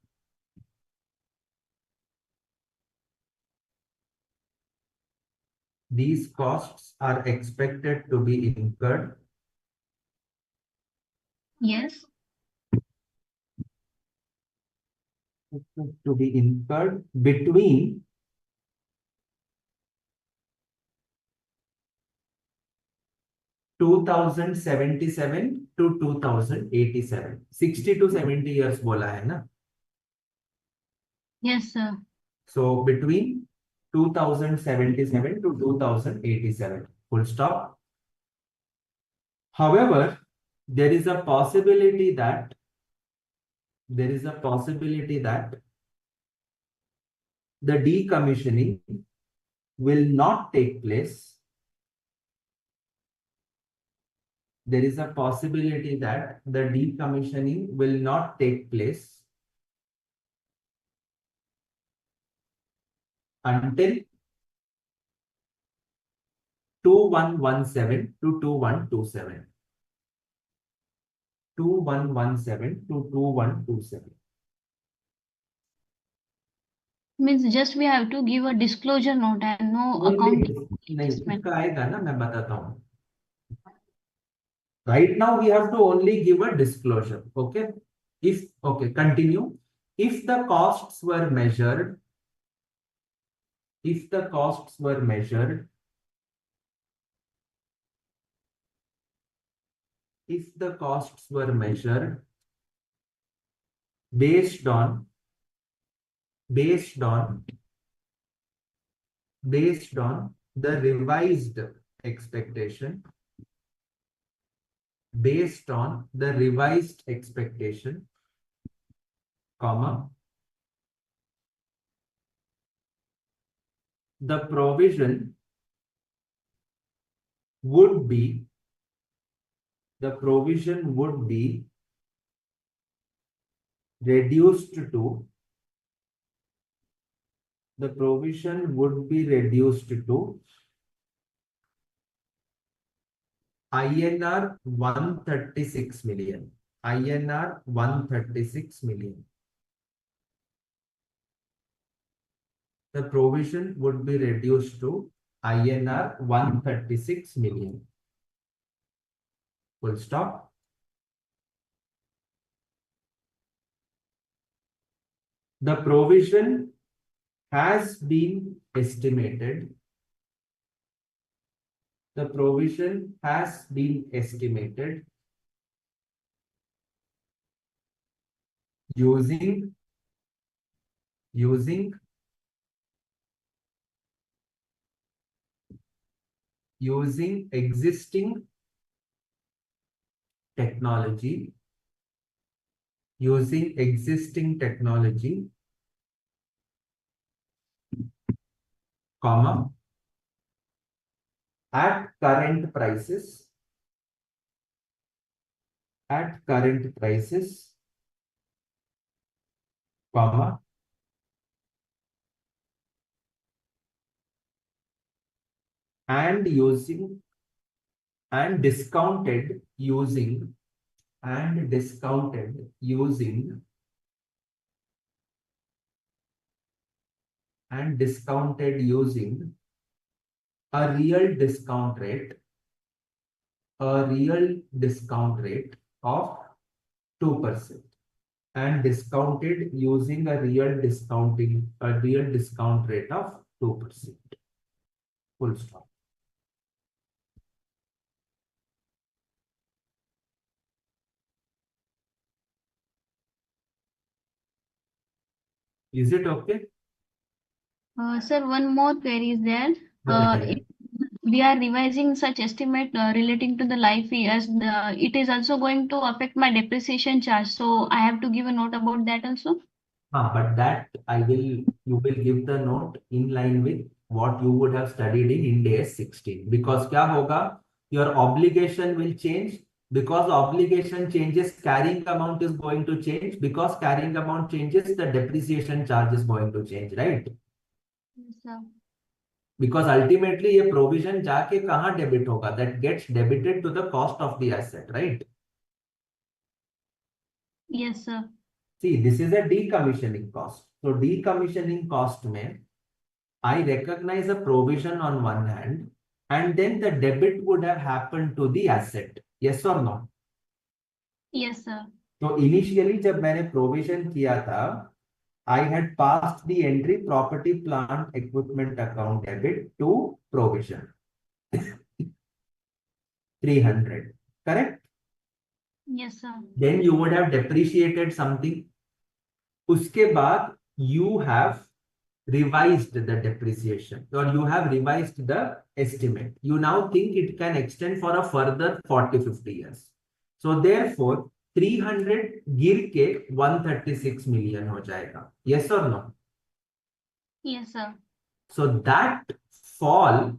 These costs are expected to be incurred yes. between 2077 to 2087. 60 to 70 years बोला है ना. Yes sir. So between 2077 to 2087. Full stop. However, there is a possibility that the decommissioning will not take place. There is a possibility that the decommissioning will not take place until 2117 to 2127. 2117 to 2127. Means just we have to give a disclosure note and no accounting नहीं, adjustment. इसका आएगा ना, मैं बताता हूँ. Right now we have to only give a disclosure. Okay. Continue. If the costs were measured, based on the revised expectation, comma, the provision would be reduced to INR 136 million. INR 136 million. The provision would be reduced to INR 136 million. Full stop. The provision has been estimated. The provision has been estimated using existing technology, comma, at current prices, comma, and discounted using a real discount rate of 2%. and discounted using a real discount rate of 2%. Full stop. Is it okay? Sir, one more query is there. If we are revising such estimate relating to the life years, it is also going to affect my depreciation charge. So I have to give a note about that also. But that you will give the note in line with what you would have studied in Ind AS 16. Because क्या होगा? Your obligation will change. Because obligation changes, carrying amount is going to change. Because carrying amount changes, the depreciation charge is going to change, right? Yes, sir. Because ultimately ये provision जाके कहाँ debit होगा? That gets debited to the cost of the asset, right? Yes, sir. See, this is a decommissioning cost. So decommissioning cost में I recognize a provision on one hand, and then the debit would have happened to the asset. Yes or no? Yes, sir. So initially जब मैंने provision किया था, I had passed the entry property plant equipment account debit to provision. 300, correct? Yes, sir. Then you would have depreciated something. उसके बाद you have revised the depreciation, or you have revised the estimate. You now think it can extend for a further 40-50 years. So therefore 300 गिर के 136 million हो जाएगा. Yes or no? Yes, sir. So that fall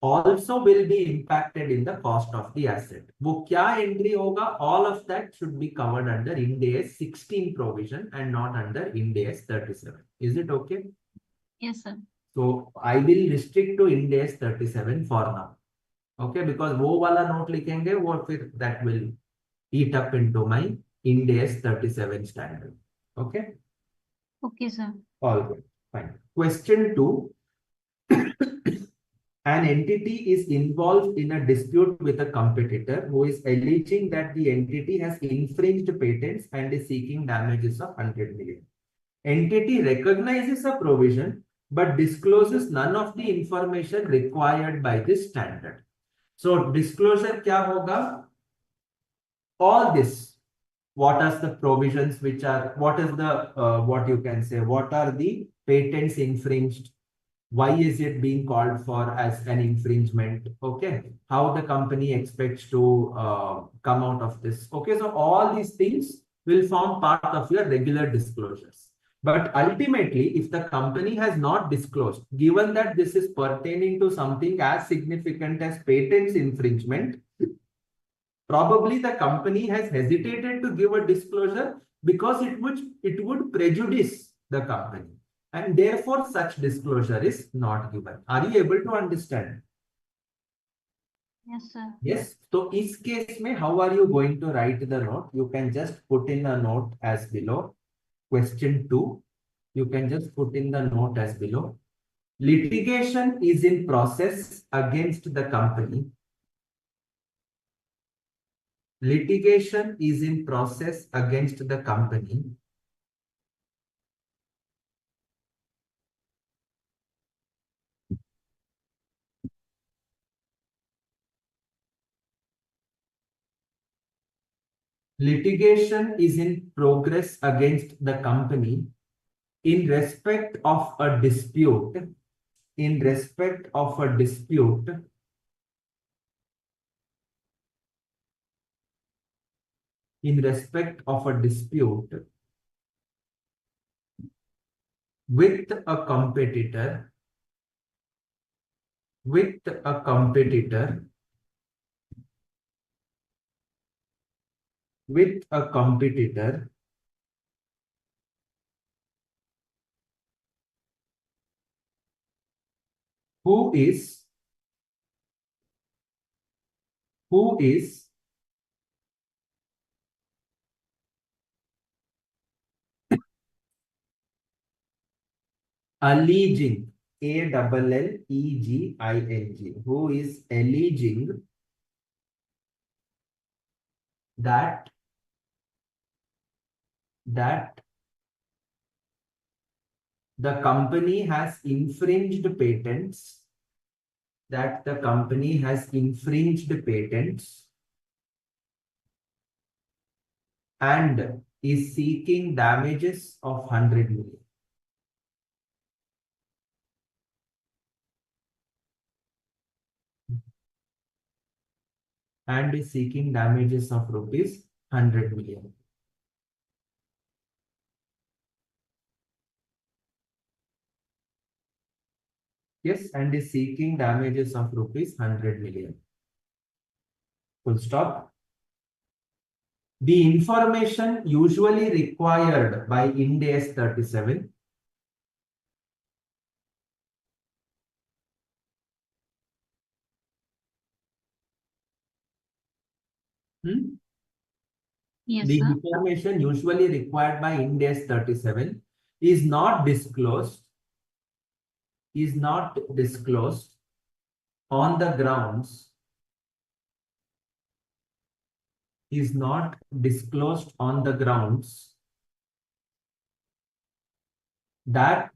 also will be impacted in the cost of the asset. वो क्या entry होगा? All of that should be covered under Ind AS 16 provision and not under Ind AS 37. Is it okay? Yes, sir. So I will restrict to Ind AS 37 for now. Okay, because वो वाला note लिखेंगे वो फिर that will eat up into my Ind AS 37 standard. Okay. Okay, sir. All good. Fine. Question 2. An entity is involved in a dispute with a competitor who is alleging that the entity has infringed patents and is seeking damages of 100 million. Entity recognizes a provision but discloses none of the information required by this standard. So disclosure क्या होगा? All this. What are the provisions which are, what is the, what you can say, what are the patents infringed? Why is it being called for as an infringement? Okay. How the company expects to come out of this. Okay. So all these things will form part of your regular disclosures. But ultimately, if the company has not disclosed, given that this is pertaining to something as significant as patents infringement, probably the company has hesitated to give a disclosure because it would prejudice the company. And therefore, such disclosure is not given. Are you able to understand? Yes, sir. Yes. So, in this case, how are you going to write the note? You can just put in a note as below. Question 2. You can just put in the note as below. Litigation is in process against the company. Litigation is in process against the company. Litigation is in progress against the company in respect of a dispute, in respect of a dispute in respect of a dispute with a competitor, with a competitor, with a competitor who is alleging, ALLEGING, who is alleging that that the company has infringed patents, that the company has infringed patents and is seeking damages of 100 million. And is seeking damages of rupees 100 million. Yes, and is seeking damages of rupees 100 million. Full stop. The information usually required by Ind AS 37 Yes, the sir. information usually required by Ind AS 37 is not disclosed on the grounds that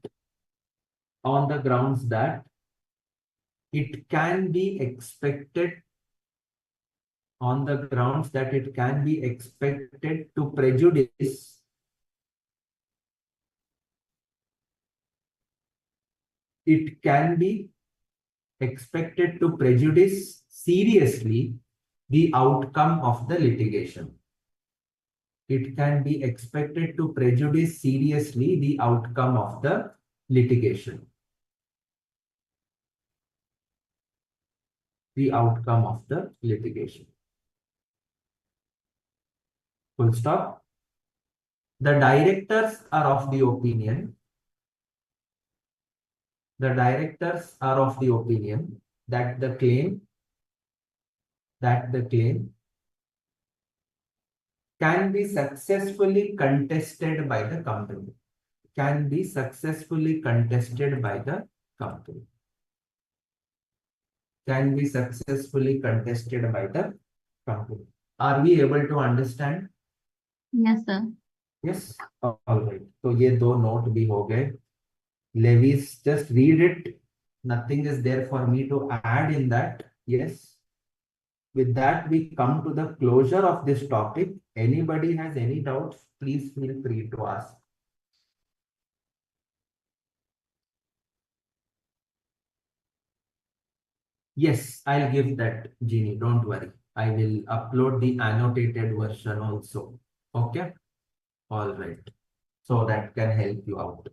it can be expected to prejudice seriously the outcome of the litigation. It can be expected to prejudice seriously the outcome of the litigation. The outcome of the litigation. Full stop. The directors are of the opinion that the claim can be successfully contested by the company. Are we able to understand? Yes, sir. Yes. All right. So ये दो note भी हो गए. Levies, just read it. Nothing is there for me to add in that. Yes. With that, we come to the closure of this topic. Anybody has any doubts, please feel free to ask. Yes, I'll give that, Jeannie. Don't worry. I will upload the annotated version also. Okay. All right. So that can help you out.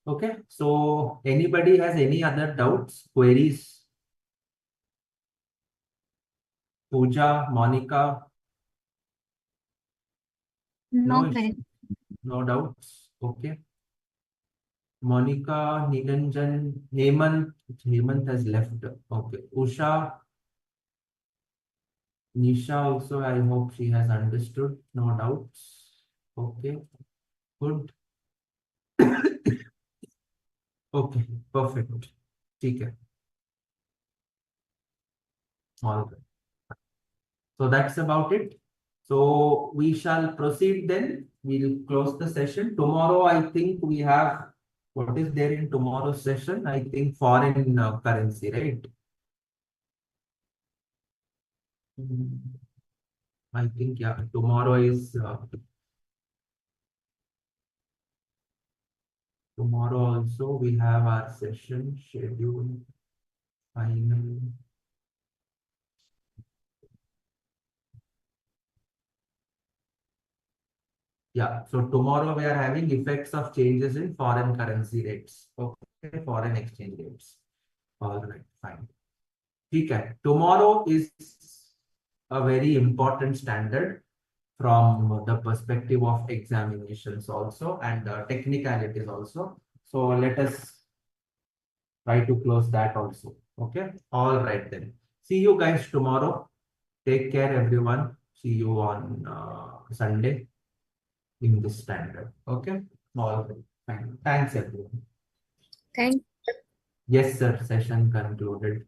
Okay. So anybody has any other doubts, queries? Pooja, Monica? No No, query. no doubts. Okay. Monica, Nilanjan, Hemant has left. Okay. Usha, Nisha also, I hope she has understood. No doubts. Okay. Good. Okay. Perfect. Okay. All right. So that's about it. So we shall proceed then. We'll close the session. Tomorrow, I think we have, what is there in tomorrow's session? I think foreign currency, right? I think, yeah, tomorrow also we have our session scheduled. Final. Yeah, so tomorrow we are having effects of changes in foreign currency rates. Okay, foreign exchange rates. All right, fine. Okay, tomorrow is a very important standard from the perspective of examinations also and technicalities also. So let us try to close that also. Okay, all right then. See you guys tomorrow. Take care, everyone. See you on Sunday in this standard. Okay, all right. Fine. Thanks, everyone. Thank Yes, sir. Session concluded.